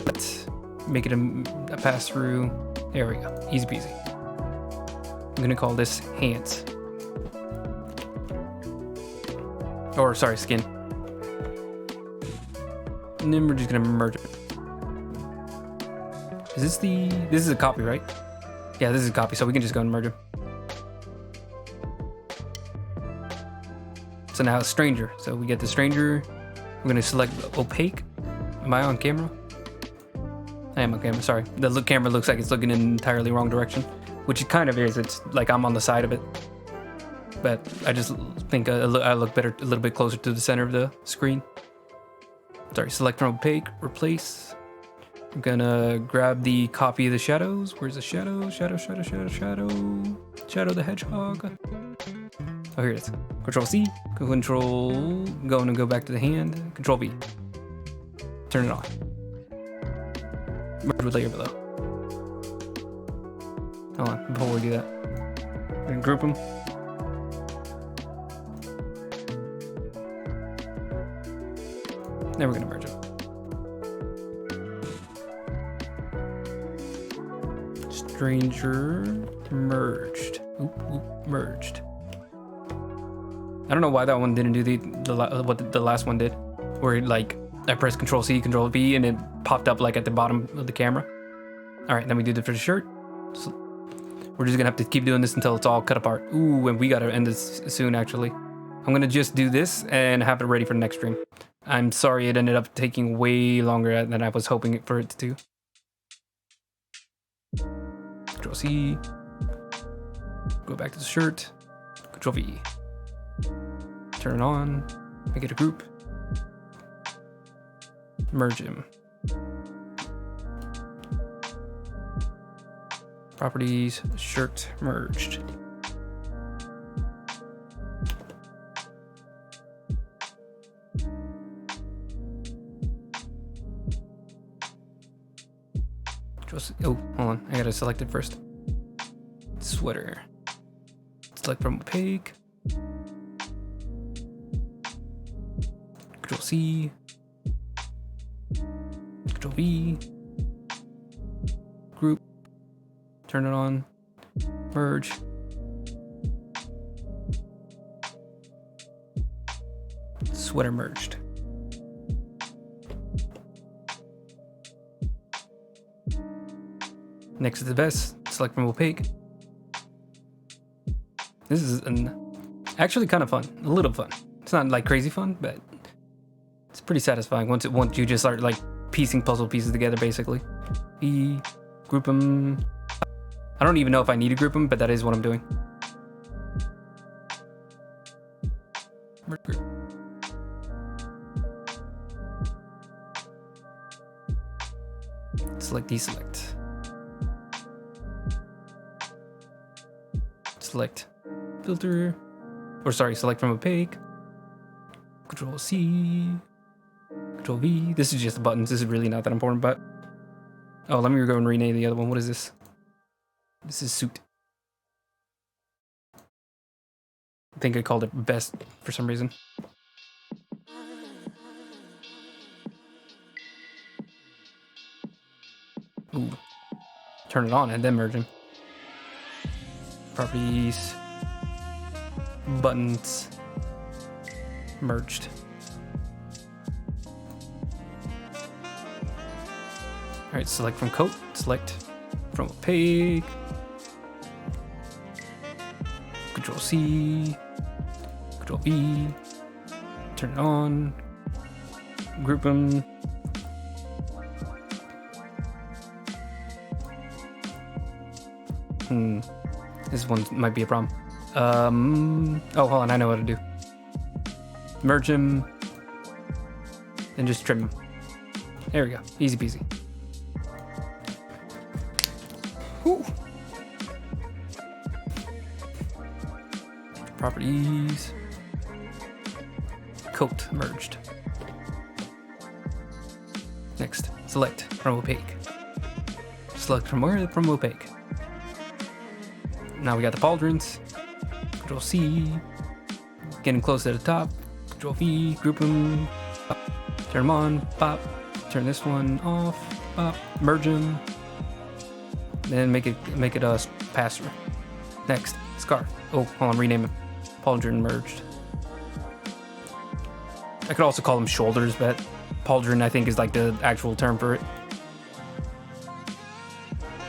Let's make it a pass through. There we go, easy peasy. I'm gonna call this hands. Or sorry, skin. And then we're just gonna merge it. Is this is a copy, right? Yeah, this is a copy, so we can just go and merge them. So now it's stranger. So we get the stranger. We're gonna select opaque. Am I on camera? I am on camera, sorry. The camera looks like it's looking in entirely wrong direction, which it kind of is. It's like I'm on the side of it. But I just think I look better a little bit closer to the center of the screen. Sorry, select from opaque, replace. I'm gonna grab the copy of the shadows. Where's the shadow? Shadow the hedgehog. Oh, here it is. Control C, go back to the hand. Control V. Turn it on. Merge with layer below. Hold on, before we do that. We're gonna group them. Then we're gonna merge them. Stranger merged. Merged. I don't know why that one didn't do what the last one did, where like I pressed Control C, Control V, and it popped up like at the bottom of the camera. All right, then we do the for the shirt. So we're just gonna have to keep doing this until it's all cut apart. Ooh, and we gotta end this soon. Actually, I'm gonna just do this and have it ready for the next stream. I'm sorry it ended up taking way longer than I was hoping for it to. Control C. Go back to the shirt. Control V. Turn it on. Make it a group. Merge him. Properties, shirt merged. Oh, hold on. I gotta select it first. Sweater. Select from opaque. Control C. Control V. Group. Turn it on. Merge. Sweater merged. Next is the vest. Select from opaque. This is actually kind of fun. A little fun. It's not like crazy fun, but it's pretty satisfying once you just start like piecing puzzle pieces together, basically. Group them. I don't even know if I need to group them, but that is what I'm doing. Select, deselect. Select filter, or sorry, select from opaque. Control C, Control V. This is just the buttons. This is really not that important, but oh, let me go and rename the other one. What is this? This is suit. I think I called it vest for some reason. Ooh. Turn it on and then merge them. Properties. Buttons. Merged. Alright, select from coat. Select from opaque. Control C. Control V. Turn it on. Group them. This one might be a problem. Oh, hold on, I know what to do. Merge them. And just trim them. There we go. Easy peasy. Whew. Properties. Coat merged. Next, select from opaque. Select from where? From opaque. Now we got the pauldrons. Control C. Getting close to the top. Control V. Group them. Turn them on. Pop. Turn this one off. Pop. Merge them. Then make it a pass through. Next, scarf. Oh, hold on. Rename it. Pauldron merged. I could also call them shoulders, but pauldron I think is like the actual term for it.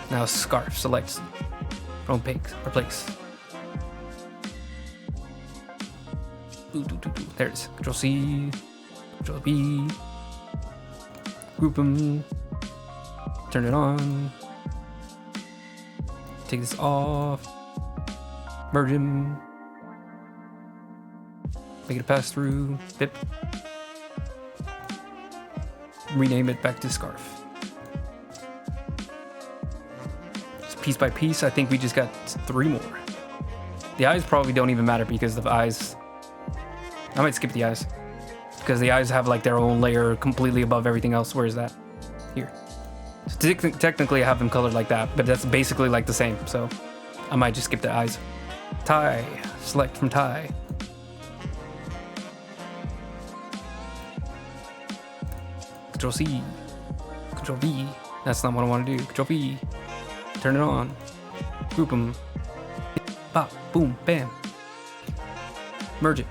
Now scarf. Select. Opaque, replace. There it is. Control C, Control B. Group them. Turn it on. Take this off. Merge them. Make it a pass through. Bip. Rename it back to scarf. Piece by piece, I think we just got 3 more. The eyes probably don't even matter because the eyes... I might skip the eyes. Because the eyes have like their own layer completely above everything else. Where is that? Here. So technically I have them colored like that, but that's basically like the same. So I might just skip the eyes. Tie. Select from tie. Control C. Control V. That's not what I want to do. Control V. Turn it on. Group them. Pop. Boom. Bam. Merge it.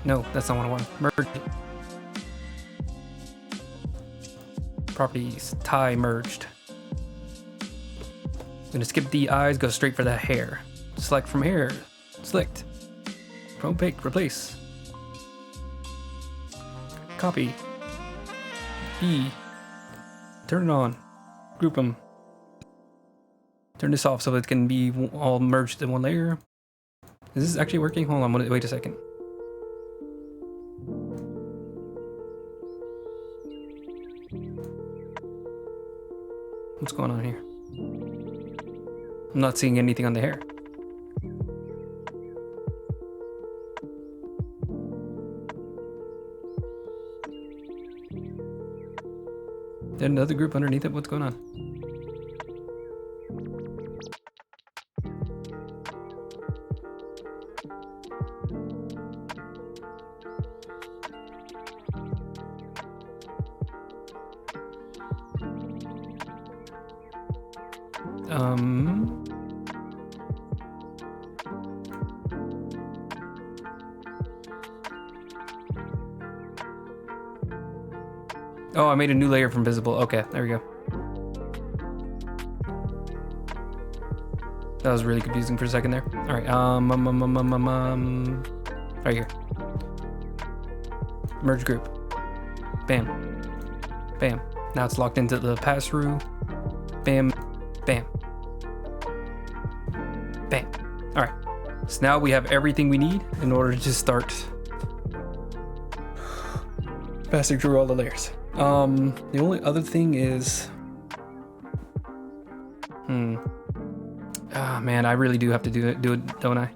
No, that's not what I want. Merge it. Properties. Tie merged. I'm gonna skip the eyes, go straight for the hair. Select from hair. Select. From opaque. Replace. Copy. E. Turn it on. Group them. Turn this off so it can be all merged in one layer. Is this actually working? Hold on, wait a second. What's going on here? I'm not seeing anything on the hair. There's another group underneath it. What's going on? Oh, I made a new layer from visible. Okay, there we go. That was really confusing for a second there. All right, right here. Merge group. Bam. Bam. Now it's locked into the pass-through. Bam. Bam. Bam. All right. So now we have everything we need in order to start passing through all the layers. The only other thing is, ah man, I really do have to do it, don't I?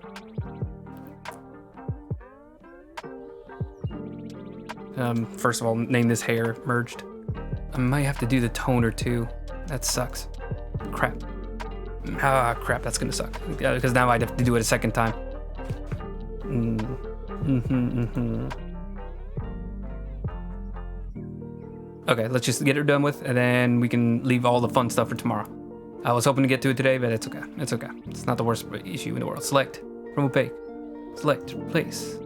First of all, name this hair merged. I might have to do the toner too. That sucks. Crap. Ah, crap, that's gonna suck. Yeah, because now I'd have to do it a second time. Okay, let's just get it done with, and then we can leave all the fun stuff for tomorrow. I was hoping to get to it today, but it's okay. It's okay. It's not the worst issue in the world. Select from opaque. Select place.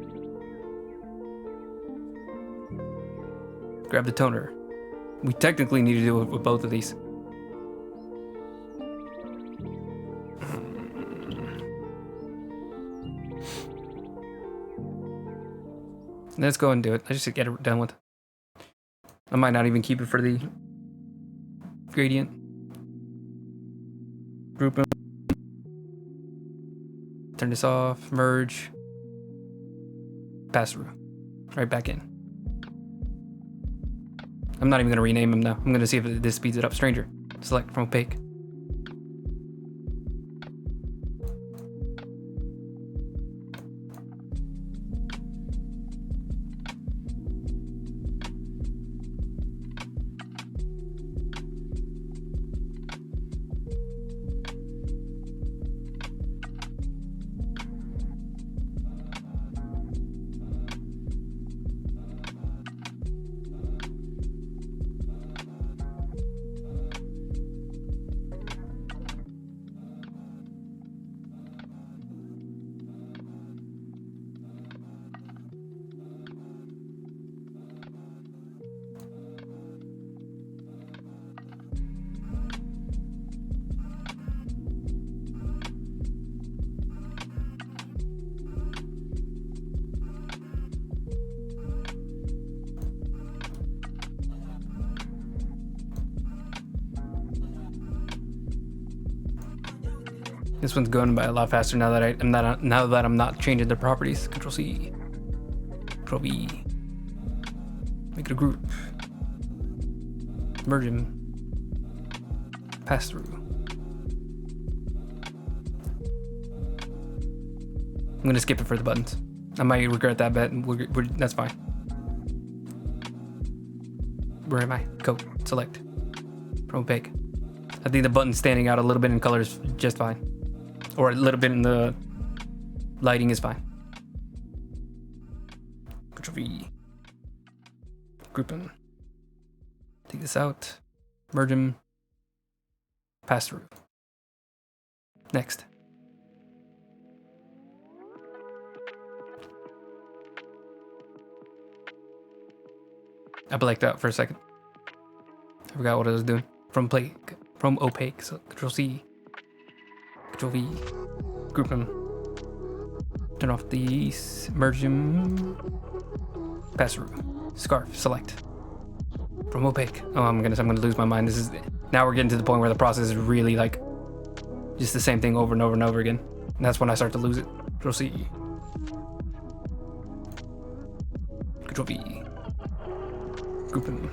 Grab the toner. We technically need to do it with both of these. Let's go and do it. Let's just get it done with. I might not even keep it for the gradient. Group them. Turn this off. Merge. Pass through. Right back in. I'm not even going to rename them now. I'm going to see if this speeds it up. Stranger. Select from opaque. This one's going by a lot faster now that I'm not changing the properties. Control C, Control V, make it a group, merge them, pass through. I'm gonna skip it for the buttons. I might regret that bet. That's fine. Where am I? Code, select, from opaque. I think the button standing out a little bit in color is just fine. Or a little bit in the lighting is fine. Control V. Group them. Take this out. Merge them. Pass through. Next. I blanked out for a second. I forgot what I was doing. From opaque. So Control C. Control V, group them, turn off these, merge them, pass through, scarf, select, from opaque. Oh, I'm gonna lose my mind. Now we're getting to the point where the process is really like, just the same thing over and over and over again. And that's when I start to lose it. Control C, Control V, group them,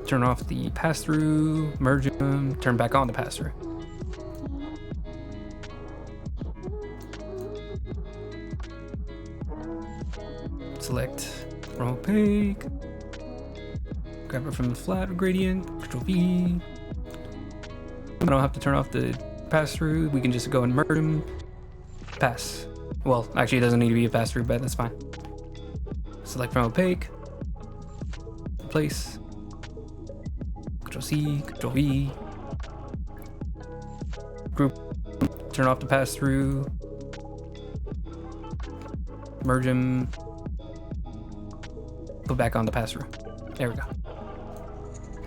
turn off the pass-through, merge them, turn back on the pass-through. Select from opaque, grab it from the flat gradient, Control V. I don't have to turn off the pass-through, we can just go and merge them, pass. Well, actually it doesn't need to be a pass-through, but that's fine. Select from opaque, place, Control C, Control V, group, turn off the pass-through, merge them, put back on the pass-through. There we go.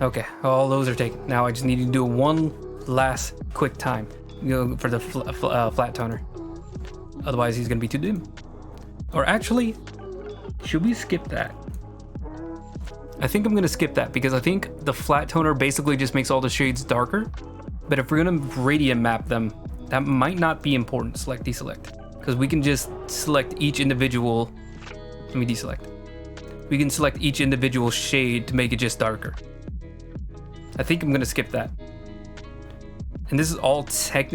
Okay, all those are taken. Now I just need to do one last quick time. Go for the flat toner. Otherwise, he's gonna be too dim. Or actually, should we skip that? I think I'm gonna skip that because I think the flat toner basically just makes all the shades darker. But if we're gonna gradient map them, that might not be important. Select, deselect, because we can just select each individual. Let me deselect. We can select each individual shade to make it just darker. I think I'm gonna skip that. And this is all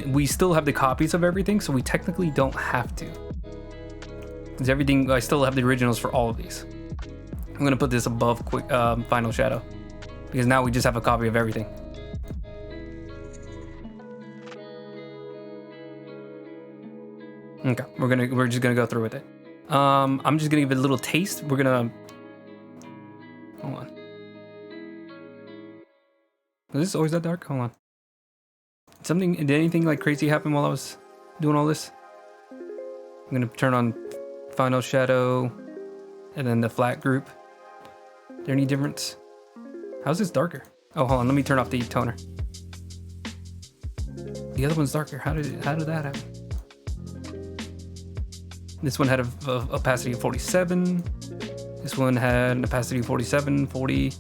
we still have the copies of everything, so we technically don't have to. Because everything, I still have the originals for all of these. I'm gonna put this above Final Shadow, because now we just have a copy of everything. Okay, we're just gonna go through with it. I'm just gonna give it a little taste. We're gonna hold on. Was this always that dark? Hold on. Did anything like crazy happen while I was doing all this? I'm gonna turn on Final Shadow and then the flat group. Is there any difference? How's this darker? Oh, hold on. Let me turn off the toner. The other one's darker. How did that happen? This one had a opacity of 47. This one had an opacity of 47, 40.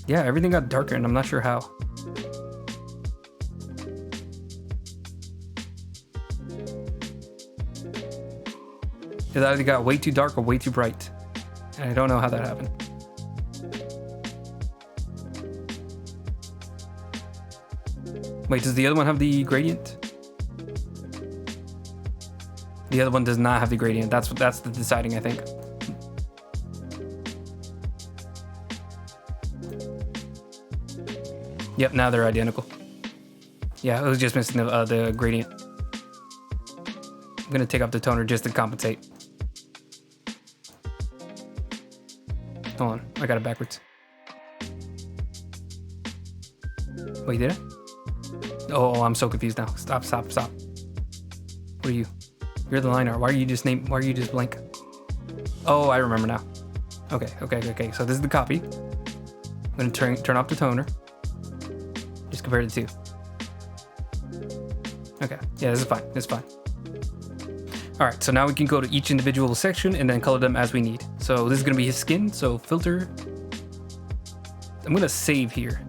Yeah, everything got darker, and I'm not sure how. It either got way too dark or way too bright. And I don't know how that happened. Wait, does the other one have the gradient? The other one does not have the gradient. That's the deciding, I think. Yep, now they're identical. Yeah, it was just missing the gradient. I'm gonna take off the toner just to compensate. Hold on, I got it backwards. Wait, did I? Oh, I'm so confused now. Stop. What are you? You're the line art. Why are you just blank? Oh, I remember now. Okay. So this is the copy. I'm gonna turn off the toner. Just compare the two. Okay. Yeah, this is fine. All right. So now we can go to each individual section and then color them as we need. So this is gonna be his skin. So filter. I'm gonna save here.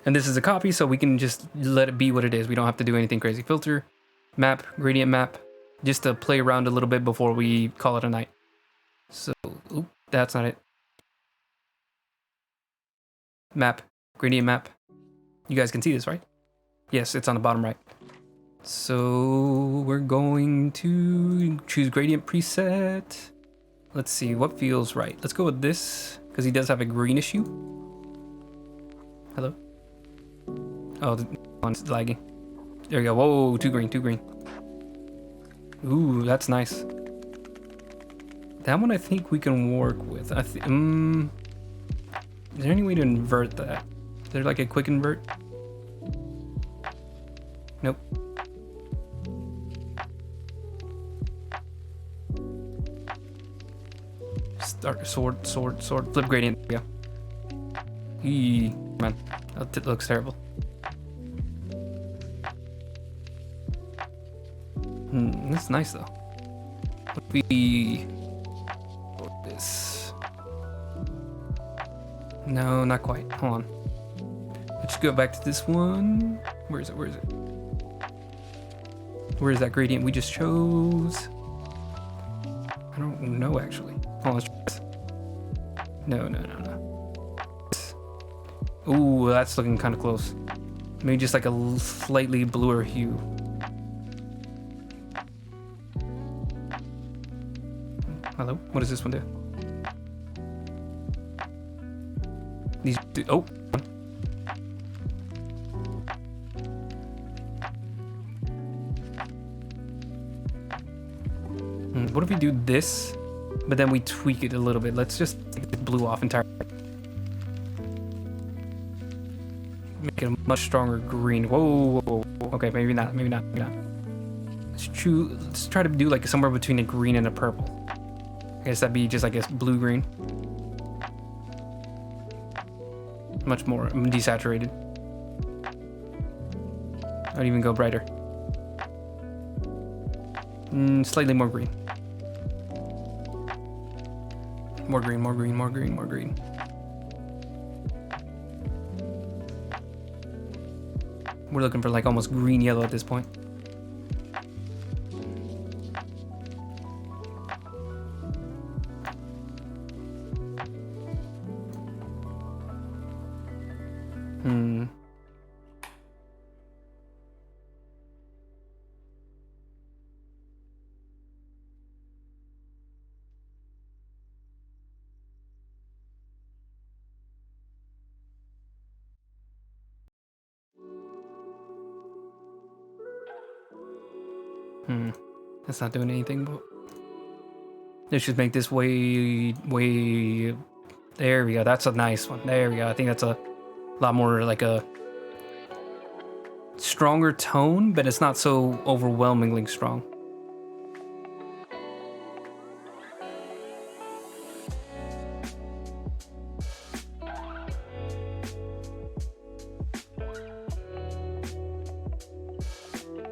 And this is a copy, so we can just let it be what it is. We don't have to do anything crazy. Filter, map, gradient map, just to play around a little bit before we call it a night. So, oop, that's not it. Map, gradient map. You guys can see this, right? Yes, it's on the bottom right. So we're going to choose gradient preset. Let's see what feels right. Let's go with this, because he does have a greenish hue. Hello? Oh, the one's lagging. There we go. Whoa, too green. Ooh, that's nice. That one I think we can work with. Is there any way to invert that? Is there like a quick invert? Nope. Start sword, flip gradient. Yeah. Man, that looks terrible. That's nice though. This. No, not quite. Hold on. Let's go back to this one. Where is it? Where is that gradient we just chose? I don't know actually. Hold on, let's try this. No. Ooh, that's looking kind of close. Maybe just like a slightly bluer hue. Hello? What does this one do? These do, oh. What if we do this, but then we tweak it a little bit? Let's just take the blue off entirely. Make it a much stronger green. Whoa. Okay, maybe not. Let's try to do like somewhere between a green and a purple. I guess that'd be just like a blue-green. Much more desaturated. I'd even go brighter. Slightly more green. More green, more green, more green, more green. We're looking for like almost green yellow at this point. That's not doing anything, but let's just make this way. There we go. That's a nice one. There we go. I think that's a lot more like a stronger tone, but it's not so overwhelmingly strong.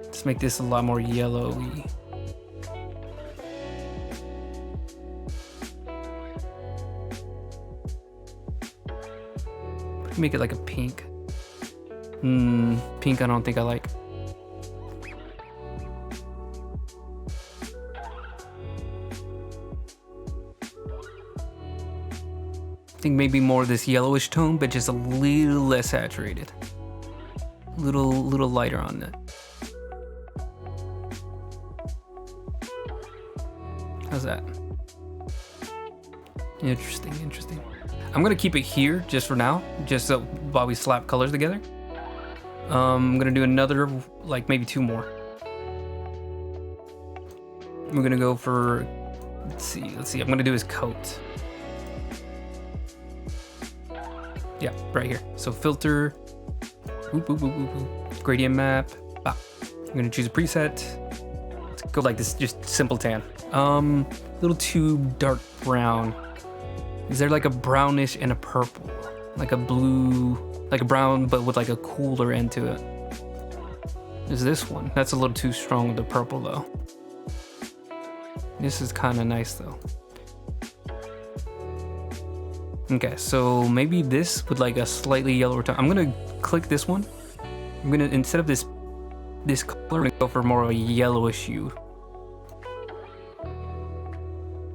Let's make this a lot more yellowy. Make it like a pink. Pink I don't think I like. I think maybe more of this yellowish tone, but just a little less saturated. Little lighter on that. How's that? Interesting. I'm gonna keep it here just for now, just so while we slap colors together. I'm gonna do another, like maybe two more. We're gonna go for, let's see. I'm gonna do his coat. Yeah, right here. So filter, gradient map. I'm gonna choose a preset. Let's go like this, just simple tan. A little too dark brown. Is there like a brownish and a purple? Like a blue, like a brown, but with like a cooler end to it. Is this one? That's a little too strong with the purple though. This is kind of nice though. Okay, so maybe this with like a slightly yellower tone. I'm gonna click this one. I'm gonna, instead of this color, I'm gonna go for more of a yellowish hue.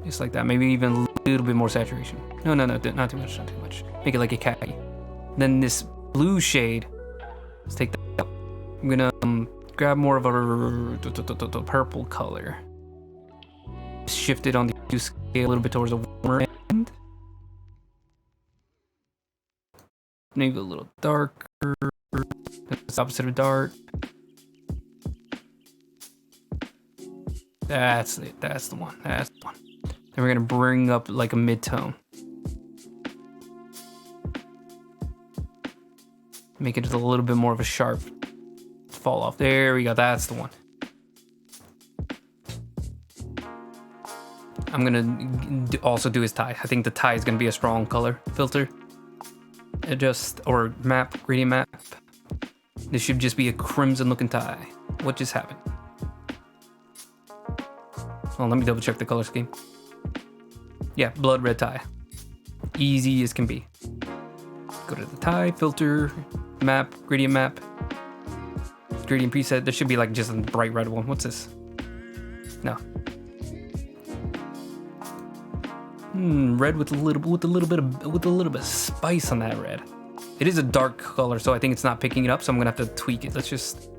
Just like that, maybe even a little bit more saturation. No, not too much. Make it like a khaki. Then this blue shade, let's take that out. I'm gonna grab more of a purple color. Shift it on the hue scale a little bit towards the warmer end. Maybe a little darker. That's the opposite of dark. That's it. That's the one. Then we're gonna bring up like a mid-tone. Make it just a little bit more of a sharp fall off. There we go. That's the one. I'm gonna also do his tie. I think the tie is gonna be a strong color filter. Adjust or map, gradient map. This should just be a crimson looking tie. What just happened? Oh, let me double check the color scheme. Yeah, blood red tie. Easy as can be. Go to the tie, filter, map, gradient map. Gradient preset. There should be like just a bright red one. What's this? No. Red with a little bit of spice on that red. It is a dark color, so I think it's not picking it up, so I'm gonna have to tweak it. Let's just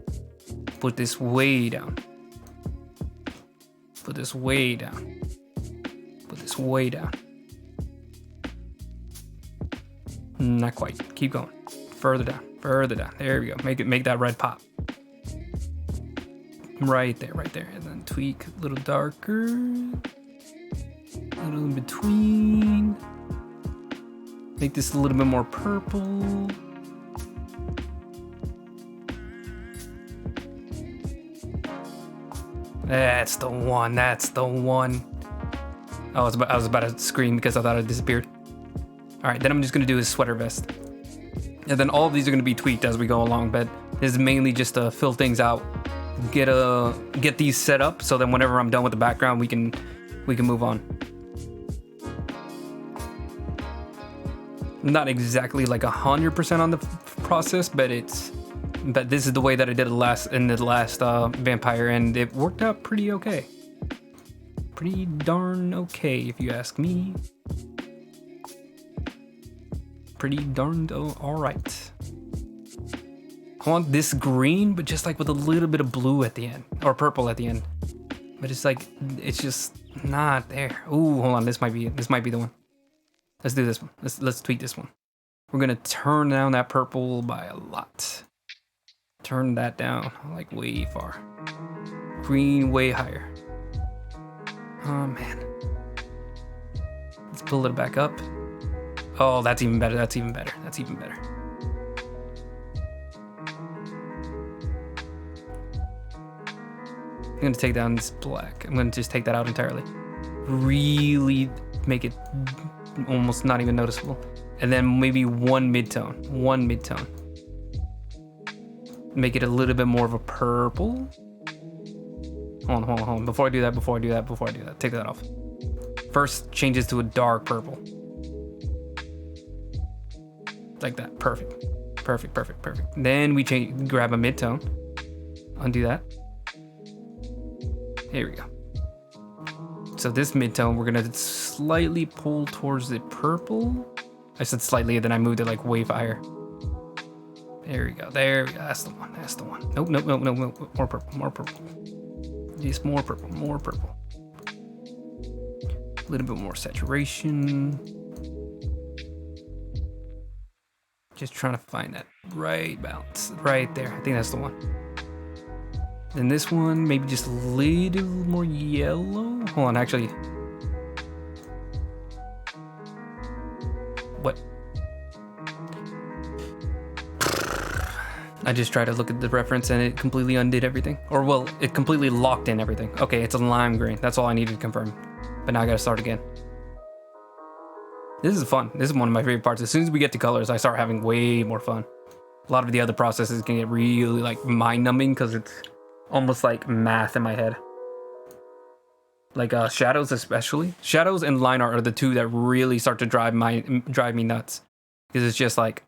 put this way down. Put this way down. Put this way down. Not quite. Keep going. Further down. Further down. There we go. Make that red pop. Right there, right there. And then tweak a little darker. A little in between. Make this a little bit more purple. That's the one. That's the one. I was about to scream because I thought it disappeared. All right, then I'm just gonna do his sweater vest. And then all of these are going to be tweaked as we go along, but this is mainly just to fill things out, get these set up, so then whenever I'm done with the background, we can move on. Not exactly like 100% on the process, but this is the way that I did it in the last vampire, and it worked out pretty okay. Pretty darn okay, if you ask me. Pretty darn alright. I want this green, but just like with a little bit of blue at the end, or purple at the end. But it's like, it's just not there. Ooh, hold on, this might be the one. Let's do this one. Let's tweak this one. We're gonna turn down that purple by a lot. Turn that down like way far. Green way higher. Oh man. Let's pull it back up. Oh, that's even better. That's even better. That's even better. I'm gonna take down this black. I'm gonna just take that out entirely. Really make it almost not even noticeable. And then maybe one midtone. Make it a little bit more of a purple. Hold on. Before I do that, take that off. First, change this to a dark purple. Like that. Perfect. Then we grab a midtone. Undo that. Here we go. So this midtone, we're gonna slightly pull towards the purple. I said slightly, and then I moved it like way higher. There we go. That's the one. Nope. More purple. Just more purple. A little bit more saturation. Just trying to find that right balance. Right there. I think that's the one. Then this one, maybe just a little more yellow. Hold on, actually. What? I just tried to look at the reference and it completely undid everything. Or, well, it completely locked in everything. Okay, it's a lime green. That's all I needed to confirm. But now I gotta start again. This is fun. This is one of my favorite parts. As soon as we get to colors, I start having way more fun. A lot of the other processes can get really like mind-numbing because it's almost like math in my head. Like shadows especially. Shadows and line art are the two that really start to drive me nuts. Because it's just like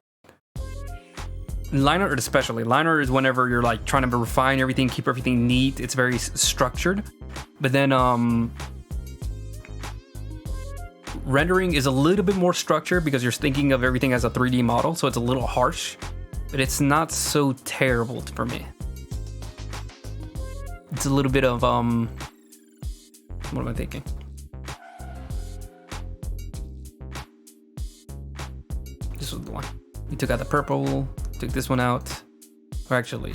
line art especially. Line art is whenever you're like trying to refine everything, keep everything neat. It's very structured. But then rendering is a little bit more structured because you're thinking of everything as a 3D model, so it's a little harsh, but it's not so terrible for me. It's a little bit of what am I thinking? This was the one. We took out the purple, took this one out. Or actually,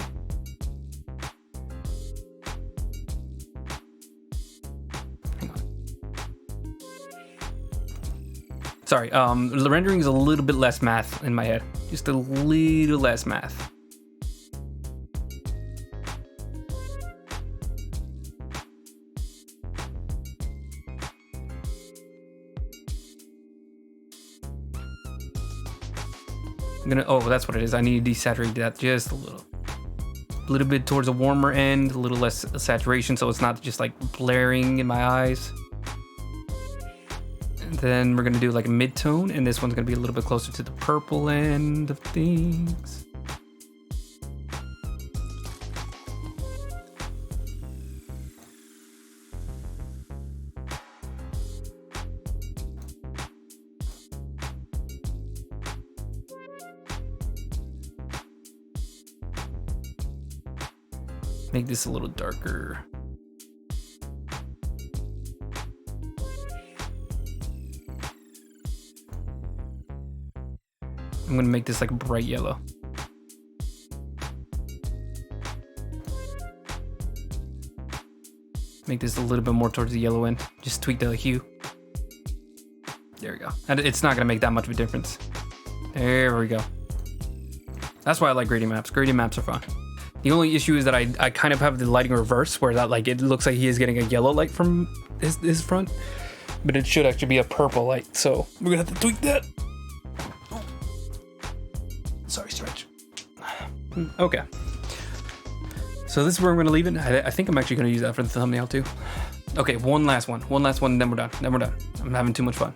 sorry, the rendering is a little bit less math in my head. Just a little less math. That's what it is. I need to desaturate that just a little bit towards a warmer end, a little less saturation, so it's not just like blaring in my eyes. And then we're gonna do like a mid-tone, and this one's gonna be a little bit closer to the purple end of things. Make this a little darker. I'm gonna make this like a bright yellow. Make this a little bit more towards the yellow end. Just tweak the hue. There we go. And it's not gonna make that much of a difference. There we go. That's why I like gradient maps. Gradient maps are fun. The only issue is that I kind of have the lighting reverse, where that like it looks like he is getting a yellow light from his front, but it should actually be a purple light. So we're gonna have to tweak that. Sorry, stretch. Okay. So this is where I'm going to leave it. I think I'm actually going to use that for the thumbnail too. Okay, one last one, and then we're done. I'm having too much fun.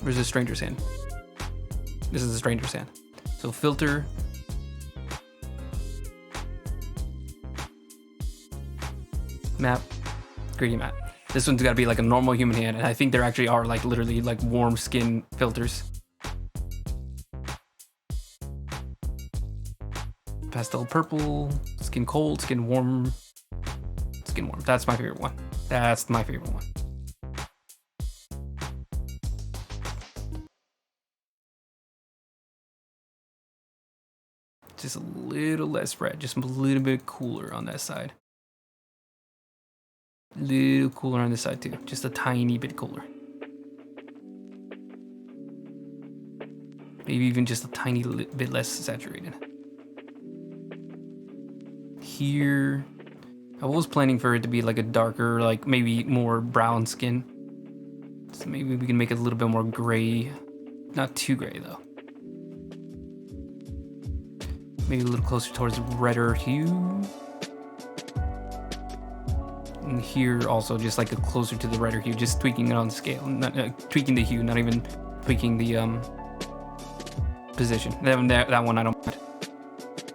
Where's the stranger's hand? This is the stranger's hand. So filter. Map. Gradient map. This one's got to be like a normal human hand, and I think there actually are like literally like warm skin filters. Pastel purple, skin cold, skin warm, skin warm. That's my favorite one. That's my favorite one. Just a little less red, just a little bit cooler on that side. A little cooler on this side too, just a tiny bit cooler. Maybe even just a tiny bit less saturated. Here, I was planning for it to be like a darker, like maybe more brown skin. So maybe we can make it a little bit more gray. Not too gray though. Maybe a little closer towards redder hue. And here also just like a closer to the redder hue, just tweaking it on the scale. Not tweaking the hue, not even tweaking the position. That one I don't mind.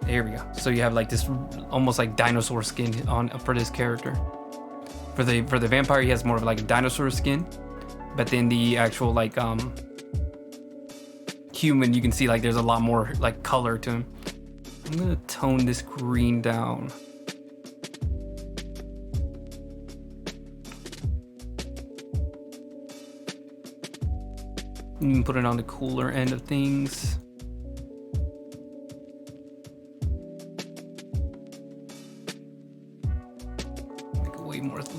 There we go. So you have like this almost like dinosaur skin on for this character. For the vampire, he has more of like a dinosaur skin, but then the actual like human, you can see like there's a lot more like color to him. I'm gonna tone this green down. You can put it on the cooler end of things.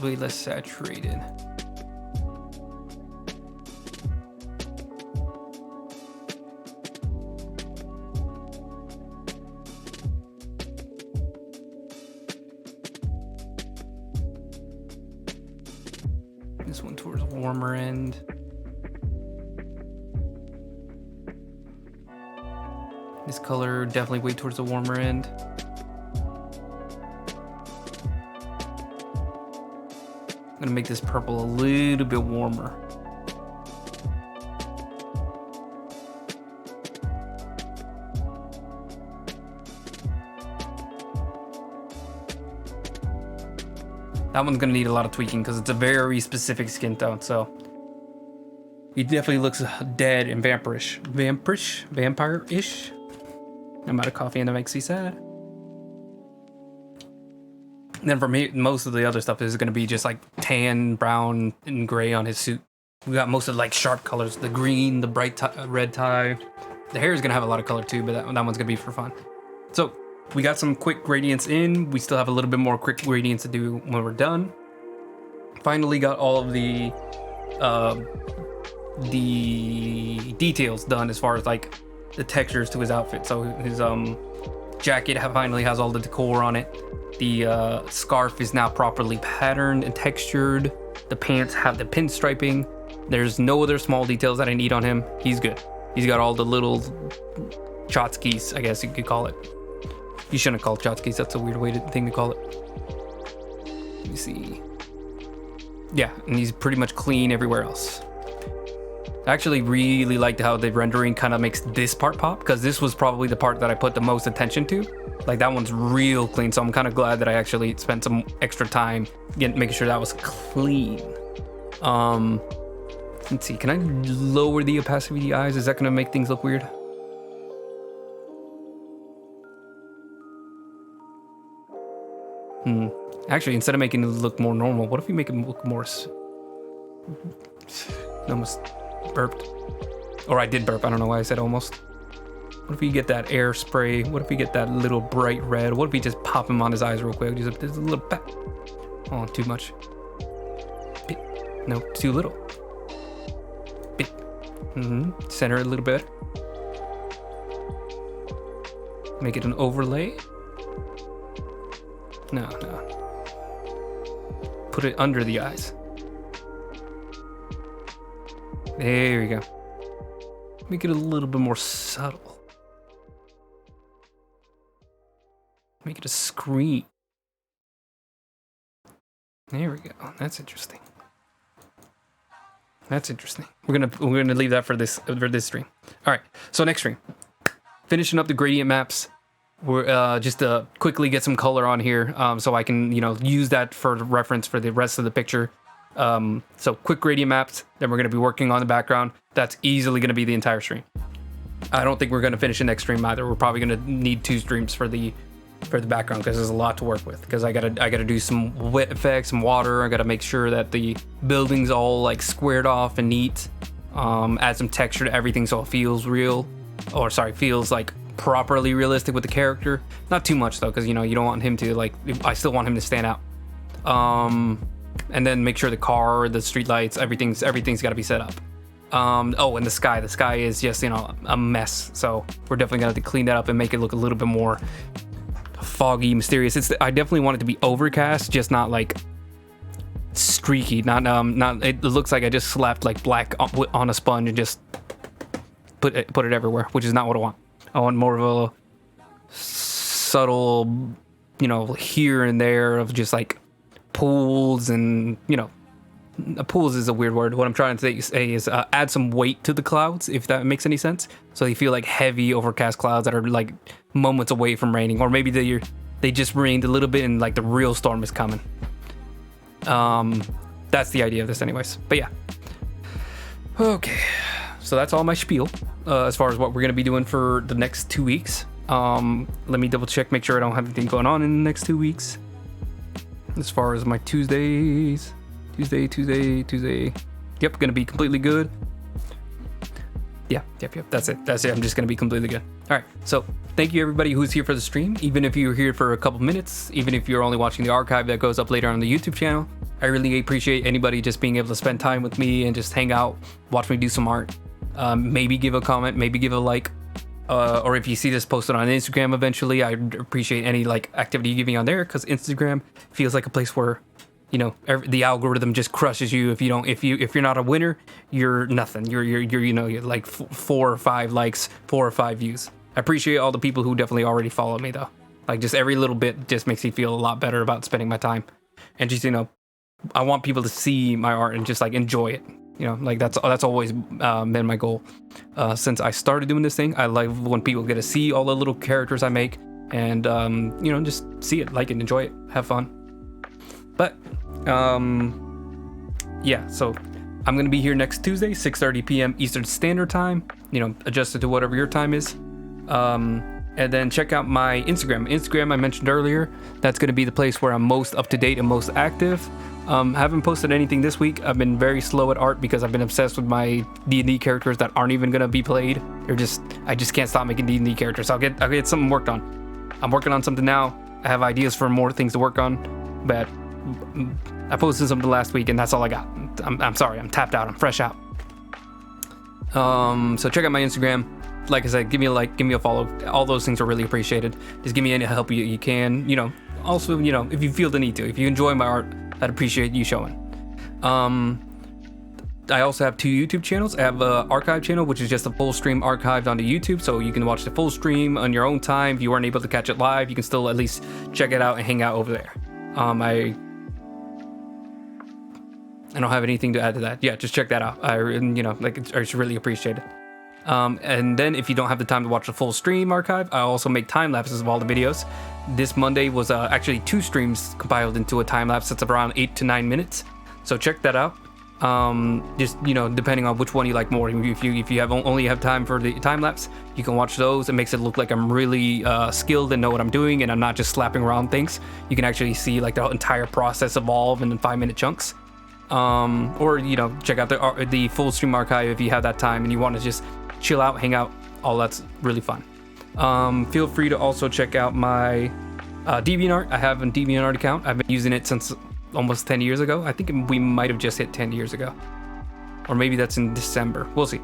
Way less saturated. This one towards the warmer end. This color definitely way towards the warmer end. I'm gonna make this purple a little bit warmer. That one's gonna need a lot of tweaking because it's a very specific skin tone, so he definitely looks dead and vampirish. Vampire-ish. I'm out of coffee and that makes me sad. And then for me, most of the other stuff is going to be just like tan, brown, and gray on his suit. We got most of like sharp colors, the green, the bright red tie. The hair is going to have a lot of color too, but that one's going to be for fun. So we got some quick gradients in. We still have a little bit more quick gradients to do when we're done. Finally got all of the details done as far as like the textures to his outfit. So his jacket finally has all the decor on it. The scarf is now properly patterned and textured. The pants have the pinstriping. There's no other small details that I need on him. He's good. He's got all the little tchotchkes, I guess you could call it. You shouldn't call it tchotchkes. That's a weird thing to call it. Let me see. Yeah, and he's pretty much clean everywhere else. I actually really liked how the rendering kind of makes this part pop, because this was probably the part that I put the most attention to. Like that one's real clean, so I'm kind of glad that I actually spent some extra time making sure that was clean. Let's see, can I lower the opacity of the eyes? Is that gonna make things look weird? Actually, instead of making it look more normal, what if we make it look more... Almost burped. Or I did burp, I don't know why I said almost. What if we get that air spray? What if we get that little bright red? What if we just pop him on his eyes real quick? Just a little pat. Oh, too much. No, too little. Center it a little bit. Make it an overlay. No. Put it under the eyes. There we go. Make it a little bit more subtle. Make it a screen. There we go. That's interesting. That's interesting. We're gonna leave that for this stream. All right. So next stream, finishing up the gradient maps. We're just to quickly get some color on here, so I can use that for reference for the rest of the picture. So quick gradient maps. Then we're gonna be working on the background. That's easily gonna be the entire stream. I don't think we're gonna finish the next stream either. We're probably gonna need 2 streams for the background because there's a lot to work with. Because I gotta do some wet effects, some water. I gotta make sure that the building's all like squared off and neat. Add some texture to everything so it feels real, or sorry, feels like properly realistic with the character. Not too much though, because you don't want him to like. I still want him to stand out. And then make sure the car, the street lights, everything's got to be set up. Oh, and the sky is just a mess. So we're definitely gonna have to clean that up and make it look a little bit more foggy, mysterious. I definitely want it to be overcast, just not like streaky. Not it looks like I just slapped like black on a sponge and just put it everywhere, which is not what I want. I want more of a subtle, here and there of just like pools and pools is a weird word. What I'm trying to say is add some weight to the clouds, if that makes any sense. So they feel like heavy overcast clouds that are like moments away from raining, or maybe they just rained a little bit and like the real storm is coming. That's the idea of this anyways. But yeah. Okay. So that's all my spiel as far as what we're going to be doing for the next 2 weeks. Let me double check, make sure I don't have anything going on in the next 2 weeks. As far as my Tuesdays. Tuesday. Yep, gonna be completely good. Yep. That's it. I'm just gonna be completely good. All right. So thank you everybody who's here for the stream. Even if you're here for a couple minutes, even if you're only watching the archive that goes up later on the YouTube channel, I really appreciate anybody just being able to spend time with me and just hang out, watch me do some art. Maybe give a comment, maybe give a like. Or if you see this posted on Instagram eventually, I'd appreciate any like activity you give me on there, because Instagram feels like a place where the algorithm just crushes you. If you're not a winner, you're nothing. You're like 4 or 5 likes, 4 or 5 views. I appreciate all the people who definitely already follow me though. Like just every little bit just makes me feel a lot better about spending my time. And just I want people to see my art and just like enjoy it. Like that's always been my goal since I started doing this thing. I like when people get to see all the little characters I make and just see it, like it, enjoy it, have fun. But yeah, so I'm gonna be here next Tuesday, 6:30 p.m. Eastern Standard Time, adjusted to whatever your time is. And then check out my Instagram I mentioned earlier. That's gonna be the place where I'm most up to date and most active. Haven't posted anything this week. I've been very slow at art because I've been obsessed with my D&D characters that aren't even gonna be played. I just can't stop making D&D characters. I'll get something worked on. I'm working on something now. I have ideas for more things to work on, but I posted something last week and that's all I got. I'm sorry, I'm tapped out. I'm fresh out. So check out my Instagram. Like I said, give me a like, give me a follow. All those things are really appreciated. Just give me any help you can. Also, if you feel the need to. If you enjoy my art, I'd appreciate you showing. I also have 2 YouTube channels. I have an archive channel, which is just a full stream archived onto YouTube, so you can watch the full stream on your own time. If you weren't able to catch it live, you can still at least check it out and hang out over there. I don't have anything to add to that. Yeah, just check that out. I just really appreciate it. And then if you don't have the time to watch the full stream archive, I also make time lapses of all the videos. This Monday was actually 2 streams compiled into a time lapse that's around 8 to 9 minutes. So check that out. Just depending on which one you like more. If you only have time for the time lapse, you can watch those. It makes it look like I'm really skilled and know what I'm doing, and I'm not just slapping around things. You can actually see like the entire process evolve in 5-minute chunks. Or check out the full stream archive if you have that time and you want to just chill out, hang out. All that's really fun. Feel free to also check out my DeviantArt. I have a DeviantArt account. I've been using it since almost 10 years ago. I think we might have just hit 10 years ago, or maybe that's in December. We'll see.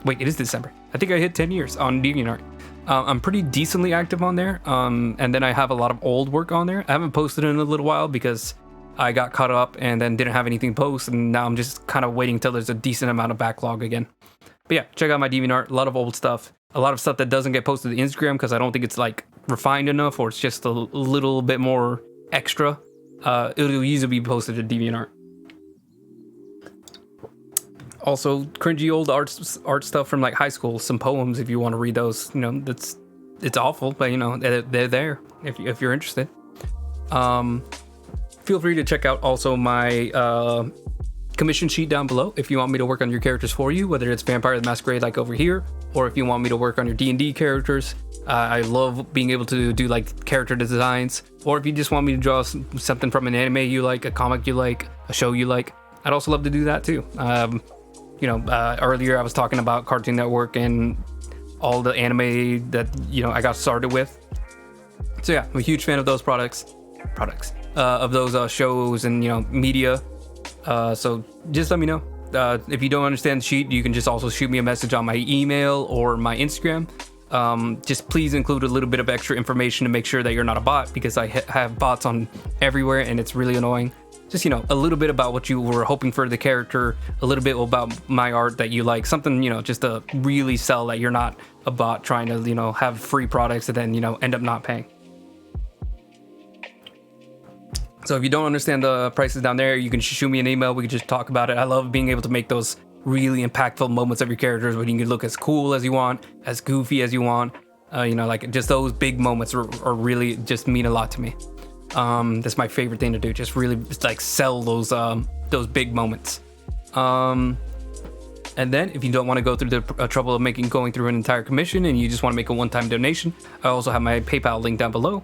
Wait, it is December. I think I hit 10 years on DeviantArt. I'm pretty decently active on there. And then I have a lot of old work on there. I haven't posted in a little while because I got caught up and then didn't have anything to post, and now I'm just kind of waiting until there's a decent amount of backlog again. But yeah, check out my DeviantArt. A lot of old stuff. A lot of stuff that doesn't get posted to Instagram because I don't think it's like refined enough, or it's just a little bit more extra. It'll usually be posted to DeviantArt. Also, cringy old art stuff from like high school. Some poems if you want to read those. You know, it's awful, but you know they're there if you're interested. Feel free to check out also my commission sheet down below if you want me to work on your characters for you, whether it's Vampire the Masquerade like over here, or if you want me to work on your D&D characters. I love being able to do like character designs, or if you just want me to draw something from an anime you like, a comic you like, a show you like, I'd also love to do that too. Earlier I was talking about Cartoon Network and all the anime that, you know, I got started with. So yeah, I'm a huge fan of those of those shows and, you know, media. So just let me know. If you don't understand the sheet, you can just also shoot me a message on my email or my Instagram. Just please include a little bit of extra information to make sure that you're not a bot, because I have bots on everywhere and it's really annoying. Just, you know, a little bit about what you were hoping for the character, a little bit about my art that you like, something, you know, just to really sell that you're not a bot trying to, you know, have free products and then, you know, end up not paying. So if you don't understand the prices down there, you can shoot me an email. We can just talk about it. I love being able to make those really impactful moments of your characters where you can look as cool as you want, as goofy as you want. You know, like just those big moments are really just mean a lot to me. That's my favorite thing to do. Just really like sell those big moments. And then if you don't want to go through the trouble of going through an entire commission and you just want to make a one-time donation, I also have my PayPal link down below.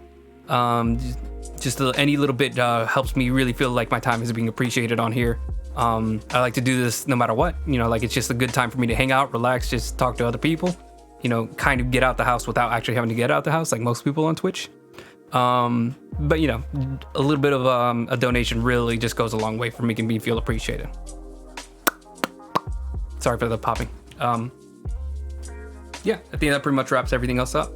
Any little bit helps me really feel like my time is being appreciated on here. I like to do this no matter what, you know, like it's just a good time for me to hang out, relax, just talk to other people, you know, kind of get out the house without actually having to get out the house like most people on Twitch. But you know, a little bit of a donation really just goes a long way for making me feel appreciated. Sorry for the popping. Yeah, I think that pretty much wraps everything else up.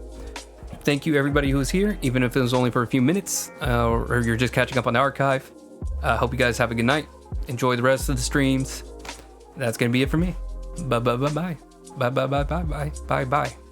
Thank you everybody who's here, even if it was only for a few minutes, or you're just catching up on the archive. Hope you guys have a good night. Enjoy the rest of the streams. That's gonna be it for me. Bye bye bye bye. Bye bye bye bye bye bye bye.